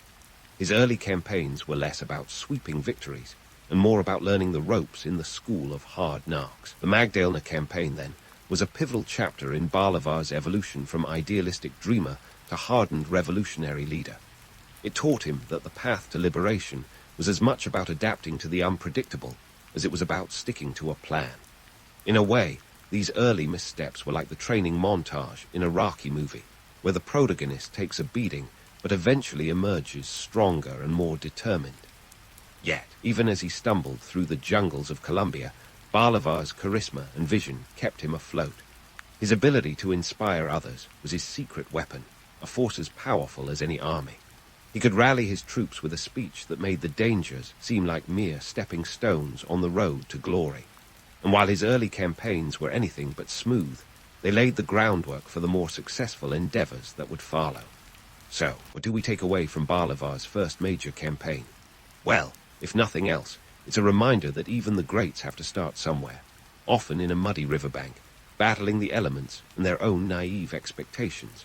His early campaigns were less about sweeping victories and more about learning the ropes in the school of hard knocks. The Magdalena campaign, then, was a pivotal chapter in Bolivar's evolution from idealistic dreamer to hardened revolutionary leader. It taught him that the path to liberation was as much about adapting to the unpredictable as it was about sticking to a plan. In a way, these early missteps were like the training montage in a Rocky movie, where the protagonist takes a beating but eventually emerges stronger and more determined. Yet, even as he stumbled through the jungles of Colombia, Bolivar's charisma and vision kept him afloat. His ability to inspire others was his secret weapon, a force as powerful as any army. He could rally his troops with a speech that made the dangers seem like mere stepping stones on the road to glory. And while his early campaigns were anything but smooth, they laid the groundwork for the more successful endeavors that would follow. So, what do we take away from Bolivar's first major campaign? Well, if nothing else, it's a reminder that even the greats have to start somewhere, often in a muddy riverbank, battling the elements and their own naive expectations.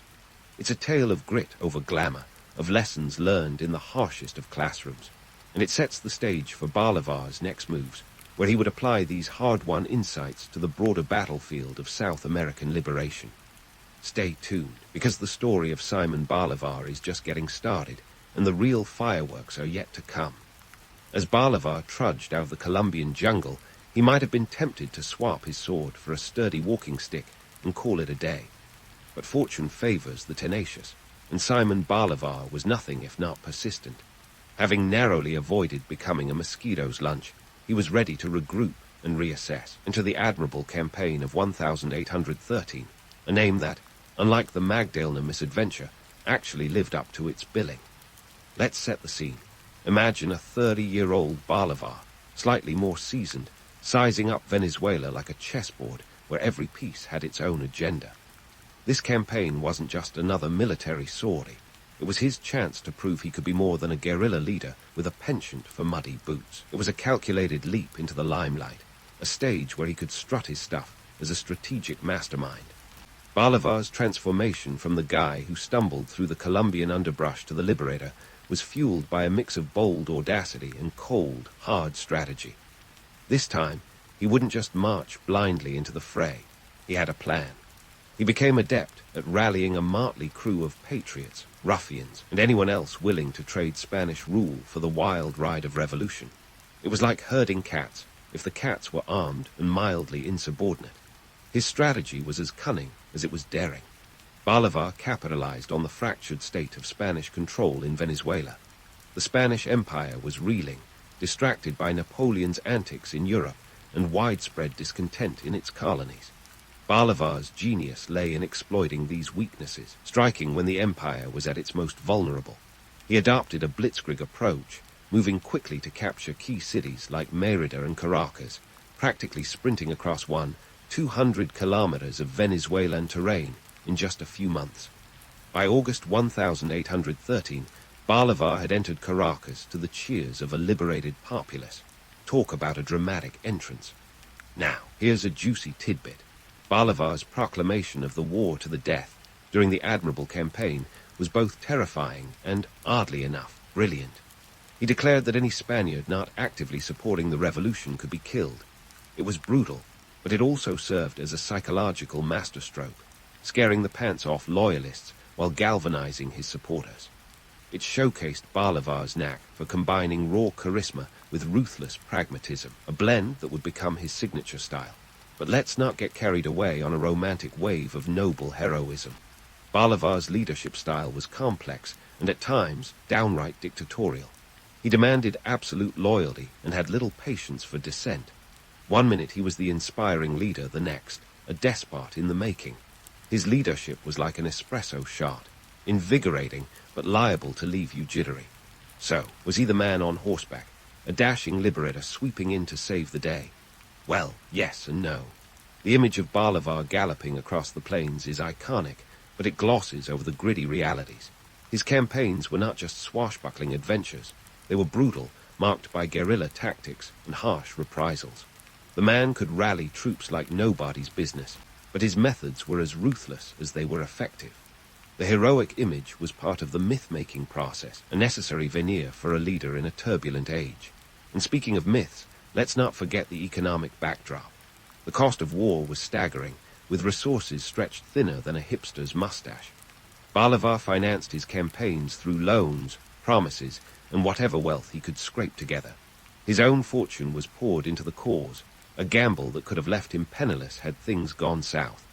It's a tale of grit over glamour, of lessons learned in the harshest of classrooms, and it sets the stage for Bolivar's next moves, where he would apply these hard-won insights to the broader battlefield of South American liberation. Stay tuned, because the story of Simon Bolivar is just getting started, and the real fireworks are yet to come. As Bolivar trudged out of the Colombian jungle, he might have been tempted to swap his sword for a sturdy walking stick and call it a day. But fortune favors the tenacious, and Simon Bolivar was nothing if not persistent. Having narrowly avoided becoming a mosquito's lunch, he was ready to regroup and reassess into the admirable campaign of 1813, a name that, unlike the Magdalena misadventure, actually lived up to its billing. Let's set the scene. Imagine a 30-year-old Bolivar, slightly more seasoned, sizing up Venezuela like a chessboard where every piece had its own agenda. This campaign wasn't just another military sortie. It was his chance to prove he could be more than a guerrilla leader with a penchant for muddy boots. It was a calculated leap into the limelight, a stage where he could strut his stuff as a strategic mastermind. Bolivar's transformation from the guy who stumbled through the Colombian underbrush to the liberator was fueled by a mix of bold audacity and cold, hard strategy. This time, he wouldn't just march blindly into the fray. He had a plan. He became adept at rallying a motley crew of patriots, ruffians, and anyone else willing to trade Spanish rule for the wild ride of revolution. It was like herding cats, if the cats were armed and mildly insubordinate. His strategy was as cunning as it was daring. Bolivar capitalized on the fractured state of Spanish control in Venezuela. The Spanish Empire was reeling, distracted by Napoleon's antics in Europe and widespread discontent in its colonies. Bolivar's genius lay in exploiting these weaknesses, striking when the empire was at its most vulnerable. He adopted a blitzkrieg approach, moving quickly to capture key cities like Mérida and Caracas, practically sprinting across 200 kilometers of Venezuelan terrain in just a few months. By August 1813, Bolivar had entered Caracas to the cheers of a liberated populace. Talk about a dramatic entrance. Now, here's a juicy tidbit. Bolivar's proclamation of the war to the death during the admirable campaign was both terrifying and, oddly enough, brilliant. He declared that any Spaniard not actively supporting the revolution could be killed. It was brutal, but it also served as a psychological masterstroke, scaring the pants off loyalists while galvanizing his supporters. It showcased Bolivar's knack for combining raw charisma with ruthless pragmatism, a blend that would become his signature style. But let's not get carried away on a romantic wave of noble heroism. Bolivar's leadership style was complex and at times downright dictatorial. He demanded absolute loyalty and had little patience for dissent. One minute he was the inspiring leader, the next, a despot in the making. His leadership was like an espresso shot, invigorating but liable to leave you jittery. So, was he the man on horseback, a dashing liberator sweeping in to save the day? Well, yes and no. The image of Bolivar galloping across the plains is iconic, but it glosses over the gritty realities. His campaigns were not just swashbuckling adventures. They were brutal, marked by guerrilla tactics and harsh reprisals. The man could rally troops like nobody's business, but his methods were as ruthless as they were effective. The heroic image was part of the myth-making process, a necessary veneer for a leader in a turbulent age. And speaking of myths, let's not forget the economic backdrop. The cost of war was staggering, with resources stretched thinner than a hipster's mustache. Bolivar financed his campaigns through loans, promises, and whatever wealth he could scrape together. His own fortune was poured into the cause, a gamble that could have left him penniless had things gone south.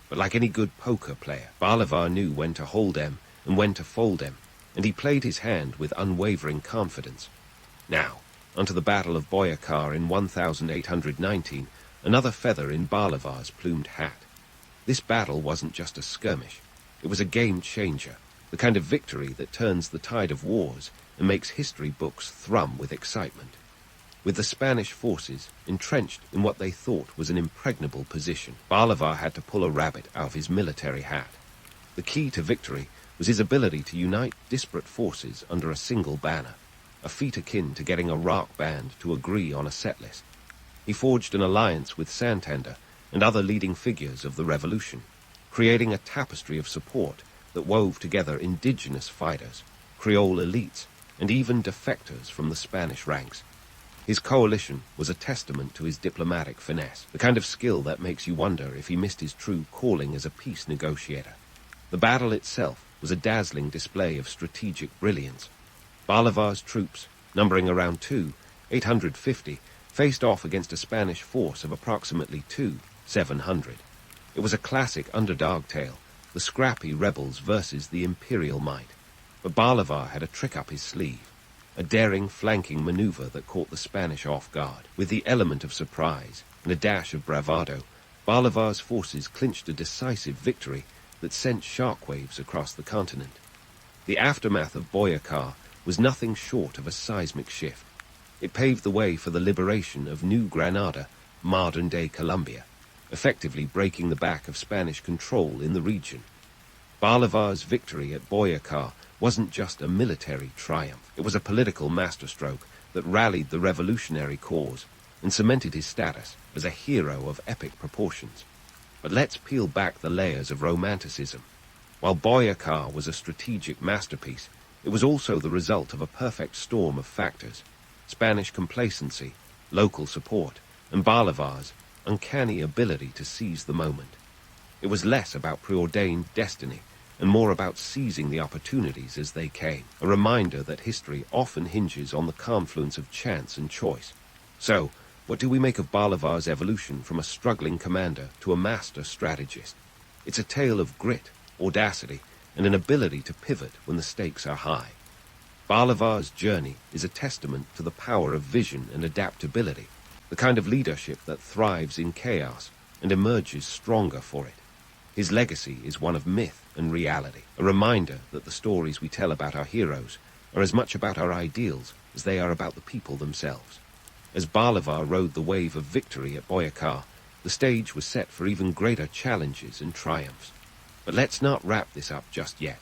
But like any good poker player, Bolivar knew when to hold em and when to fold em, and he played his hand with unwavering confidence. Now, onto the Battle of Boyacá in 1819, another feather in Bolivar's plumed hat. This battle wasn't just a skirmish. It was a game-changer, the kind of victory that turns the tide of wars and makes history books thrum with excitement. With the Spanish forces entrenched in what they thought was an impregnable position, Bolivar had to pull a rabbit out of his military hat. The key to victory was his ability to unite disparate forces under a single banner, a feat akin to getting a rock band to agree on a set list. He forged an alliance with Santander and other leading figures of the revolution, creating a tapestry of support that wove together indigenous fighters, Creole elites, and even defectors from the Spanish ranks. His coalition was a testament to his diplomatic finesse, the kind of skill that makes you wonder if he missed his true calling as a peace negotiator. The battle itself was a dazzling display of strategic brilliance. Bolivar's troops, numbering around 850, faced off against a Spanish force of approximately 700. It was a classic underdog tale, the scrappy rebels versus the Imperial might. But Bolivar had a trick up his sleeve, a daring flanking maneuver that caught the Spanish off guard. With the element of surprise and a dash of bravado, Bolivar's forces clinched a decisive victory that sent shockwaves across the continent. The aftermath of Boyacá was nothing short of a seismic shift. It paved the way for the liberation of New Granada, modern-day Colombia, effectively breaking the back of Spanish control in the region. Bolivar's victory at Boyacá wasn't just a military triumph. It was a political masterstroke that rallied the revolutionary cause and cemented his status as a hero of epic proportions. But let's peel back the layers of romanticism. While Boyacá was a strategic masterpiece, it was also the result of a perfect storm of factors: Spanish complacency, local support, and Bolivar's uncanny ability to seize the moment. It was less about preordained destiny and more about seizing the opportunities as they came, a reminder that history often hinges on the confluence of chance and choice. So, what do we make of Bolivar's evolution from a struggling commander to a master strategist? It's a tale of grit, audacity, and an ability to pivot when the stakes are high. Bolivar's journey is a testament to the power of vision and adaptability, the kind of leadership that thrives in chaos and emerges stronger for it. His legacy is one of myth and reality, a reminder that the stories we tell about our heroes are as much about our ideals as they are about the people themselves. As Bolivar rode the wave of victory at Boyacá, the stage was set for even greater challenges and triumphs. But let's not wrap this up just yet.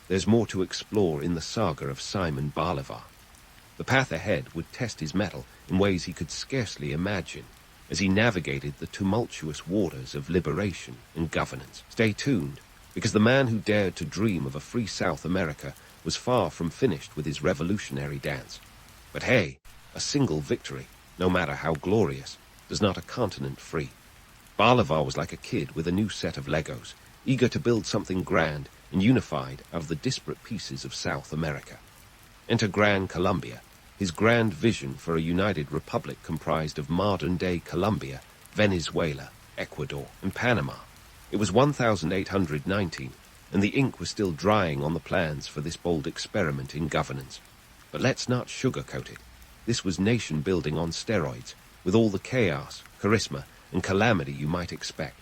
There's more to explore in the saga of Simon Bolivar. The path ahead would test his mettle in ways he could scarcely imagine. as he navigated the tumultuous waters of liberation and governance. Stay tuned, because the man who dared to dream of a free South America was far from finished with his revolutionary dance. But hey, a single victory, no matter how glorious, does not a continent free. Bolivar was like a kid with a new set of Legos, eager to build something grand and unified out of the disparate pieces of South America. Enter Gran Colombia, his grand vision for a united republic comprised of modern-day Colombia, Venezuela, Ecuador, and Panama. It was 1819, and the ink was still drying on the plans for this bold experiment in governance. But let's not sugarcoat it. This was nation-building on steroids, with all the chaos, charisma, and calamity you might expect.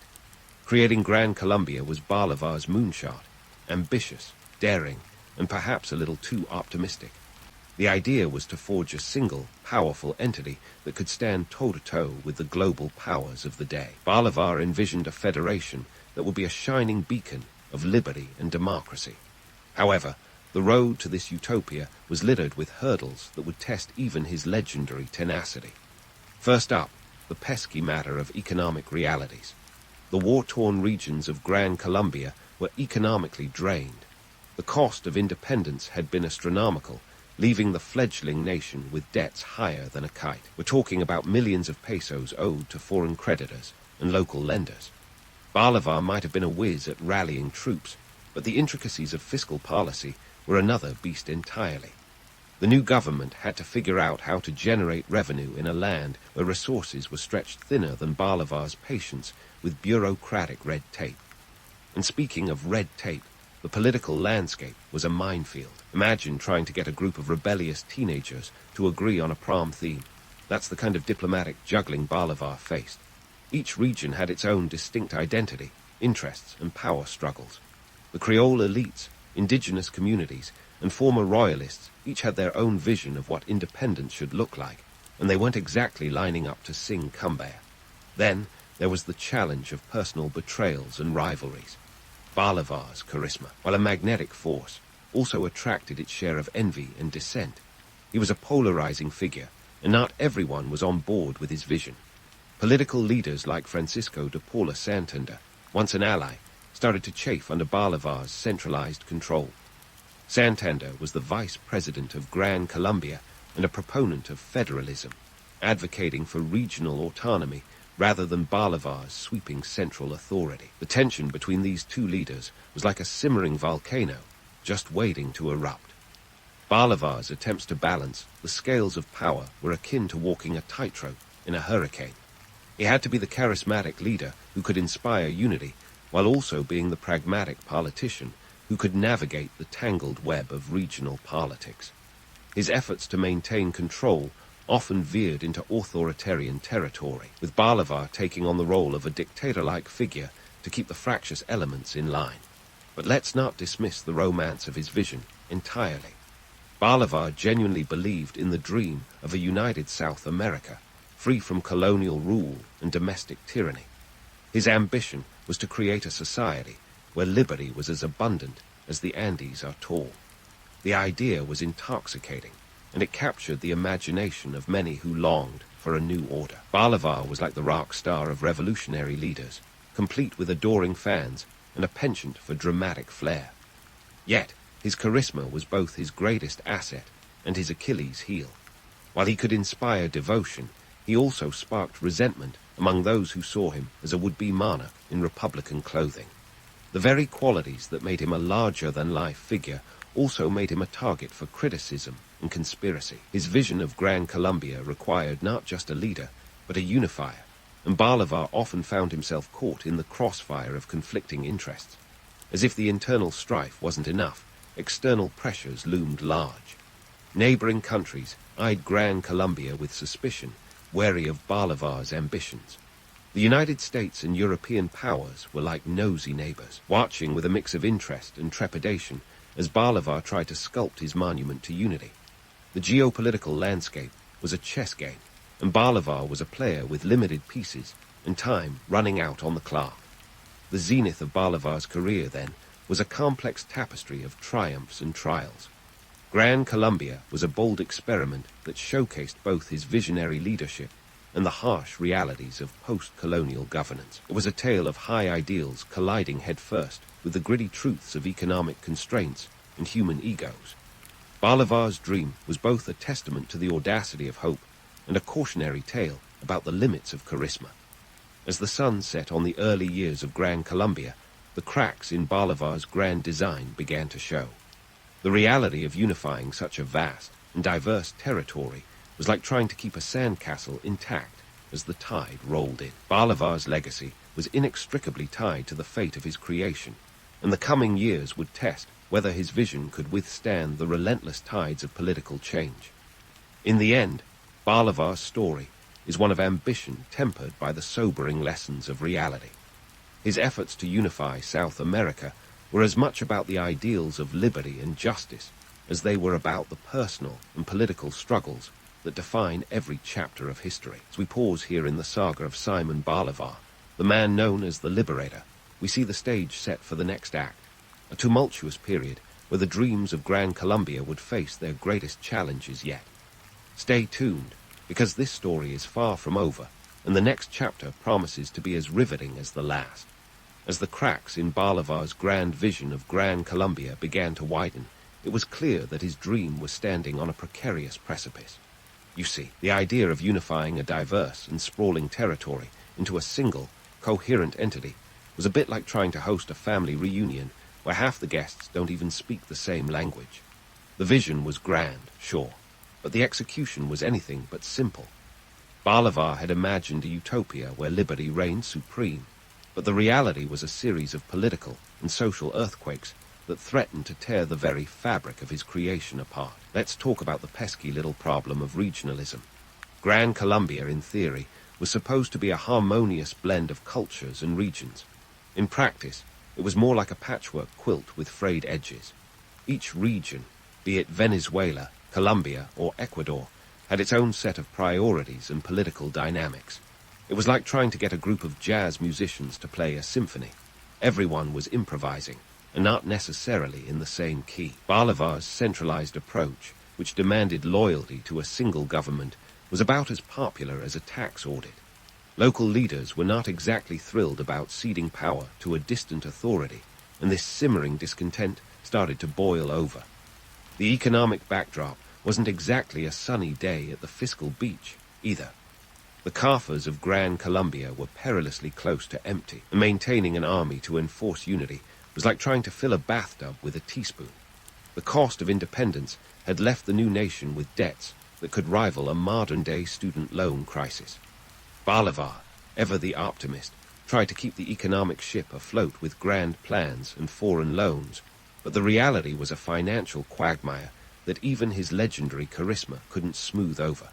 Creating Gran Colombia was Bolivar's moonshot, ambitious, daring, and perhaps a little too optimistic. The idea was to forge a single, powerful entity that could stand toe-to-toe with the global powers of the day. Bolivar envisioned a federation that would be a shining beacon of liberty and democracy. However, the road to this utopia was littered with hurdles that would test even his legendary tenacity. First up, the pesky matter of economic realities. The war-torn regions of Gran Colombia were economically drained. The cost of independence had been astronomical, leaving the fledgling nation with debts higher than a kite. We're talking about millions of pesos owed to foreign creditors and local lenders. Bolivar might have been a whiz at rallying troops, but the intricacies of fiscal policy were another beast entirely. The new government had to figure out how to generate revenue in a land where resources were stretched thinner than Bolivar's patience with bureaucratic red tape. And speaking of red tape, the political landscape was a minefield. Imagine trying to get a group of rebellious teenagers to agree on a prom theme. That's the kind of diplomatic juggling Bolivar faced. Each region had its own distinct identity, interests, and power struggles. The Creole elites, indigenous communities, and former royalists each had their own vision of what independence should look like, and they weren't exactly lining up to sing Cumbaya. Then there was the challenge of personal betrayals and rivalries. Bolivar's charisma, while a magnetic force, also attracted its share of envy and dissent. He was a polarizing figure, and not everyone was on board with his vision. Political leaders like Francisco de Paula Santander, once an ally, started to chafe under Bolivar's centralized control. Santander was the vice president of Gran Colombia and a proponent of federalism, advocating for regional autonomy rather than Bolivar's sweeping central authority. The tension between these two leaders was like a simmering volcano, just waiting to erupt. Bolivar's attempts to balance the scales of power were akin to walking a tightrope in a hurricane. He had to be the charismatic leader who could inspire unity, while also being the pragmatic politician who could navigate the tangled web of regional politics. His efforts to maintain control often veered into authoritarian territory, with Bolivar taking on the role of a dictator-like figure to keep the fractious elements in line. But let's not dismiss the romance of his vision entirely. Bolivar genuinely believed in the dream of a united South America, free from colonial rule and domestic tyranny. His ambition was to create a society where liberty was as abundant as the Andes are tall. The idea was intoxicating, and it captured the imagination of many who longed for a new order. Bolivar was like the rock star of revolutionary leaders, complete with adoring fans and a penchant for dramatic flair. Yet, his charisma was both his greatest asset and his Achilles' heel. While he could inspire devotion, he also sparked resentment among those who saw him as a would-be monarch in republican clothing. The very qualities that made him a larger-than-life figure also made him a target for criticism and conspiracy. His vision of Gran Colombia required not just a leader, but a unifier, and Bolivar often found himself caught in the crossfire of conflicting interests. As if the internal strife wasn't enough, external pressures loomed large. Neighboring countries eyed Gran Colombia with suspicion, wary of Bolivar's ambitions. The United States and European powers were like nosy neighbors, watching with a mix of interest and trepidation as Bolivar tried to sculpt his monument to unity. The geopolitical landscape was a chess game, and Bolivar was a player with limited pieces and time running out on the clock. The zenith of Bolivar's career, then, was a complex tapestry of triumphs and trials. Gran Colombia was a bold experiment that showcased both his visionary leadership and the harsh realities of post-colonial governance. It was a tale of high ideals colliding headfirst with the gritty truths of economic constraints and human egos. Bolivar's dream was both a testament to the audacity of hope and a cautionary tale about the limits of charisma. As the sun set on the early years of Gran Colombia, the cracks in Bolivar's grand design began to show. The reality of unifying such a vast and diverse territory was like trying to keep a sandcastle intact as the tide rolled in. Bolivar's legacy was inextricably tied to the fate of his creation, and the coming years would test whether his vision could withstand the relentless tides of political change. In the end, Bolivar's story is one of ambition tempered by the sobering lessons of reality. His efforts to unify South America were as much about the ideals of liberty and justice as they were about the personal and political struggles that define every chapter of history. As we pause here in the saga of Simon Bolivar, the man known as the Liberator, we see the stage set for the next act, a tumultuous period where the dreams of Gran Colombia would face their greatest challenges yet. Stay tuned, because this story is far from over, and the next chapter promises to be as riveting as the last. As the cracks in Bolivar's grand vision of Gran Colombia began to widen, it was clear that his dream was standing on a precarious precipice. You see, the idea of unifying a diverse and sprawling territory into a single, coherent entity was a bit like trying to host a family reunion where half the guests don't even speak the same language. The vision was grand, sure, but the execution was anything but simple. Bolivar had imagined a utopia where liberty reigned supreme, but the reality was a series of political and social earthquakes that threatened to tear the very fabric of his creation apart. Let's talk about the pesky little problem of regionalism. Gran Colombia, in theory, was supposed to be a harmonious blend of cultures and regions. In practice, it was more like a patchwork quilt with frayed edges. Each region, be it Venezuela, Colombia, or Ecuador, had its own set of priorities and political dynamics. It was like trying to get a group of jazz musicians to play a symphony. Everyone was improvising, and not necessarily in the same key. Bolivar's centralized approach, which demanded loyalty to a single government, was about as popular as a tax audit. Local leaders were not exactly thrilled about ceding power to a distant authority, and this simmering discontent started to boil over. The economic backdrop wasn't exactly a sunny day at the fiscal beach, either. The coffers of Gran Colombia were perilously close to empty, and maintaining an army to enforce unity was like trying to fill a bathtub with a teaspoon. The cost of independence had left the new nation with debts that could rival a modern-day student loan crisis. Bolivar, ever the optimist, tried to keep the economic ship afloat with grand plans and foreign loans, but the reality was a financial quagmire that even his legendary charisma couldn't smooth over.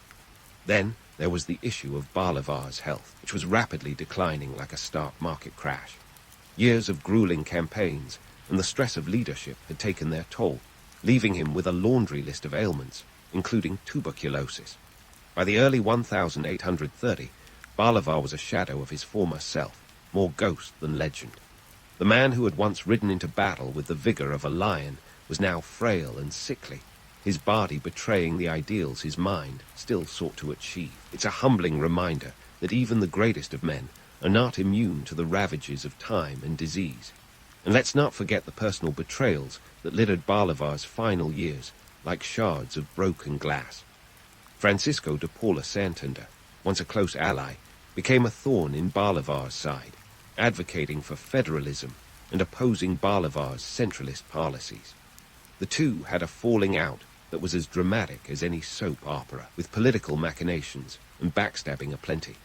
Then there was the issue of Bolivar's health, which was rapidly declining like a stock market crash. Years of grueling campaigns and the stress of leadership had taken their toll, leaving him with a laundry list of ailments, including tuberculosis. By the early 1830, Bolivar was a shadow of his former self, more ghost than legend. The man who had once ridden into battle with the vigor of a lion was now frail and sickly, his body betraying the ideals his mind still sought to achieve. It's a humbling reminder that even the greatest of men are not immune to the ravages of time and disease. And let's not forget the personal betrayals that littered Bolivar's final years like shards of broken glass. Francisco de Paula Santander, once a close ally, became a thorn in Bolivar's side, advocating for federalism and opposing Bolivar's centralist policies. The two had a falling out that was as dramatic as any soap opera, with political machinations and backstabbing aplenty.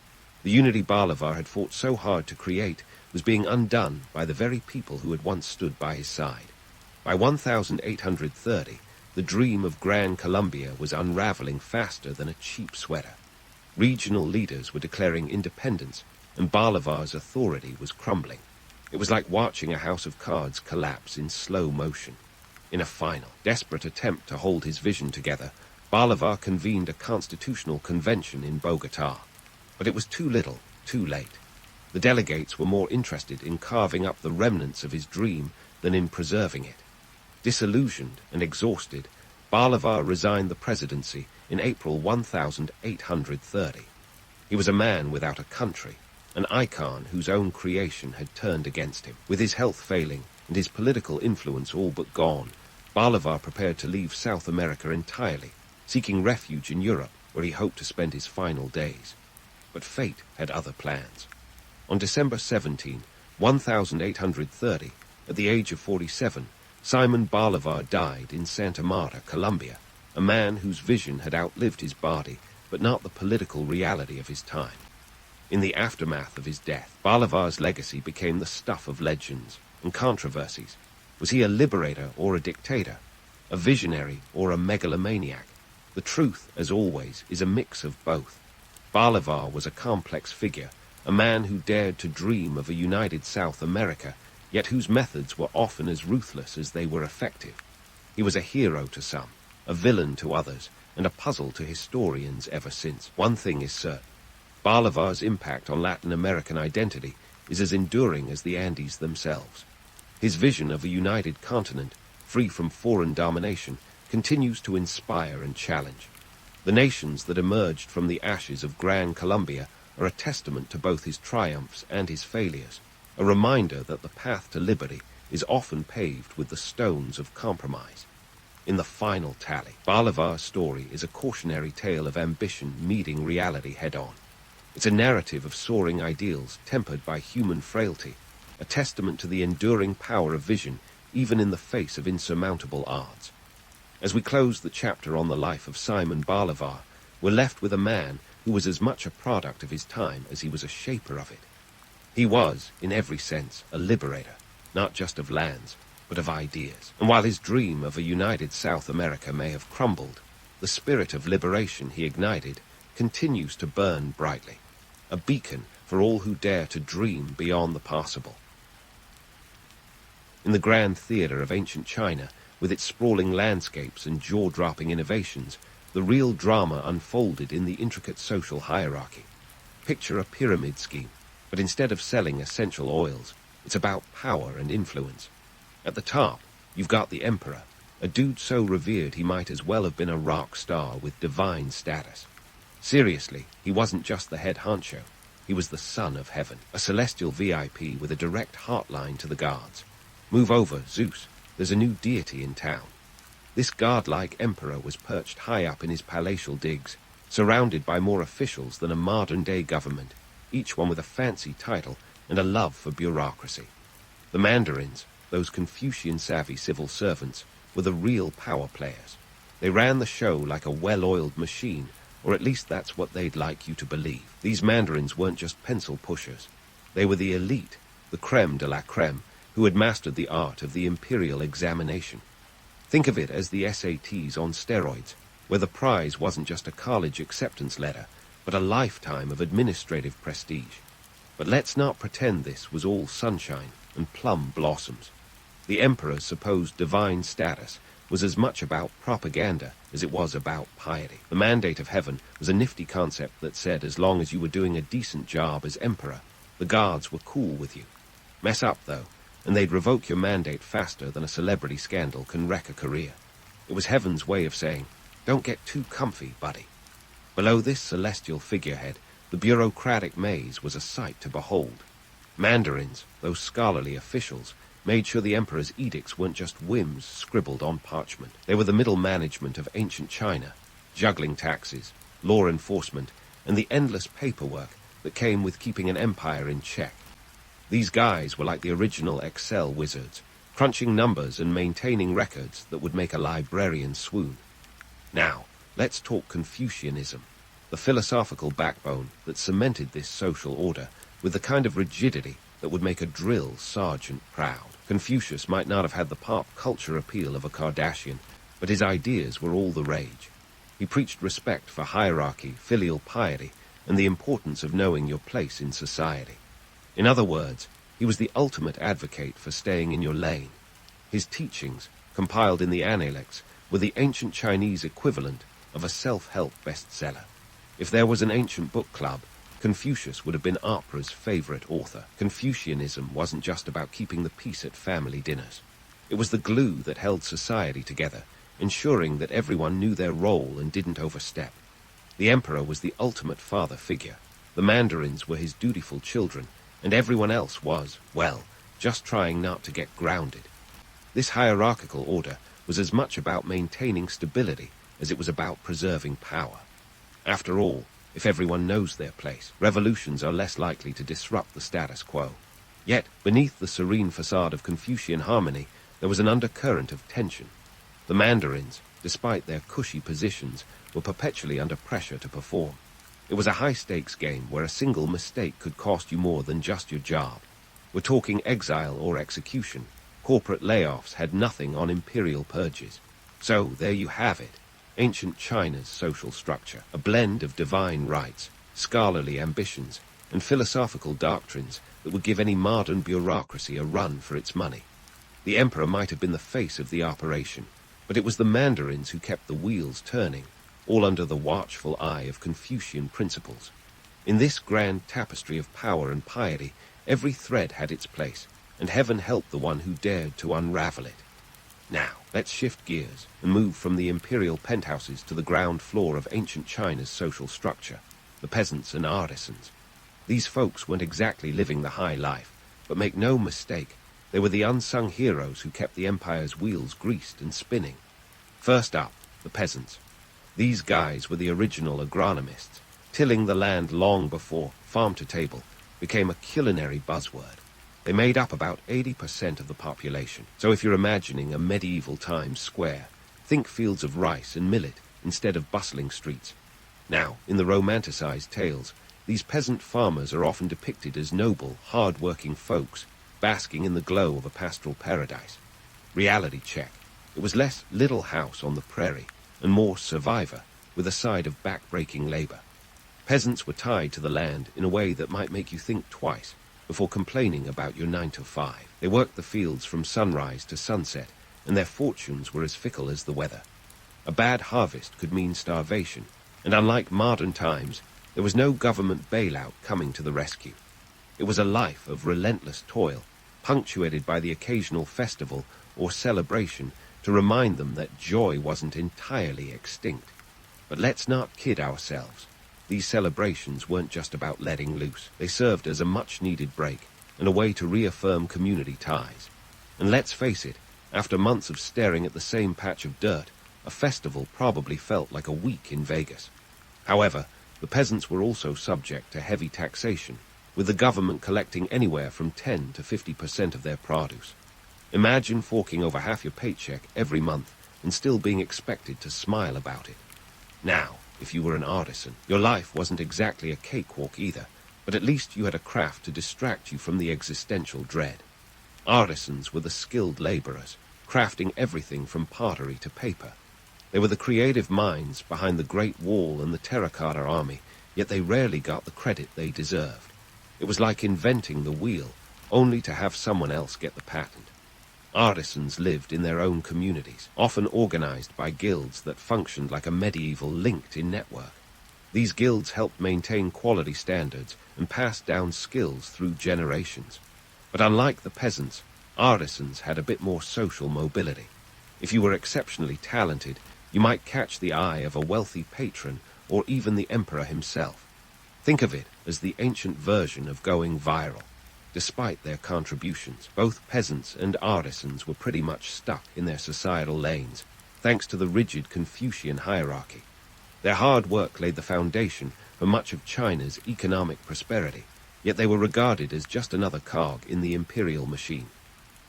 The unity Bolivar had fought so hard to create was being undone by the very people who had once stood by his side. By 1830, the dream of Gran Colombia was unraveling faster than a cheap sweater. Regional leaders were declaring independence, and Bolivar's authority was crumbling. It was like watching a house of cards collapse in slow motion. In a final, desperate attempt to hold his vision together, Bolivar convened a constitutional convention in Bogotá. But it was too little, too late. The delegates were more interested in carving up the remnants of his dream than in preserving it. Disillusioned and exhausted, Bolivar resigned the presidency in April 1830. He was a man without a country, an icon whose own creation had turned against him. With his health failing and his political influence all but gone, Bolivar prepared to leave South America entirely, seeking refuge in Europe, where he hoped to spend his final days. But fate had other plans. On December 17, 1830, at the age of 47, Simon Bolivar died in Santa Marta, Colombia, a man whose vision had outlived his body, but not the political reality of his time. In the aftermath of his death, Bolivar's legacy became the stuff of legends and controversies. Was he a liberator or a dictator? A visionary or a megalomaniac? The truth, as always, is a mix of both. Bolivar was a complex figure, a man who dared to dream of a united South America, yet whose methods were often as ruthless as they were effective. He was a hero to some, a villain to others, and a puzzle to historians ever since. One thing is certain. Bolivar's impact on Latin American identity is as enduring as the Andes themselves. His vision of a united continent, free from foreign domination, continues to inspire and challenge. The nations that emerged from the ashes of Gran Colombia are a testament to both his triumphs and his failures, a reminder that the path to liberty is often paved with the stones of compromise. In the final tally, Bolivar's story is a cautionary tale of ambition meeting reality head-on. It's a narrative of soaring ideals tempered by human frailty, a testament to the enduring power of vision even in the face of insurmountable odds. As we close the chapter on the life of Simon Bolivar, we're left with a man who was as much a product of his time as he was a shaper of it. He was, in every sense, a liberator, not just of lands, but of ideas. And while his dream of a united South America may have crumbled, the spirit of liberation he ignited continues to burn brightly, a beacon for all who dare to dream beyond the possible. In the grand theater of ancient China, with its sprawling landscapes and jaw-dropping innovations, the real drama unfolded in the intricate social hierarchy. Picture a pyramid scheme, but instead of selling essential oils, it's about power and influence. At the top, you've got the emperor, a dude so revered he might as well have been a rock star with divine status. Seriously, he wasn't just the head honcho. He was the son of heaven, a celestial VIP with a direct heartline to the gods. Move over, Zeus. There's a new deity in town. This godlike emperor was perched high up in his palatial digs, surrounded by more officials than a modern-day government, each one with a fancy title and a love for bureaucracy. The mandarins, those Confucian-savvy civil servants, were the real power players. They ran the show like a well-oiled machine, or at least that's what they'd like you to believe. These mandarins weren't just pencil pushers. They were the elite, the creme de la creme, who had mastered the art of the Imperial examination. Think of it as the SATs on steroids, where the prize wasn't just a college acceptance letter, but a lifetime of administrative prestige. But let's not pretend this was all sunshine and plum blossoms. The emperor's supposed divine status was as much about propaganda as it was about piety. The mandate of heaven was a nifty concept that said as long as you were doing a decent job as emperor, the gods were cool with you. Mess up, though, and they'd revoke your mandate faster than a celebrity scandal can wreck a career. It was heaven's way of saying, don't get too comfy, buddy. Below this celestial figurehead, the bureaucratic maze was a sight to behold. Mandarins, those scholarly officials, made sure the emperor's edicts weren't just whims scribbled on parchment. They were the middle management of ancient China, juggling taxes, law enforcement, and the endless paperwork that came with keeping an empire in check. These guys were like the original Excel wizards, crunching numbers and maintaining records that would make a librarian swoon. Now, let's talk Confucianism, the philosophical backbone that cemented this social order with the kind of rigidity that would make a drill sergeant proud. Confucius might not have had the pop culture appeal of a Kardashian, but his ideas were all the rage. He preached respect for hierarchy, filial piety, and the importance of knowing your place in society. In other words, he was the ultimate advocate for staying in your lane. His teachings, compiled in the Analects, were the ancient Chinese equivalent of a self-help bestseller. If there was an ancient book club, Confucius would have been Oprah's favorite author. Confucianism wasn't just about keeping the peace at family dinners. It was the glue that held society together, ensuring that everyone knew their role and didn't overstep. The emperor was the ultimate father figure, The mandarins were his dutiful children, and everyone else was, well, just trying not to get grounded. This hierarchical order was as much about maintaining stability as it was about preserving power. After all, if everyone knows their place, revolutions are less likely to disrupt the status quo. Yet, beneath the serene facade of Confucian harmony, there was an undercurrent of tension. The mandarins, despite their cushy positions, were perpetually under pressure to perform. It was a high-stakes game where a single mistake could cost you more than just your job. We're talking exile or execution. Corporate layoffs had nothing on imperial purges. So, there you have it. Ancient China's social structure, a blend of divine rights, scholarly ambitions, and philosophical doctrines that would give any modern bureaucracy a run for its money. The emperor might have been the face of the operation, but it was the mandarins who kept the wheels turning, all under the watchful eye of Confucian principles. In this grand tapestry of power and piety, every thread had its place, and heaven helped the one who dared to unravel it. Now, let's shift gears and move from the imperial penthouses to the ground floor of ancient China's social structure, the peasants and artisans. These folks weren't exactly living the high life, but make no mistake, they were the unsung heroes who kept the empire's wheels greased and spinning. First up, the peasants. These guys were the original agronomists, tilling the land long before farm-to-table became a culinary buzzword. They made up about 80% of the population, so if you're imagining a medieval Times Square, think fields of rice and millet instead of bustling streets. Now, in the romanticized tales, these peasant farmers are often depicted as noble, hard-working folks, basking in the glow of a pastoral paradise. Reality check. It was less Little House on the Prairie, and more Survivor, with a side of back-breaking labor. Peasants were tied to the land in a way that might make you think twice before complaining about your 9 to 5. They worked the fields from sunrise to sunset, and their fortunes were as fickle as the weather. A bad harvest could mean starvation, and unlike modern times, there was no government bailout coming to the rescue. It was a life of relentless toil, punctuated by the occasional festival or celebration to remind them that joy wasn't entirely extinct. But let's not kid ourselves. These celebrations weren't just about letting loose. They served as a much-needed break and a way to reaffirm community ties. And let's face it, after months of staring at the same patch of dirt, a festival probably felt like a week in Vegas. However, the peasants were also subject to heavy taxation, with the government collecting anywhere from 10 to 50% of their produce. Imagine forking over half your paycheck every month and still being expected to smile about it. Now, if you were an artisan, your life wasn't exactly a cakewalk either, but at least you had a craft to distract you from the existential dread. Artisans were the skilled laborers, crafting everything from pottery to paper. They were the creative minds behind the Great Wall and the Terracotta Army, yet they rarely got the credit they deserved. It was like inventing the wheel, only to have someone else get the patent. Artisans lived in their own communities, often organized by guilds that functioned like a medieval linked-in network. These guilds helped maintain quality standards and passed down skills through generations. But unlike the peasants, artisans had a bit more social mobility. If you were exceptionally talented, you might catch the eye of a wealthy patron or even the emperor himself. Think of it as the ancient version of going viral. Despite their contributions, both peasants and artisans were pretty much stuck in their societal lanes, thanks to the rigid Confucian hierarchy. Their hard work laid the foundation for much of China's economic prosperity, yet they were regarded as just another cog in the imperial machine.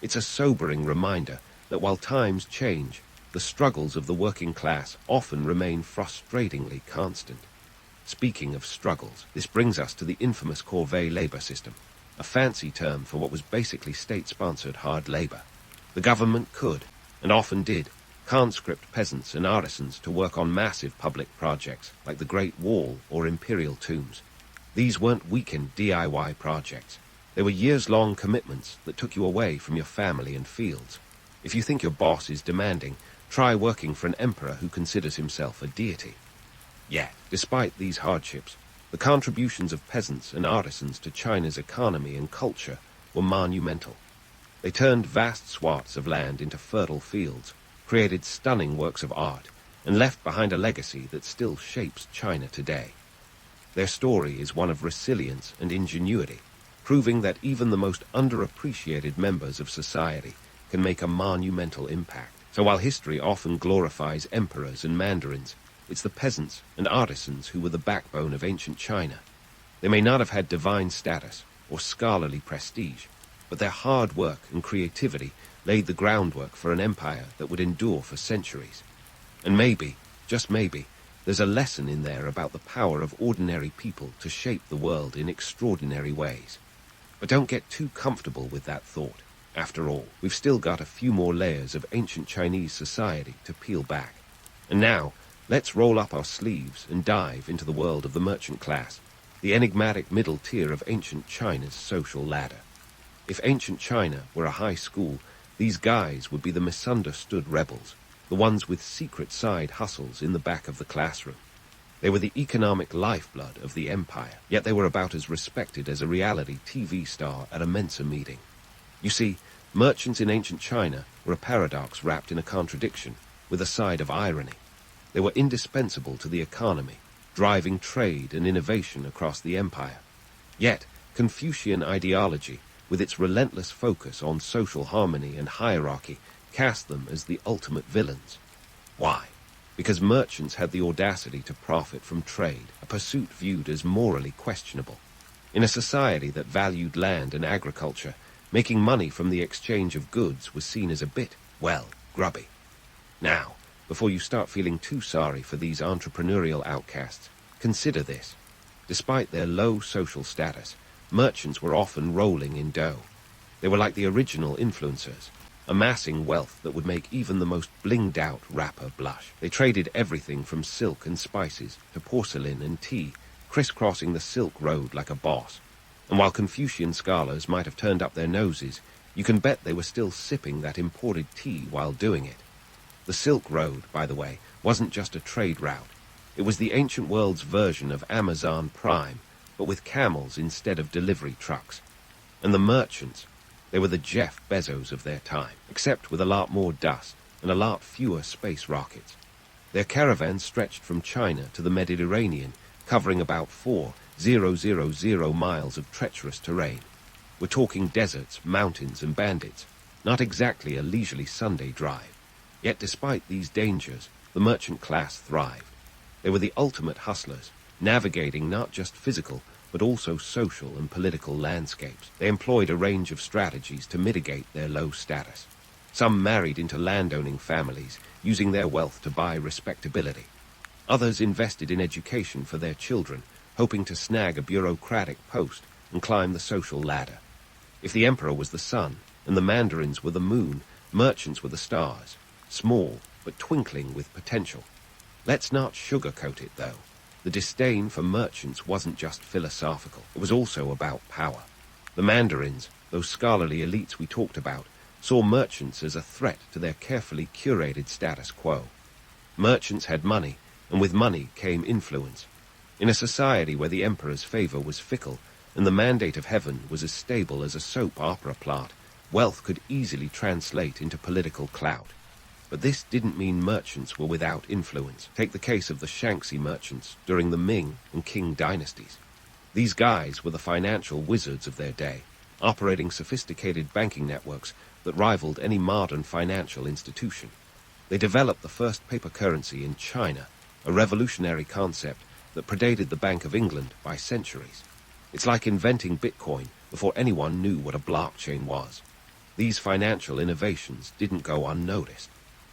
It's a sobering reminder that while times change, the struggles of the working class often remain frustratingly constant. Speaking of struggles, this brings us to the infamous corvée labor system, a fancy term for what was basically state-sponsored hard labor. The government could, and often did, conscript peasants and artisans to work on massive public projects like the Great Wall or imperial tombs. These weren't weekend DIY projects. They were years-long commitments that took you away from your family and fields. If you think your boss is demanding, try working for an emperor who considers himself a deity. Yet, despite these hardships, the contributions of peasants and artisans to China's economy and culture were monumental. They turned vast swaths of land into fertile fields, created stunning works of art, and left behind a legacy that still shapes China today. Their story is one of resilience and ingenuity, proving that even the most underappreciated members of society can make a monumental impact. So while history often glorifies emperors and mandarins, it's the peasants and artisans who were the backbone of ancient China. They may not have had divine status or scholarly prestige, but their hard work and creativity laid the groundwork for an empire that would endure for centuries. And maybe, just maybe, there's a lesson in there about the power of ordinary people to shape the world in extraordinary ways. But don't get too comfortable with that thought. After all, we've still got a few more layers of ancient Chinese society to peel back. And now, let's roll up our sleeves and dive into the world of the merchant class, the enigmatic middle tier of ancient China's social ladder. If ancient China were a high school, these guys would be the misunderstood rebels, the ones with secret side hustles in the back of the classroom. They were the economic lifeblood of the empire, yet they were about as respected as a reality TV star at a Mensa meeting. You see, merchants in ancient China were a paradox wrapped in a contradiction, with a side of irony. They were indispensable to the economy, driving trade and innovation across the empire. Yet, Confucian ideology, with its relentless focus on social harmony and hierarchy, cast them as the ultimate villains. Why? Because merchants had the audacity to profit from trade, a pursuit viewed as morally questionable. In a society that valued land and agriculture, making money from the exchange of goods was seen as a bit, well, grubby. Now, before you start feeling too sorry for these entrepreneurial outcasts, consider this. Despite their low social status, merchants were often rolling in dough. They were like the original influencers, amassing wealth that would make even the most blinged-out rapper blush. They traded everything from silk and spices to porcelain and tea, crisscrossing the Silk Road like a boss. And while Confucian scholars might have turned up their noses, you can bet they were still sipping that imported tea while doing it. The Silk Road, by the way, wasn't just a trade route. It was the ancient world's version of Amazon Prime, but with camels instead of delivery trucks. And the merchants, they were the Jeff Bezos of their time, except with a lot more dust and a lot fewer space rockets. Their caravans stretched from China to the Mediterranean, covering about 4,000 miles of treacherous terrain. We're talking deserts, mountains, and bandits, not exactly a leisurely Sunday drive. Yet despite these dangers, the merchant class thrived. They were the ultimate hustlers, navigating not just physical, but also social and political landscapes. They employed a range of strategies to mitigate their low status. Some married into landowning families, using their wealth to buy respectability. Others invested in education for their children, hoping to snag a bureaucratic post and climb the social ladder. If the emperor was the sun and the mandarins were the moon, merchants were the stars, small but twinkling with potential. Let's not sugarcoat it, though. The disdain for merchants wasn't just philosophical, it was also about power. The mandarins, those scholarly elites we talked about, saw merchants as a threat to their carefully curated status quo. Merchants had money, and with money came influence. In a society where the emperor's favor was fickle, and the mandate of heaven was as stable as a soap opera plot, wealth could easily translate into political clout. But this didn't mean merchants were without influence. Take the case of the Shaanxi merchants during the Ming and Qing dynasties. These guys were the financial wizards of their day, operating sophisticated banking networks that rivaled any modern financial institution. They developed the first paper currency in China, a revolutionary concept that predated the Bank of England by centuries. It's like inventing Bitcoin before anyone knew what a blockchain was. These financial innovations didn't go unnoticed.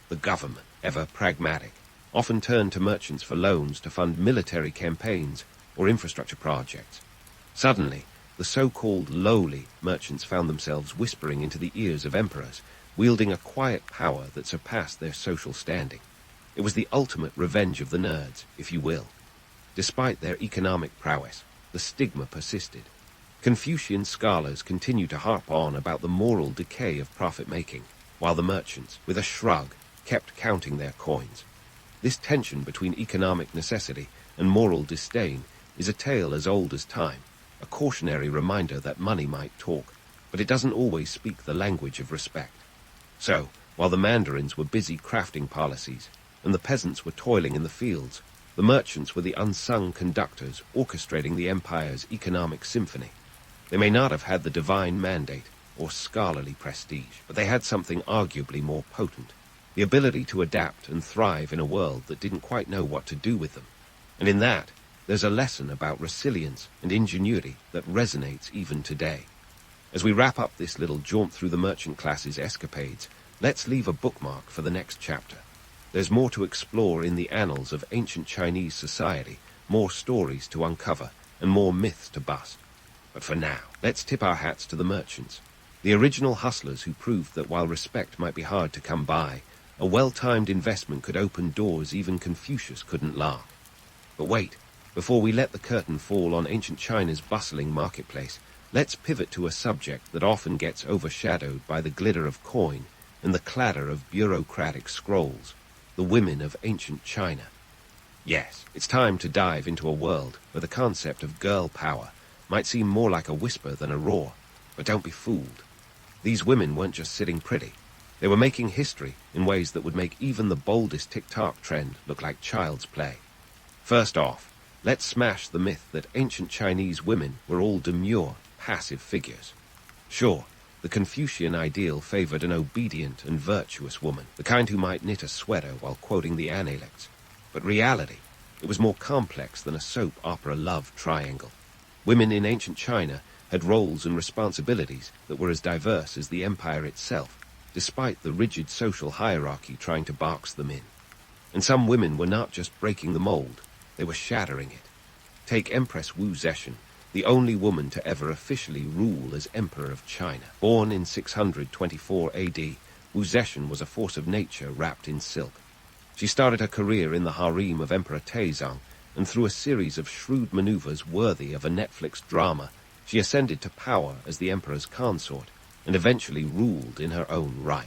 The government, ever pragmatic, often turned to merchants for loans to fund military campaigns or infrastructure projects. Suddenly, the so-called lowly merchants found themselves whispering into the ears of emperors, wielding a quiet power that surpassed their social standing. It was the ultimate revenge of the nerds, if you will. Despite their economic prowess, the stigma persisted. Confucian scholars continue to harp on about the moral decay of profit-making, while the merchants, with a shrug, kept counting their coins. This tension between economic necessity and moral disdain is a tale as old as time, a cautionary reminder that money might talk, but it doesn't always speak the language of respect. So, while the mandarins were busy crafting policies, and the peasants were toiling in the fields, The merchants were the unsung conductors orchestrating the empire's economic symphony. They may not have had the divine mandate or scholarly prestige, but they had something arguably more potent, the ability to adapt and thrive in a world that didn't quite know what to do with them. And in that, there's a lesson about resilience and ingenuity that resonates even today. As we wrap up this little jaunt through the merchant class's escapades, let's leave a bookmark for the next chapter. There's more to explore in the annals of ancient Chinese society, more stories to uncover, and more myths to bust. But for now, let's tip our hats to the merchants, the original hustlers who proved that while respect might be hard to come by, a well-timed investment could open doors even Confucius couldn't lock. But wait, before we let the curtain fall on ancient China's bustling marketplace, let's pivot to a subject that often gets overshadowed by the glitter of coin and the clatter of bureaucratic scrolls, the women of ancient China. Yes, it's time to dive into a world where the concept of girl power might seem more like a whisper than a roar, but don't be fooled. These women weren't just sitting pretty. They were making history in ways that would make even the boldest TikTok trend look like child's play. First off, let's smash the myth that ancient Chinese women were all demure, passive figures. Sure, the Confucian ideal favored an obedient and virtuous woman, the kind who might knit a sweater while quoting the Analects. But reality, it was more complex than a soap opera love triangle. Women in ancient China had roles and responsibilities that were as diverse as the empire itself, despite the rigid social hierarchy trying to box them in. And some women were not just breaking the mold, they were shattering it. Take Empress Wu Zetian, the only woman to ever officially rule as Emperor of China. Born in 624 AD, Wu Zetian was a force of nature wrapped in silk. She started her career in the harem of Emperor Taizong, and through a series of shrewd maneuvers worthy of a Netflix drama, she ascended to power as the emperor's consort, and eventually ruled in her own right.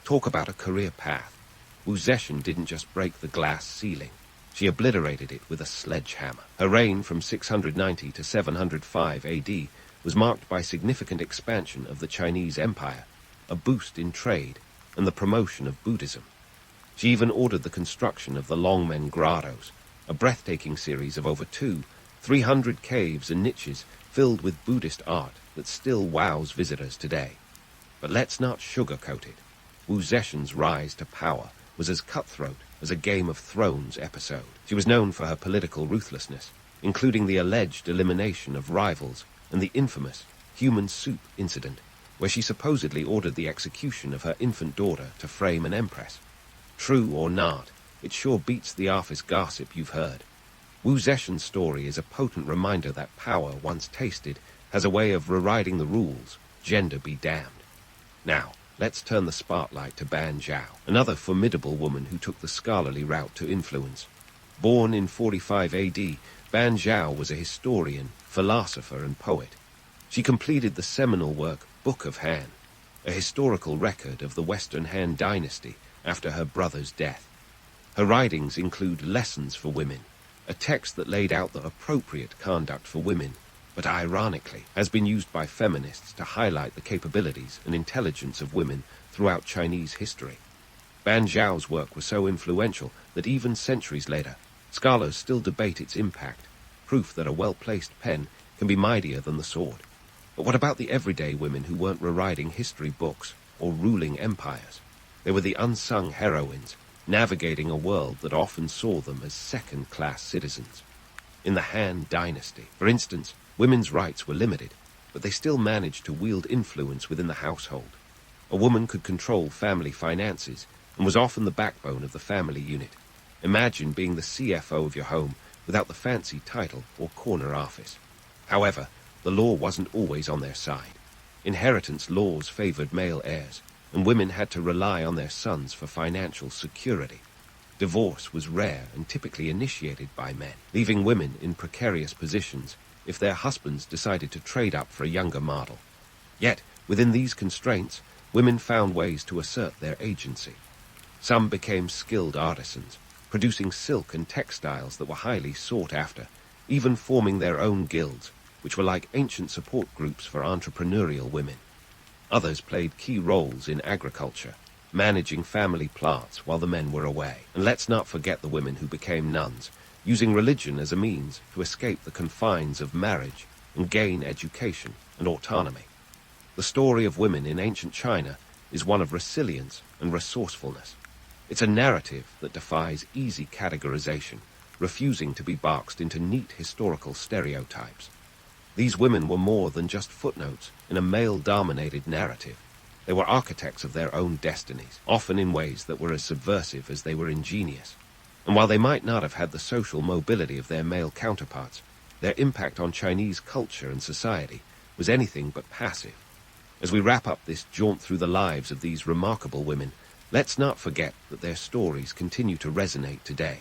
Talk about a career path. Wu Zetian didn't just break the glass ceiling. She obliterated it with a sledgehammer. Her reign from 690 to 705 AD was marked by significant expansion of the Chinese empire, a boost in trade, and the promotion of Buddhism. She even ordered the construction of the Longmen Grottos, a breathtaking series of over 300 caves and niches filled with Buddhist art that still wows visitors today. But let's not sugarcoat it. Wu Zetian's rise to power was as cutthroat as a Game of Thrones episode. She was known for her political ruthlessness, including the alleged elimination of rivals and the infamous human soup incident, where she supposedly ordered the execution of her infant daughter to frame an empress. True or not, it sure beats the office gossip you've heard. Wu Zetian's story is a potent reminder that power, once tasted, has a way of rewriting the rules, gender be damned. Now, let's turn the spotlight to Ban Zhao, another formidable woman who took the scholarly route to influence. Born in 45 AD, Ban Zhao was a historian, philosopher, and poet. She completed the seminal work Book of Han, a historical record of the Western Han dynasty after her brother's death. Her writings include Lessons for Women, a text that laid out the appropriate conduct for women, but ironically has been used by feminists to highlight the capabilities and intelligence of women throughout Chinese history. Ban Zhao's work was so influential that even centuries later, scholars still debate its impact, proof that a well-placed pen can be mightier than the sword. But what about the everyday women who weren't rewriting history books or ruling empires? They were the unsung heroines, navigating a world that often saw them as second-class citizens. In the Han dynasty, for instance, women's rights were limited, but they still managed to wield influence within the household. A woman could control family finances and was often the backbone of the family unit. Imagine being the CFO of your home without the fancy title or corner office. However, the law wasn't always on their side. Inheritance laws favored male heirs, and women had to rely on their sons for financial security. Divorce was rare and typically initiated by men, leaving women in precarious positions if their husbands decided to trade up for a younger model. Yet, within these constraints, women found ways to assert their agency. Some became skilled artisans, producing silk and textiles that were highly sought after, even forming their own guilds, which were like ancient support groups for entrepreneurial women. Others played key roles in agriculture, managing family plots while the men were away. And let's not forget the women who became nuns, using religion as a means to escape the confines of marriage and gain education and autonomy. The story of women in ancient China is one of resilience and resourcefulness. It's a narrative that defies easy categorization, refusing to be boxed into neat historical stereotypes. These women were more than just footnotes in a male-dominated narrative. They were architects of their own destinies, often in ways that were as subversive as they were ingenious. And while they might not have had the social mobility of their male counterparts, their impact on Chinese culture and society was anything but passive. As we wrap up this jaunt through the lives of these remarkable women, let's not forget that their stories continue to resonate today.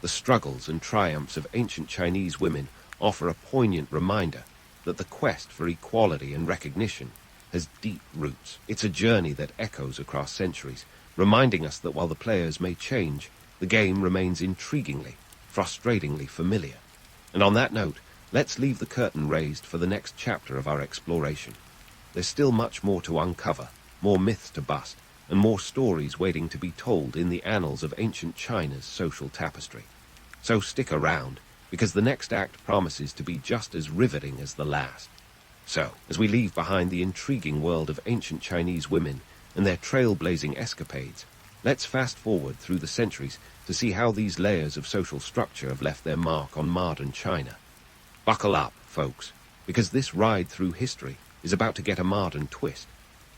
The struggles and triumphs of ancient Chinese women offer a poignant reminder that the quest for equality and recognition has deep roots. It's a journey that echoes across centuries, reminding us that while the players may change, the game remains intriguingly, frustratingly familiar. And on that note, let's leave the curtain raised for the next chapter of our exploration. There's still much more to uncover, more myths to bust, and more stories waiting to be told in the annals of ancient China's social tapestry. So stick around, because the next act promises to be just as riveting as the last. So, as we leave behind the intriguing world of ancient Chinese women and their trailblazing escapades, let's fast forward through the centuries to see how these layers of social structure have left their mark on modern China. Buckle up, folks, because this ride through history is about to get a modern twist.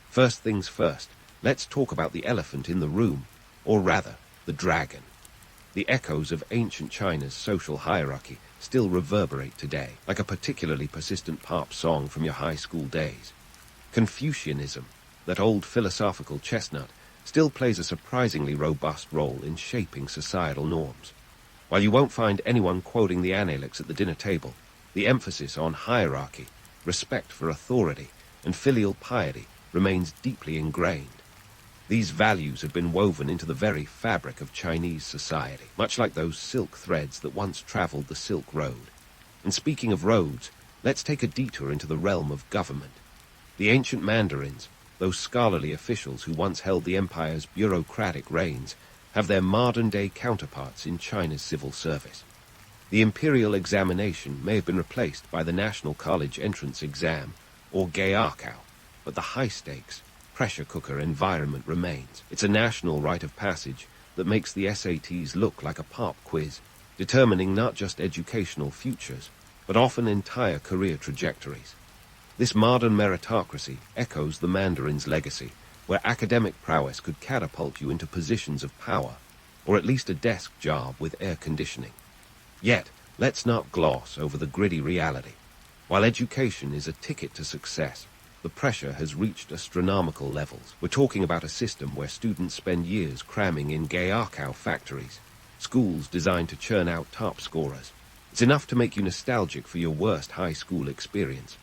First things first, let's talk about the elephant in the room, or rather, the dragon. The echoes of ancient China's social hierarchy still reverberate today, like a particularly persistent pop song from your high school days. Confucianism, that old philosophical chestnut, still plays a surprisingly robust role in shaping societal norms. While you won't find anyone quoting the Analects at the dinner table, the emphasis on hierarchy, respect for authority, and filial piety remains deeply ingrained. These values have been woven into the very fabric of Chinese society, much like those silk threads that once traveled the Silk Road. And speaking of roads, let's take a detour into the realm of government. The ancient mandarins, those scholarly officials who once held the empire's bureaucratic reins, have their modern-day counterparts in China's civil service. The Imperial examination may have been replaced by the National College Entrance Exam, or Gaokao, but the high-stakes, pressure cooker environment remains. It's a national rite of passage that makes the SATs look like a pop quiz, determining not just educational futures, but often entire career trajectories. This modern meritocracy echoes the Mandarin's legacy, where academic prowess could catapult you into positions of power, or at least a desk job with air conditioning. Yet, let's not gloss over the gritty reality. While education is a ticket to success, the pressure has reached astronomical levels. We're talking about a system where students spend years cramming in Gaokao factories, schools designed to churn out top scorers. It's enough to make you nostalgic for your worst high school experience.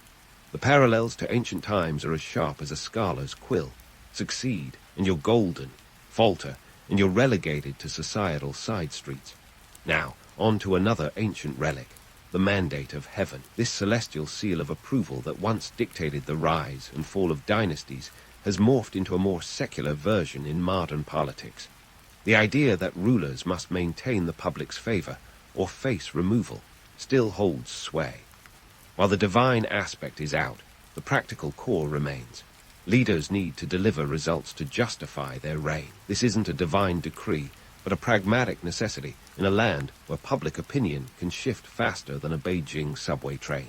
The parallels to ancient times are as sharp as a scholar's quill. Succeed, and you're golden. Falter, and you're relegated to societal side streets. Now, on to another ancient relic, the mandate of heaven. This celestial seal of approval that once dictated the rise and fall of dynasties has morphed into a more secular version in modern politics. The idea that rulers must maintain the public's favor or face removal still holds sway. While the divine aspect is out, the practical core remains. Leaders need to deliver results to justify their reign. This isn't a divine decree, but a pragmatic necessity in a land where public opinion can shift faster than a Beijing subway train.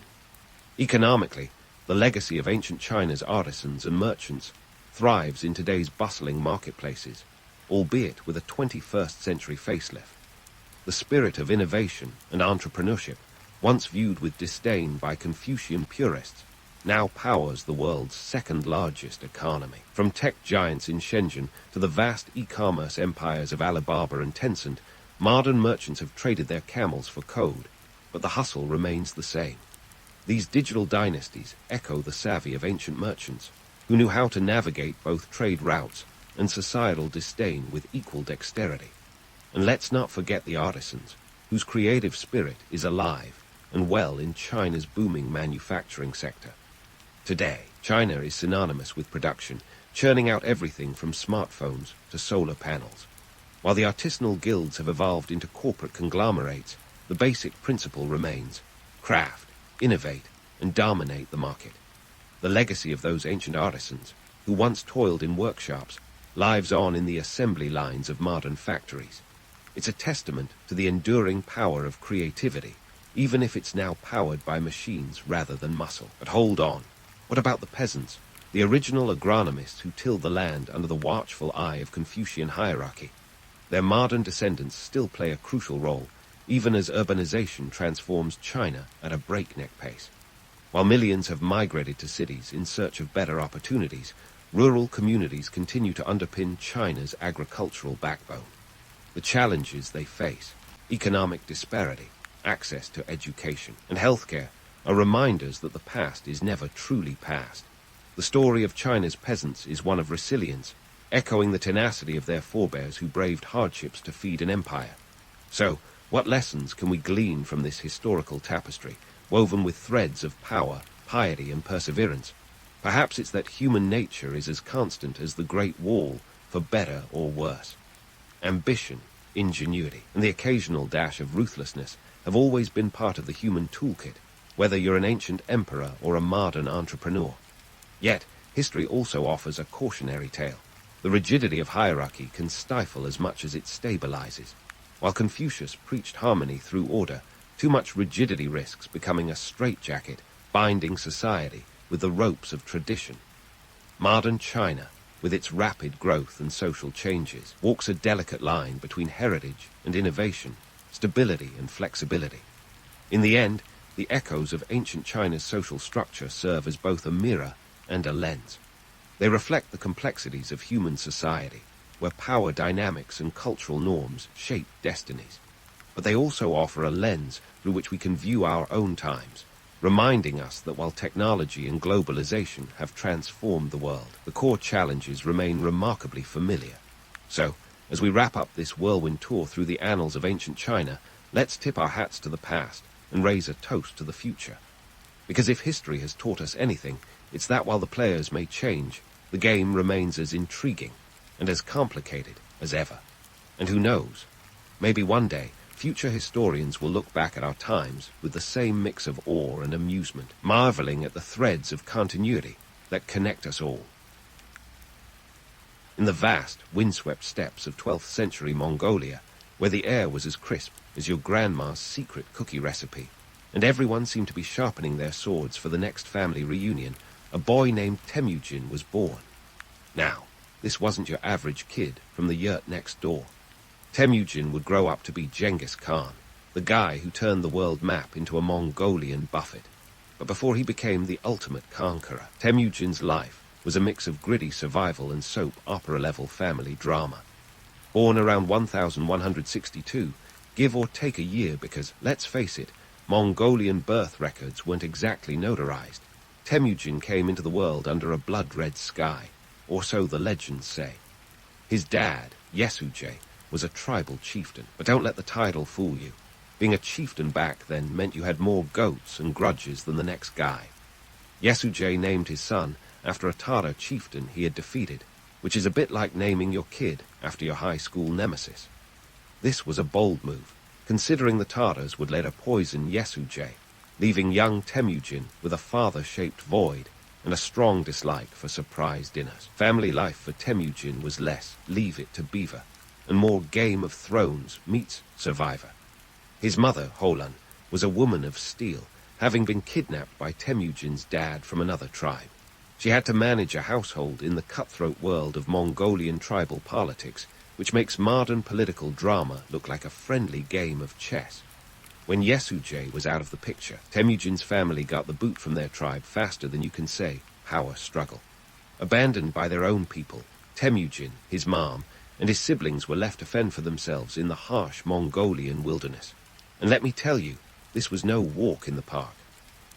Economically, the legacy of ancient China's artisans and merchants thrives in today's bustling marketplaces, albeit with a 21st century facelift. The spirit of innovation and entrepreneurship, once viewed with disdain by Confucian purists, now powers the world's second-largest economy. From tech giants in Shenzhen to the vast e-commerce empires of Alibaba and Tencent, modern merchants have traded their camels for code, but the hustle remains the same. These digital dynasties echo the savvy of ancient merchants, who knew how to navigate both trade routes and societal disdain with equal dexterity. And let's not forget the artisans, whose creative spirit is alive and well in China's booming manufacturing sector. Today, China is synonymous with production, churning out everything from smartphones to solar panels. While the artisanal guilds have evolved into corporate conglomerates, the basic principle remains: craft, innovate, and dominate the market. The legacy of those ancient artisans, who once toiled in workshops, lives on in the assembly lines of modern factories. It's a testament to the enduring power of creativity, even if it's now powered by machines rather than muscle. But hold on. What about the peasants, the original agronomists who tilled the land under the watchful eye of Confucian hierarchy? Their modern descendants still play a crucial role, even as urbanization transforms China at a breakneck pace. While millions have migrated to cities in search of better opportunities, rural communities continue to underpin China's agricultural backbone. The challenges they face, economic disparity, access to education, and healthcare, are reminders that the past is never truly past. The story of China's peasants is one of resilience, echoing the tenacity of their forebears who braved hardships to feed an empire. So, what lessons can we glean from this historical tapestry, woven with threads of power, piety, and perseverance? Perhaps it's that human nature is as constant as the Great Wall, for better or worse. Ambition, ingenuity, and the occasional dash of ruthlessness have always been part of the human toolkit, whether you're an ancient emperor or a modern entrepreneur. Yet, history also offers a cautionary tale. The rigidity of hierarchy can stifle as much as it stabilizes. While Confucius preached harmony through order, too much rigidity risks becoming a straitjacket, binding society with the ropes of tradition. Modern China, with its rapid growth and social changes, walks a delicate line between heritage and innovation, stability and flexibility. In the end, the echoes of ancient China's social structure serve as both a mirror and a lens. They reflect the complexities of human society, where power dynamics and cultural norms shape destinies. But they also offer a lens through which we can view our own times, reminding us that while technology and globalization have transformed the world, the core challenges remain remarkably familiar. So, as we wrap up this whirlwind tour through the annals of ancient China, let's tip our hats to the past and raise a toast to the future. Because if history has taught us anything, it's that while the players may change, the game remains as intriguing and as complicated as ever. And who knows, maybe one day, future historians will look back at our times with the same mix of awe and amusement, marveling at the threads of continuity that connect us all. In the vast, windswept steppes of 12th century Mongolia, where the air was as crisp as your grandma's secret cookie recipe, and everyone seemed to be sharpening their swords for the next family reunion, a boy named Temujin was born. Now, this wasn't your average kid from the yurt next door. Temujin would grow up to be Genghis Khan, the guy who turned the world map into a Mongolian buffet. But before he became the ultimate conqueror, Temujin's life was a mix of gritty survival and soap opera-level family drama. Born around 1162, give or take a year because, let's face it, Mongolian birth records weren't exactly notarized. Temujin came into the world under a blood-red sky, or so the legends say. His dad, Yesujay, was a tribal chieftain, but don't let the title fool you. Being a chieftain back then meant you had more goats and grudges than the next guy. Yesujay named his son after a Tatar chieftain he had defeated, which is a bit like naming your kid after your high school nemesis. This was a bold move, considering the Tatars would later poison Yesujay, leaving young Temujin with a father-shaped void and a strong dislike for surprise dinners. Family life for Temujin was less Leave It to Beaver, and more Game of Thrones meets Survivor. His mother, Holan, was a woman of steel, having been kidnapped by Temujin's dad from another tribe. She had to manage a household in the cutthroat world of Mongolian tribal politics, which makes modern political drama look like a friendly game of chess. When Yesujay was out of the picture, Temujin's family got the boot from their tribe faster than you can say power struggle. Abandoned by their own people, Temujin, his mom, and his siblings were left to fend for themselves in the harsh Mongolian wilderness. And let me tell you, this was no walk in the park.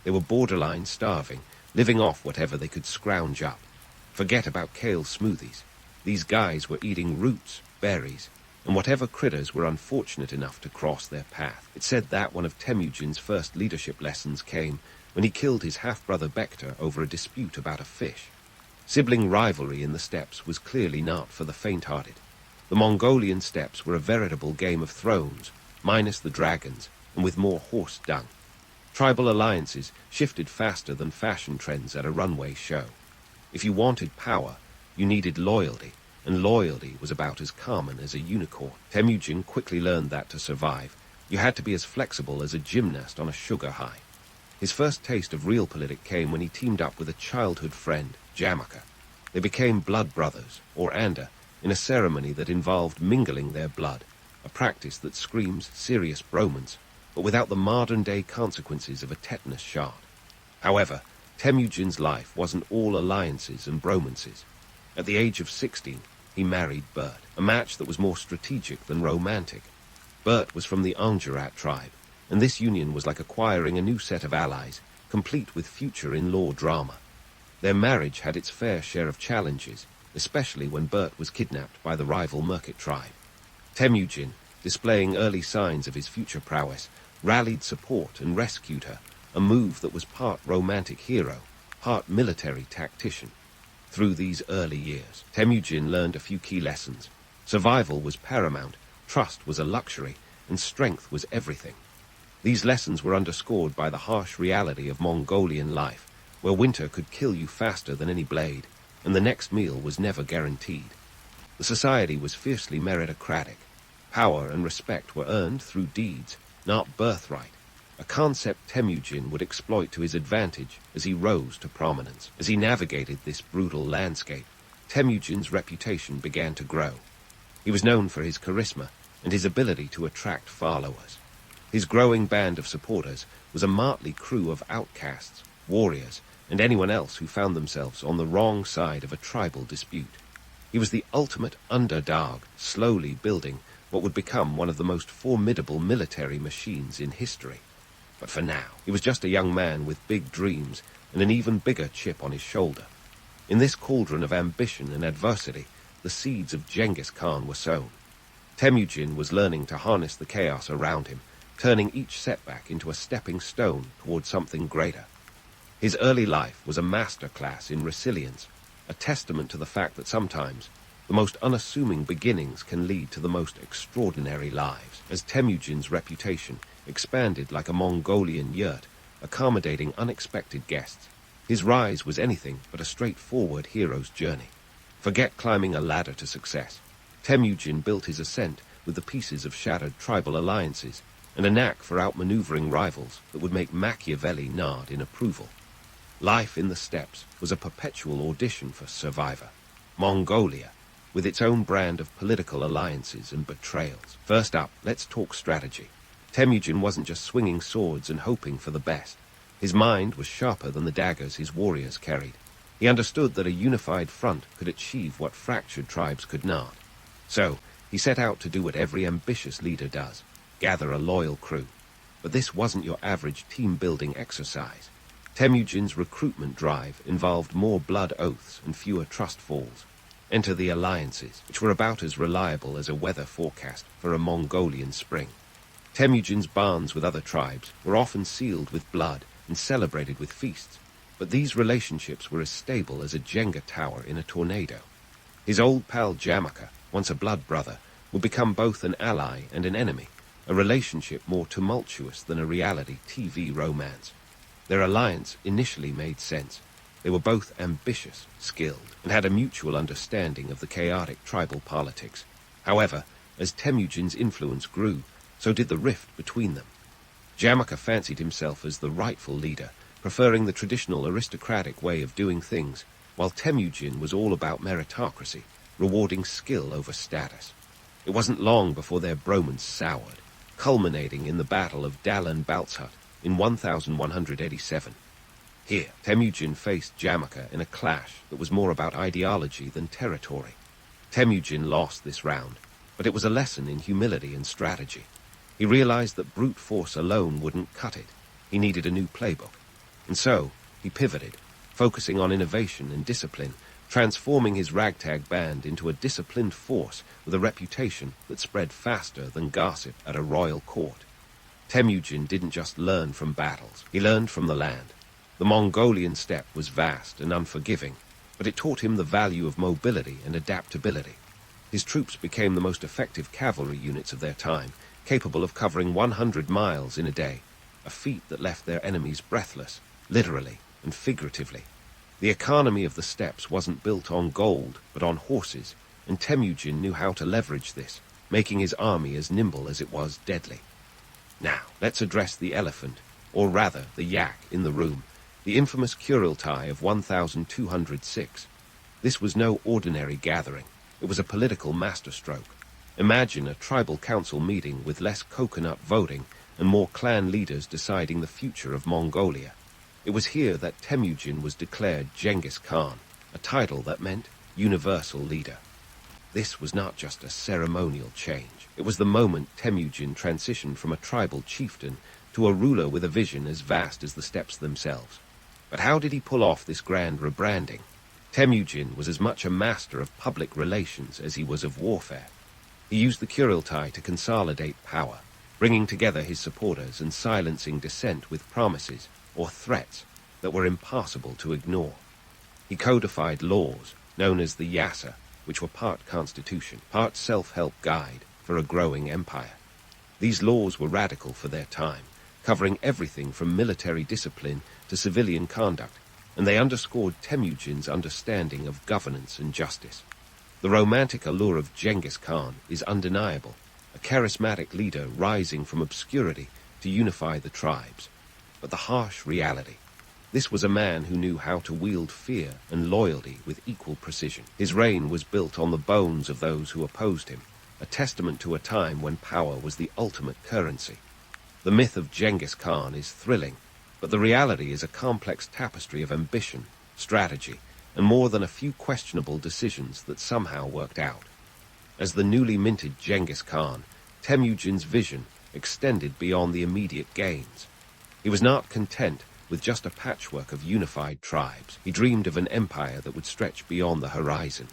They were borderline starving, living off whatever they could scrounge up. Forget about kale smoothies. These guys were eating roots, berries, and whatever critters were unfortunate enough to cross their path. It's said that one of Temujin's first leadership lessons came when he killed his half-brother Bekta over a dispute about a fish. Sibling rivalry in the steppes was clearly not for the faint-hearted. The Mongolian steppes were a veritable Game of Thrones, minus the dragons, and with more horse dung. Tribal alliances shifted faster than fashion trends at a runway show. If you wanted power, you needed loyalty, and loyalty was about as common as a unicorn. Temujin quickly learned that to survive, you had to be as flexible as a gymnast on a sugar high. His first taste of realpolitik came when he teamed up with a childhood friend, Jamaka. They became blood brothers, or anda, in a ceremony that involved mingling their blood, a practice that screams serious bromance, but without the modern-day consequences of a tetanus shot. However, Temujin's life wasn't all alliances and bromances. At the age of 16, he married Bert, a match that was more strategic than romantic. Bert was from the Angerat tribe, and this union was like acquiring a new set of allies, complete with future in-law drama. Their marriage had its fair share of challenges, especially when Bert was kidnapped by the rival Merkit tribe. Temujin, displaying early signs of his future prowess, rallied support and rescued her, a move that was part romantic hero, part military tactician. Through these early years, Temujin learned a few key lessons. Survival was paramount, trust was a luxury, and strength was everything. These lessons were underscored by the harsh reality of Mongolian life, where winter could kill you faster than any blade, and the next meal was never guaranteed. The society was fiercely meritocratic. Power and respect were earned through deeds, not birthright, a concept Temujin would exploit to his advantage as he rose to prominence. As he navigated this brutal landscape, Temujin's reputation began to grow. He was known for his charisma and his ability to attract followers. His growing band of supporters was a motley crew of outcasts, warriors, and anyone else who found themselves on the wrong side of a tribal dispute. He was the ultimate underdog, slowly building what would become one of the most formidable military machines in history. But for now, he was just a young man with big dreams and an even bigger chip on his shoulder. In this cauldron of ambition and adversity, the seeds of Genghis Khan were sown. Temujin was learning to harness the chaos around him, turning each setback into a stepping stone toward something greater. His early life was a masterclass in resilience, a testament to the fact that sometimes the most unassuming beginnings can lead to the most extraordinary lives. As Temujin's reputation expanded like a Mongolian yurt, accommodating unexpected guests, his rise was anything but a straightforward hero's journey. Forget climbing a ladder to success. Temujin built his ascent with the pieces of shattered tribal alliances and a knack for outmaneuvering rivals that would make Machiavelli nod in approval. Life in the steppes was a perpetual audition for survivor. Mongolia, with its own brand of political alliances and betrayals. First up, let's talk strategy. Temujin wasn't just swinging swords and hoping for the best. His mind was sharper than the daggers his warriors carried. He understood that a unified front could achieve what fractured tribes could not. So, he set out to do what every ambitious leader does, gather a loyal crew. But this wasn't your average team-building exercise. Temujin's recruitment drive involved more blood oaths and fewer trust falls. Enter the alliances, which were about as reliable as a weather forecast for a Mongolian spring. Temujin's bonds with other tribes were often sealed with blood and celebrated with feasts, but these relationships were as stable as a Jenga tower in a tornado. His old pal Jamaka, once a blood brother, would become both an ally and an enemy, a relationship more tumultuous than a reality TV romance. Their alliance initially made sense. They were both ambitious, skilled, and had a mutual understanding of the chaotic tribal politics. However, as Temujin's influence grew, so did the rift between them. Jamaka fancied himself as the rightful leader, preferring the traditional aristocratic way of doing things, while Temujin was all about meritocracy, rewarding skill over status. It wasn't long before their bromance soured, culminating in the Battle of Dalan Baltshut in 1187. Here, Temujin faced Jamaka in a clash that was more about ideology than territory. Temujin lost this round, but it was a lesson in humility and strategy. He realized that brute force alone wouldn't cut it. He needed a new playbook. And so, he pivoted, focusing on innovation and discipline, transforming his ragtag band into a disciplined force with a reputation that spread faster than gossip at a royal court. Temujin didn't just learn from battles, he learned from the land. The Mongolian steppe was vast and unforgiving, but it taught him the value of mobility and adaptability. His troops became the most effective cavalry units of their time, capable of covering 100 miles in a day, a feat that left their enemies breathless, literally and figuratively. The economy of the steppes wasn't built on gold, but on horses, and Temujin knew how to leverage this, making his army as nimble as it was deadly. Now, let's address the elephant, or rather the yak, in the room, the infamous Kurultai of 1206. This was no ordinary gathering. It was a political masterstroke. Imagine a tribal council meeting with less coconut voting and more clan leaders deciding the future of Mongolia. It was here that Temujin was declared Genghis Khan, a title that meant universal leader. This was not just a ceremonial change. It was the moment Temujin transitioned from a tribal chieftain to a ruler with a vision as vast as the steppes themselves. But how did he pull off this grand rebranding? Temujin was as much a master of public relations as he was of warfare. He used the Kurultai to consolidate power, bringing together his supporters and silencing dissent with promises or threats that were impossible to ignore. He codified laws known as the Yasa, which were part constitution, part self-help guide for a growing empire. These laws were radical for their time, covering everything from military discipline to civilian conduct, and they underscored Temujin's understanding of governance and justice. The romantic allure of Genghis Khan is undeniable, a charismatic leader rising from obscurity to unify the tribes. But the harsh reality: this was a man who knew how to wield fear and loyalty with equal precision. His reign was built on the bones of those who opposed him, a testament to a time when power was the ultimate currency. The myth of Genghis Khan is thrilling, but the reality is a complex tapestry of ambition, strategy, and more than a few questionable decisions that somehow worked out. As the newly minted Genghis Khan, Temujin's vision extended beyond the immediate gains. He was not content with just a patchwork of unified tribes. He dreamed of an empire that would stretch beyond the horizon.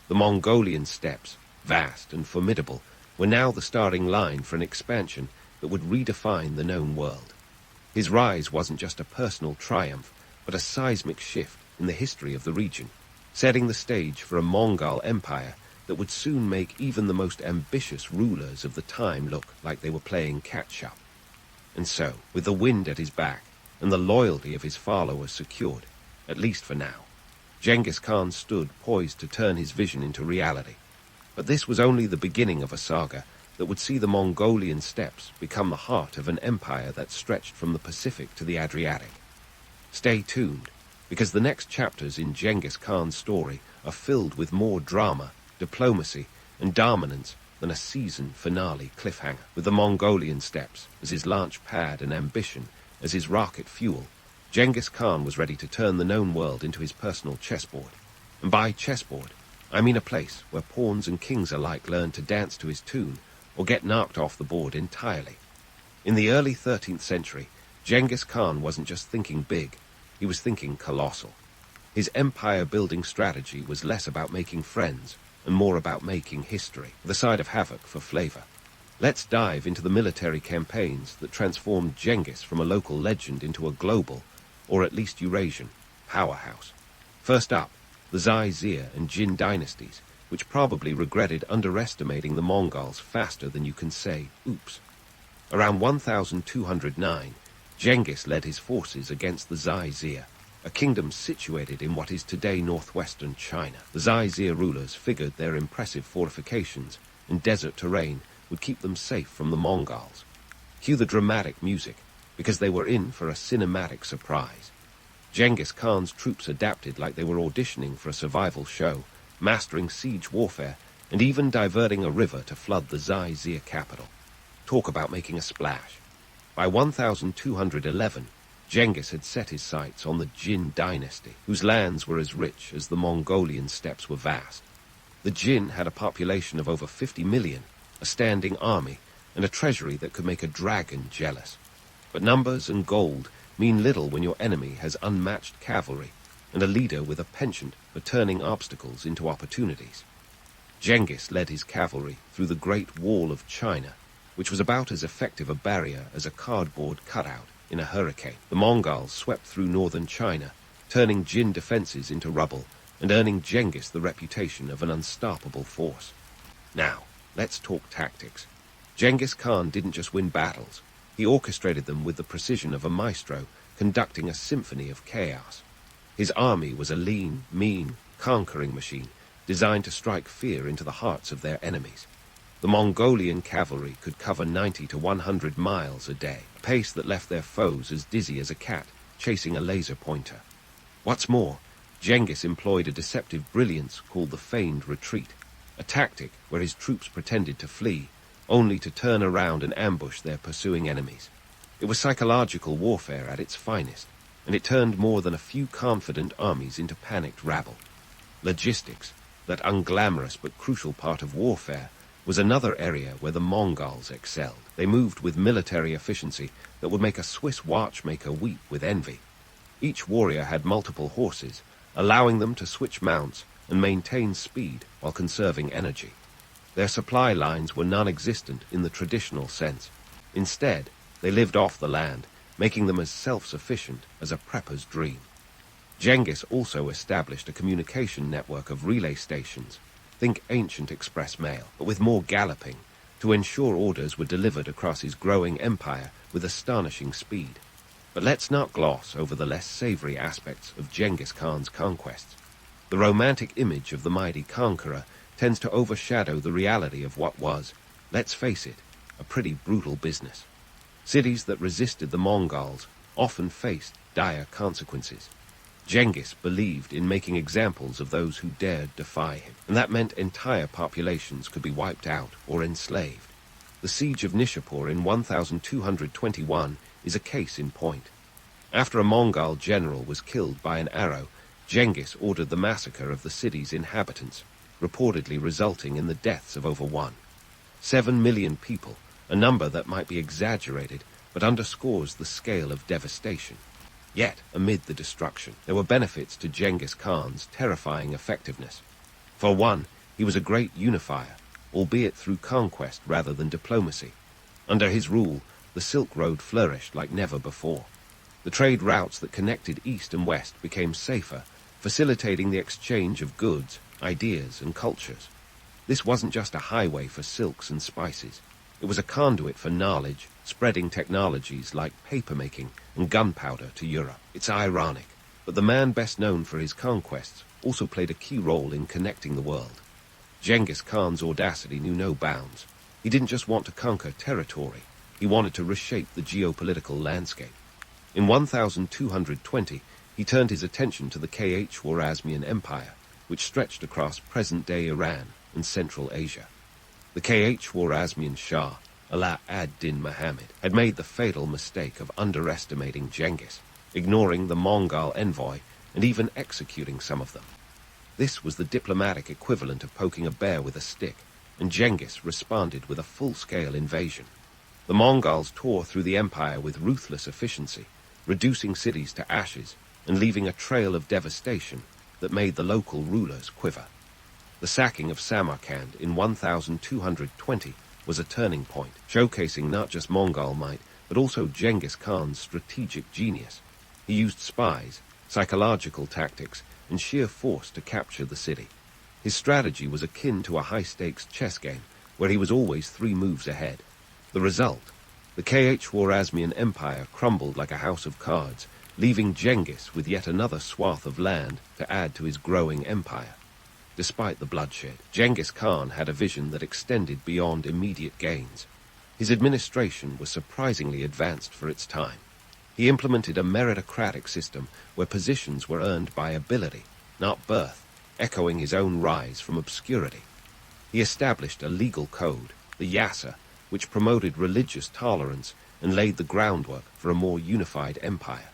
The Mongolian steppes, vast and formidable, were now the starting line for an expansion that would redefine the known world. His rise wasn't just a personal triumph, but a seismic shift in the history of the region, setting the stage for a Mongol empire that would soon make even the most ambitious rulers of the time look like they were playing catch-up. And so, with the wind at his back and the loyalty of his followers secured, at least for now, Genghis Khan stood poised to turn his vision into reality. But this was only the beginning of a saga that would see the Mongolian steppes become the heart of an empire that stretched from the Pacific to the Adriatic. Stay tuned, because the next chapters in Genghis Khan's story are filled with more drama, diplomacy, and dominance than a season finale cliffhanger. With the Mongolian steppes as his launch pad and ambition as his rocket fuel, Genghis Khan was ready to turn the known world into his personal chessboard. And by chessboard, I mean a place where pawns and kings alike learn to dance to his tune or get knocked off the board entirely. In the early 13th century, Genghis Khan wasn't just thinking big, he was thinking colossal. His empire-building strategy was less about making friends and more about making history, with a side of havoc for flavor. Let's dive into the military campaigns that transformed Genghis from a local legend into a global, or at least Eurasian, powerhouse. First up, the Zaizir and Jin dynasties, which probably regretted underestimating the Mongols faster than you can say, oops. Around 1209, Genghis led his forces against the Zaizir, a kingdom situated in what is today northwestern China. The Zaizir rulers figured their impressive fortifications and desert terrain would keep them safe from the Mongols. Cue the dramatic music, because they were in for a cinematic surprise. Genghis Khan's troops adapted like they were auditioning for a survival show, mastering siege warfare, and even diverting a river to flood the Zaizir capital. Talk about making a splash. By 1211, Genghis had set his sights on the Jin dynasty, whose lands were as rich as the Mongolian steppes were vast. The Jin had a population of over 50 million, a standing army, and a treasury that could make a dragon jealous. But numbers and gold mean little when your enemy has unmatched cavalry and a leader with a penchant for turning obstacles into opportunities. Genghis led his cavalry through the Great Wall of China, which was about as effective a barrier as a cardboard cutout in a hurricane. The Mongols swept through northern China, turning Jin defenses into rubble and earning Genghis the reputation of an unstoppable force. Now, let's talk tactics. Genghis Khan didn't just win battles, he orchestrated them with the precision of a maestro conducting a symphony of chaos. His army was a lean, mean, conquering machine designed to strike fear into the hearts of their enemies. The Mongolian cavalry could cover 90 to 100 miles a day, a pace that left their foes as dizzy as a cat chasing a laser pointer. What's more, Genghis employed a deceptive brilliance called the feigned retreat, a tactic where his troops pretended to flee, only to turn around and ambush their pursuing enemies. It was psychological warfare at its finest, and it turned more than a few confident armies into panicked rabble. Logistics, that unglamorous but crucial part of warfare, was another area where the Mongols excelled. They moved with military efficiency that would make a Swiss watchmaker weep with envy. Each warrior had multiple horses, allowing them to switch mounts and maintain speed while conserving energy. Their supply lines were non-existent in the traditional sense. Instead, they lived off the land, making them as self-sufficient as a prepper's dream. Genghis also established a communication network of relay stations, think ancient express mail, but with more galloping, to ensure orders were delivered across his growing empire with astonishing speed. But let's not gloss over the less savory aspects of Genghis Khan's conquests. The romantic image of the mighty conqueror tends to overshadow the reality of what was, let's face it, a pretty brutal business. Cities that resisted the Mongols often faced dire consequences. Genghis believed in making examples of those who dared defy him, and that meant entire populations could be wiped out or enslaved. The siege of Nishapur in 1221 is a case in point. After a Mongol general was killed by an arrow, Genghis ordered the massacre of the city's inhabitants, reportedly resulting in the deaths of over 7 million people, a number that might be exaggerated but underscores the scale of devastation. Yet, amid the destruction, there were benefits to Genghis Khan's terrifying effectiveness. For one, he was a great unifier, albeit through conquest rather than diplomacy. Under his rule, the Silk Road flourished like never before. The trade routes that connected east and west became safer, facilitating the exchange of goods, ideas, and cultures. This wasn't just a highway for silks and spices. It was a conduit for knowledge, spreading technologies like papermaking and gunpowder to Europe. It's ironic, but the man best known for his conquests also played a key role in connecting the world. Genghis Khan's audacity knew no bounds. He didn't just want to conquer territory, he wanted to reshape the geopolitical landscape. In 1220, he turned his attention to the Khwarezmian Empire, which stretched across present-day Iran and Central Asia. The Khwarezmian Shah, Ala ad-Din Muhammad, had made the fatal mistake of underestimating Genghis, ignoring the Mongol envoy and even executing some of them. This was the diplomatic equivalent of poking a bear with a stick, and Genghis responded with a full-scale invasion. The Mongols tore through the empire with ruthless efficiency, reducing cities to ashes and leaving a trail of devastation that made the local rulers quiver. The sacking of Samarkand in 1220 was a turning point, showcasing not just Mongol might, but also Genghis Khan's strategic genius. He used spies, psychological tactics, and sheer force to capture the city. His strategy was akin to a high-stakes chess game, where he was always 3 moves ahead. The result? The Khwarezmian Empire crumbled like a house of cards, leaving Genghis with yet another swath of land to add to his growing empire. Despite the bloodshed, Genghis Khan had a vision that extended beyond immediate gains. His administration was surprisingly advanced for its time. He implemented a meritocratic system where positions were earned by ability, not birth, echoing his own rise from obscurity. He established a legal code, the Yasa, which promoted religious tolerance and laid the groundwork for a more unified empire.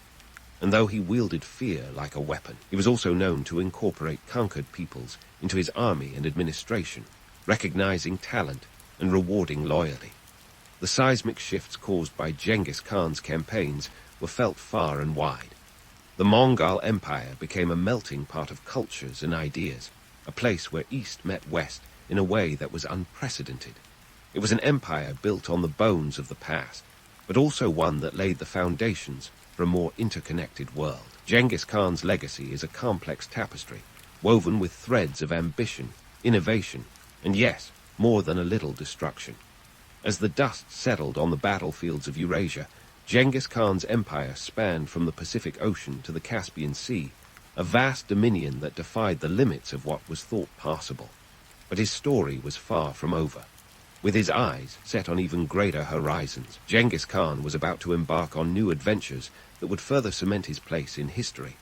And though he wielded fear like a weapon, he was also known to incorporate conquered peoples into his army and administration, recognizing talent and rewarding loyalty. The seismic shifts caused by Genghis Khan's campaigns were felt far and wide. The Mongol Empire became a melting pot of cultures and ideas, a place where East met West in a way that was unprecedented. It was an empire built on the bones of the past, but also one that laid the foundations for a more interconnected world. Genghis Khan's legacy is a complex tapestry, woven with threads of ambition, innovation, and yes, more than a little destruction. As the dust settled on the battlefields of Eurasia, Genghis Khan's empire spanned from the Pacific Ocean to the Caspian Sea, a vast dominion that defied the limits of what was thought possible. But his story was far from over. With his eyes set on even greater horizons, Genghis Khan was about to embark on new adventures that would further cement his place in history.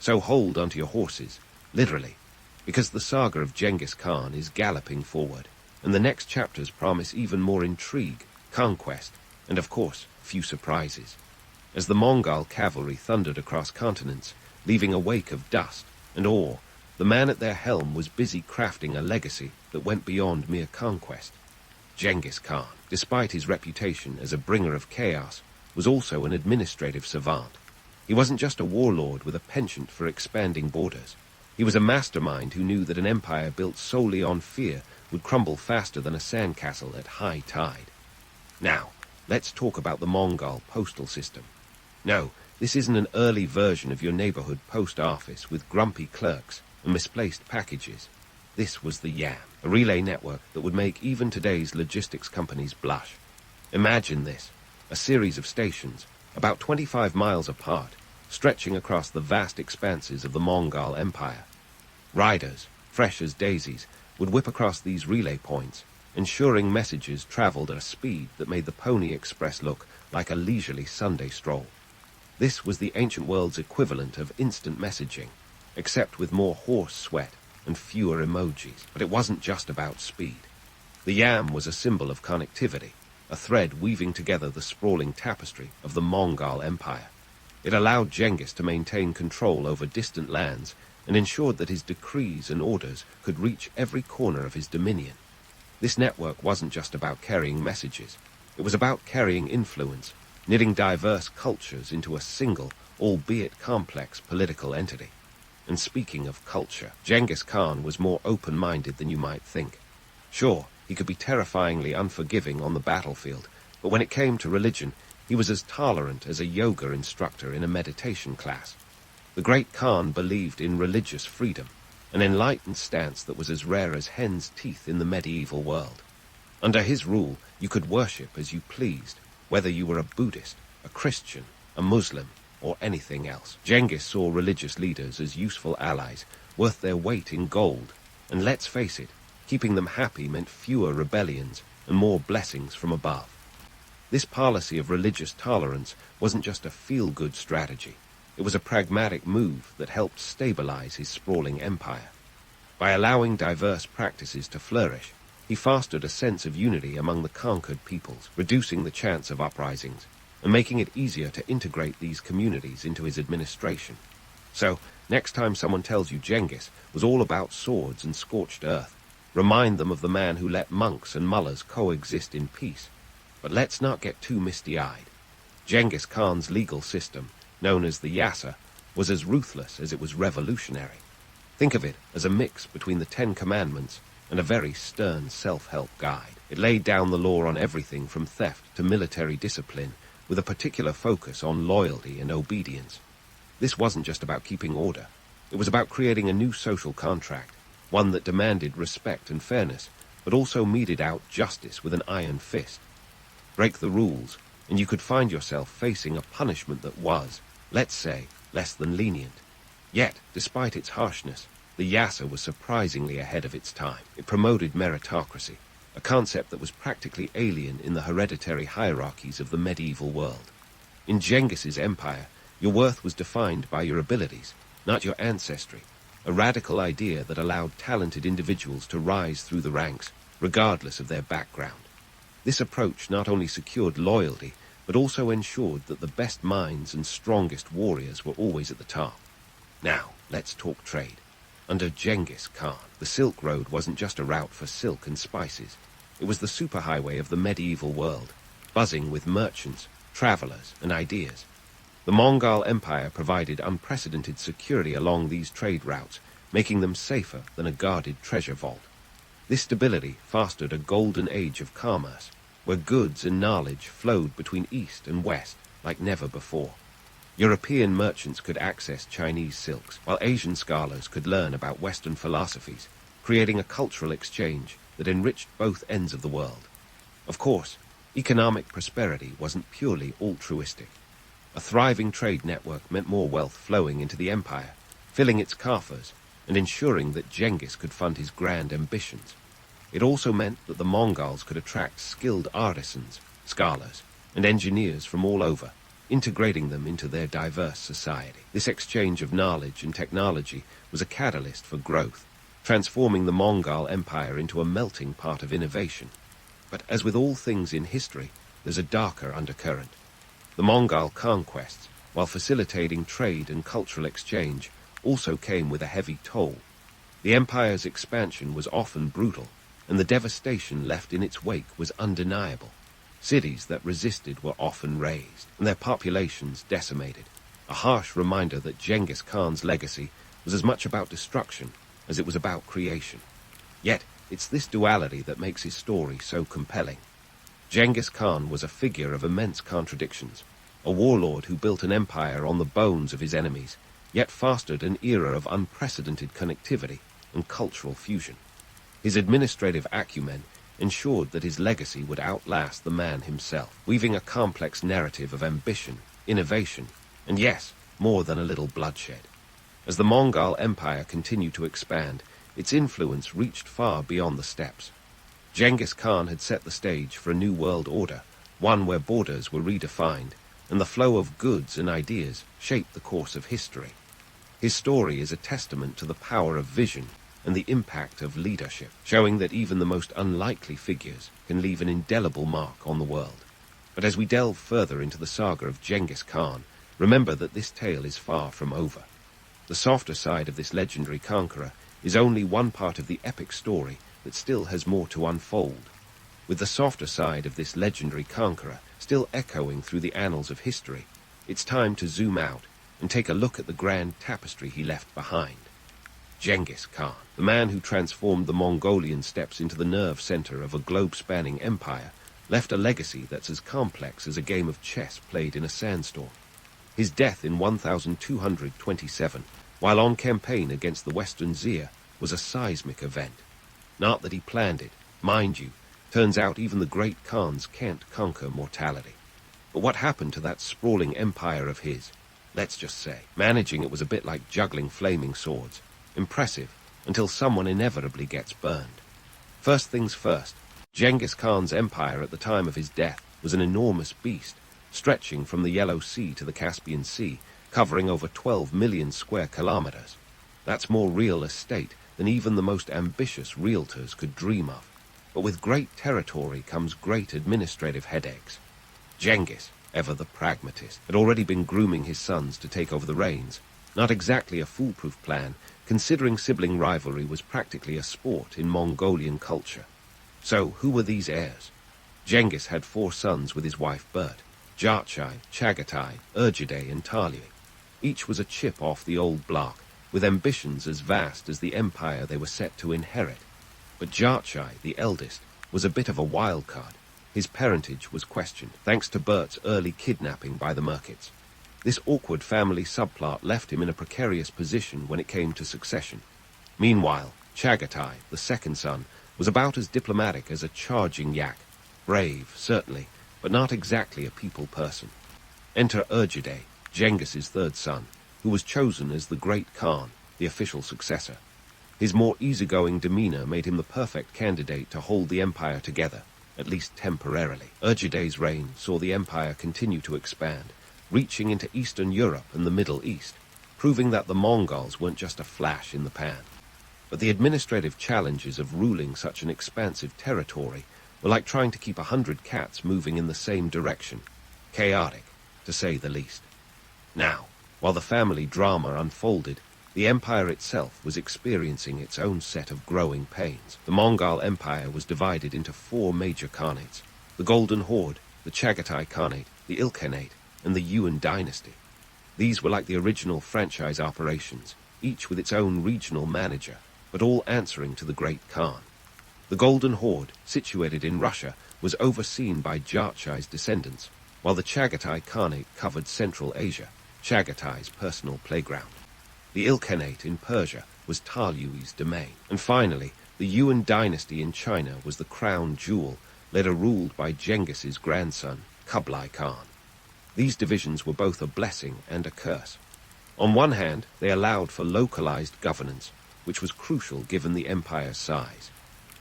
So hold onto your horses, literally, because the saga of Genghis Khan is galloping forward, and the next chapters promise even more intrigue, conquest, and of course, few surprises. As the Mongol cavalry thundered across continents, leaving a wake of dust and awe, the man at their helm was busy crafting a legacy that went beyond mere conquest. Genghis Khan, despite his reputation as a bringer of chaos, was also an administrative savant. He wasn't just a warlord with a penchant for expanding borders. He was a mastermind who knew that an empire built solely on fear would crumble faster than a sandcastle at high tide. Now, let's talk about the Mongol postal system. No, this isn't an early version of your neighborhood post office with grumpy clerks and misplaced packages. This was the YAM, a relay network that would make even today's logistics companies blush. Imagine this, a series of stations, about 25 miles apart, stretching across the vast expanses of the Mongol Empire. Riders, fresh as daisies, would whip across these relay points, ensuring messages traveled at a speed that made the Pony Express look like a leisurely Sunday stroll. This was the ancient world's equivalent of instant messaging, except with more horse sweat and fewer emojis. But it wasn't just about speed. The YAM was a symbol of connectivity, a thread weaving together the sprawling tapestry of the Mongol Empire. It allowed Genghis to maintain control over distant lands and ensured that his decrees and orders could reach every corner of his dominion. This network wasn't just about carrying messages. It was about carrying influence, knitting diverse cultures into a single, albeit complex, political entity. And speaking of culture, Genghis Khan was more open-minded than you might think. Sure, he could be terrifyingly unforgiving on the battlefield, but when it came to religion, he was as tolerant as a yoga instructor in a meditation class. The great Khan believed in religious freedom, an enlightened stance that was as rare as hen's teeth in the medieval world. Under his rule, you could worship as you pleased, whether you were a Buddhist, a Christian, a Muslim, or anything else. Genghis saw religious leaders as useful allies, worth their weight in gold, and let's face it, keeping them happy meant fewer rebellions and more blessings from above. This policy of religious tolerance wasn't just a feel-good strategy. It was a pragmatic move that helped stabilize his sprawling empire. By allowing diverse practices to flourish, he fostered a sense of unity among the conquered peoples, reducing the chance of uprisings, and making it easier to integrate these communities into his administration. So, next time someone tells you Genghis was all about swords and scorched earth, remind them of the man who let monks and mullahs coexist in peace. But let's not get too misty-eyed. Genghis Khan's legal system, known as the Yasa, was as ruthless as it was revolutionary. Think of it as a mix between the 10 Commandments and a very stern self-help guide. It laid down the law on everything from theft to military discipline, with a particular focus on loyalty and obedience. This wasn't just about keeping order. It was about creating a new social contract, one that demanded respect and fairness, but also meted out justice with an iron fist. Break the rules, and you could find yourself facing a punishment that was, let's say, less than lenient. Yet, despite its harshness, the Yasa was surprisingly ahead of its time. It promoted meritocracy, a concept that was practically alien in the hereditary hierarchies of the medieval world. In Genghis's empire, your worth was defined by your abilities, not your ancestry, a radical idea that allowed talented individuals to rise through the ranks, regardless of their background. This approach not only secured loyalty, but also ensured that the best minds and strongest warriors were always at the top. Now, let's talk trade. Under Genghis Khan, the Silk Road wasn't just a route for silk and spices. It was the superhighway of the medieval world, buzzing with merchants, travelers, and ideas. The Mongol Empire provided unprecedented security along these trade routes, making them safer than a guarded treasure vault. This stability fostered a golden age of commerce, where goods and knowledge flowed between East and West like never before. European merchants could access Chinese silks, while Asian scholars could learn about Western philosophies, creating a cultural exchange that enriched both ends of the world. Of course, economic prosperity wasn't purely altruistic. A thriving trade network meant more wealth flowing into the empire, filling its coffers and ensuring that Genghis could fund his grand ambitions. It also meant that the Mongols could attract skilled artisans, scholars, and engineers from all over, integrating them into their diverse society. This exchange of knowledge and technology was a catalyst for growth, transforming the Mongol Empire into a melting pot of innovation. But as with all things in history, there's a darker undercurrent. The Mongol conquests, while facilitating trade and cultural exchange, also came with a heavy toll. The empire's expansion was often brutal, and the devastation left in its wake was undeniable. Cities that resisted were often razed, and their populations decimated, a harsh reminder that Genghis Khan's legacy was as much about destruction as it was about creation. Yet, it's this duality that makes his story so compelling. Genghis Khan was a figure of immense contradictions, a warlord who built an empire on the bones of his enemies, yet fostered an era of unprecedented connectivity and cultural fusion. His administrative acumen ensured that his legacy would outlast the man himself, weaving a complex narrative of ambition, innovation, and yes, more than a little bloodshed. As the Mongol Empire continued to expand, its influence reached far beyond the steppes. Genghis Khan had set the stage for a new world order, one where borders were redefined, and the flow of goods and ideas shaped the course of history. His story is a testament to the power of vision and the impact of leadership, showing that even the most unlikely figures can leave an indelible mark on the world. But as we delve further into the saga of Genghis Khan, remember that this tale is far from over. The softer side of this legendary conqueror is only one part of the epic story that still has more to unfold. With the softer side of this legendary conqueror still echoing through the annals of history, it's time to zoom out and take a look at the grand tapestry he left behind. Genghis Khan, the man who transformed the Mongolian steppes into the nerve center of a globe-spanning empire, left a legacy that's as complex as a game of chess played in a sandstorm. His death in 1227, while on campaign against the Western Zir, was a seismic event. Not that he planned it, mind you. Turns out even the great Khans can't conquer mortality. But what happened to that sprawling empire of his? Let's just say, managing it was a bit like juggling flaming swords. Impressive, until someone inevitably gets burned. First things first, Genghis Khan's empire at the time of his death was an enormous beast, stretching from the Yellow Sea to the Caspian Sea, covering over 12 million square kilometers. That's more real estate than even the most ambitious realtors could dream of. But with great territory comes great administrative headaches. Genghis, ever the pragmatist, had already been grooming his sons to take over the reins. Not exactly a foolproof plan, considering sibling rivalry was practically a sport in Mongolian culture. So, who were these heirs? Genghis had 4 sons with his wife Bert: Jarchai, Chagatai, Urgidei, and Talui. Each was a chip off the old block, with ambitions as vast as the empire they were set to inherit. But Jarchai, the eldest, was a bit of a wild card. His parentage was questioned, thanks to Bert's early kidnapping by the Merkits. This awkward family subplot left him in a precarious position when it came to succession. Meanwhile, Chagatai, the second son, was about as diplomatic as a charging yak. Brave, certainly, but not exactly a people person. Enter Urgidei, Genghis's third son, who was chosen as the great Khan, the official successor. His more easygoing demeanor made him the perfect candidate to hold the empire together, at least temporarily. Urgidei's reign saw the empire continue to expand, reaching into Eastern Europe and the Middle East, proving that the Mongols weren't just a flash in the pan. But the administrative challenges of ruling such an expansive territory were like trying to keep 100 cats moving in the same direction. Chaotic, to say the least. Now, while the family drama unfolded, the empire itself was experiencing its own set of growing pains. The Mongol Empire was divided into 4 major khanates: the Golden Horde, the Chagatai Khanate, the Ilkhanate, and the Yuan dynasty. These were like the original franchise operations, each with its own regional manager, but all answering to the Great Khan. The Golden Horde, situated in Russia, was overseen by Jarchai's descendants, while the Chagatai Khanate covered Central Asia, Chagatai's personal playground. The Ilkhanate in Persia was Talui's domain. And finally, The Yuan dynasty in China was the crown jewel, later ruled by Genghis's grandson, Kublai Khan. These divisions were both a blessing and a curse. On one hand, they allowed for localized governance, which was crucial given the empire's size.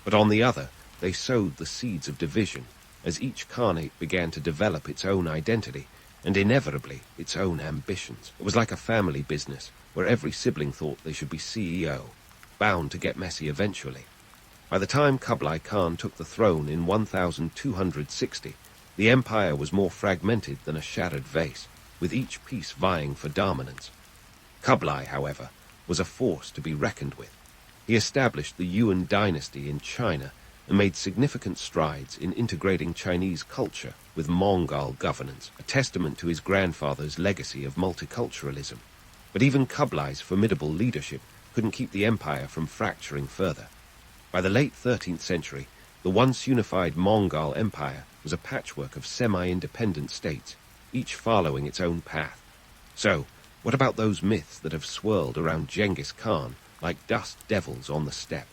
But on the other, they sowed the seeds of division, as each khanate began to develop its own identity, and inevitably its own ambitions. It was like a family business, where every sibling thought they should be CEO, bound to get messy eventually. By the time Kublai Khan took the throne in 1260, the empire was more fragmented than a shattered vase, with each piece vying for dominance. Kublai, however, was a force to be reckoned with. He established the Yuan dynasty in China and made significant strides in integrating Chinese culture with Mongol governance, a testament to his grandfather's legacy of multiculturalism. But even Kublai's formidable leadership couldn't keep the empire from fracturing further. By the late 13th century, the once unified Mongol Empire was a patchwork of semi-independent states, each following its own path. So, what about those myths that have swirled around Genghis Khan like dust devils on the steppe?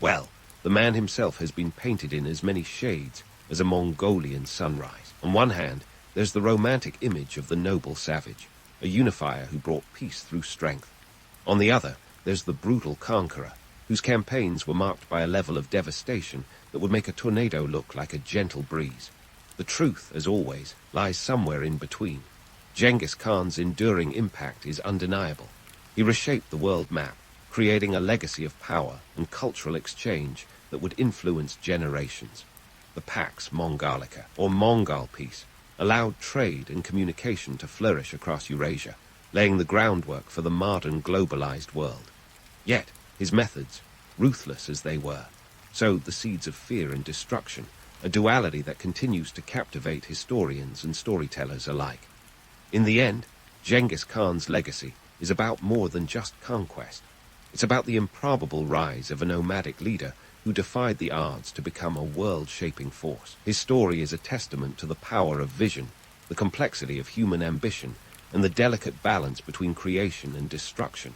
Well, the man himself has been painted in as many shades as a Mongolian sunrise. On one hand, there's the romantic image of the noble savage, a unifier who brought peace through strength. On the other, there's the brutal conqueror, whose campaigns were marked by a level of devastation that would make a tornado look like a gentle breeze. The truth, as always, lies somewhere in between. Genghis Khan's enduring impact is undeniable. He reshaped the world map, creating a legacy of power and cultural exchange that would influence generations. The Pax Mongolica, or Mongol Peace, allowed trade and communication to flourish across Eurasia, laying the groundwork for the modern globalized world. Yet, his methods, ruthless as they were, sowed the seeds of fear and destruction, a duality that continues to captivate historians and storytellers alike. In the end, Genghis Khan's legacy is about more than just conquest. It's about the improbable rise of a nomadic leader who defied the odds to become a world-shaping force. His story is a testament to the power of vision, the complexity of human ambition, and the delicate balance between creation and destruction.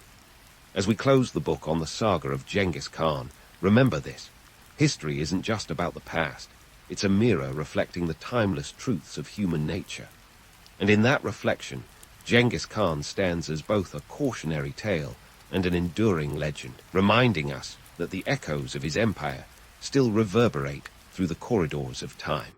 As we close the book on the saga of Genghis Khan, remember this: history isn't just about the past, it's a mirror reflecting the timeless truths of human nature. And in that reflection, Genghis Khan stands as both a cautionary tale and an enduring legend, reminding us that the echoes of his empire still reverberate through the corridors of time.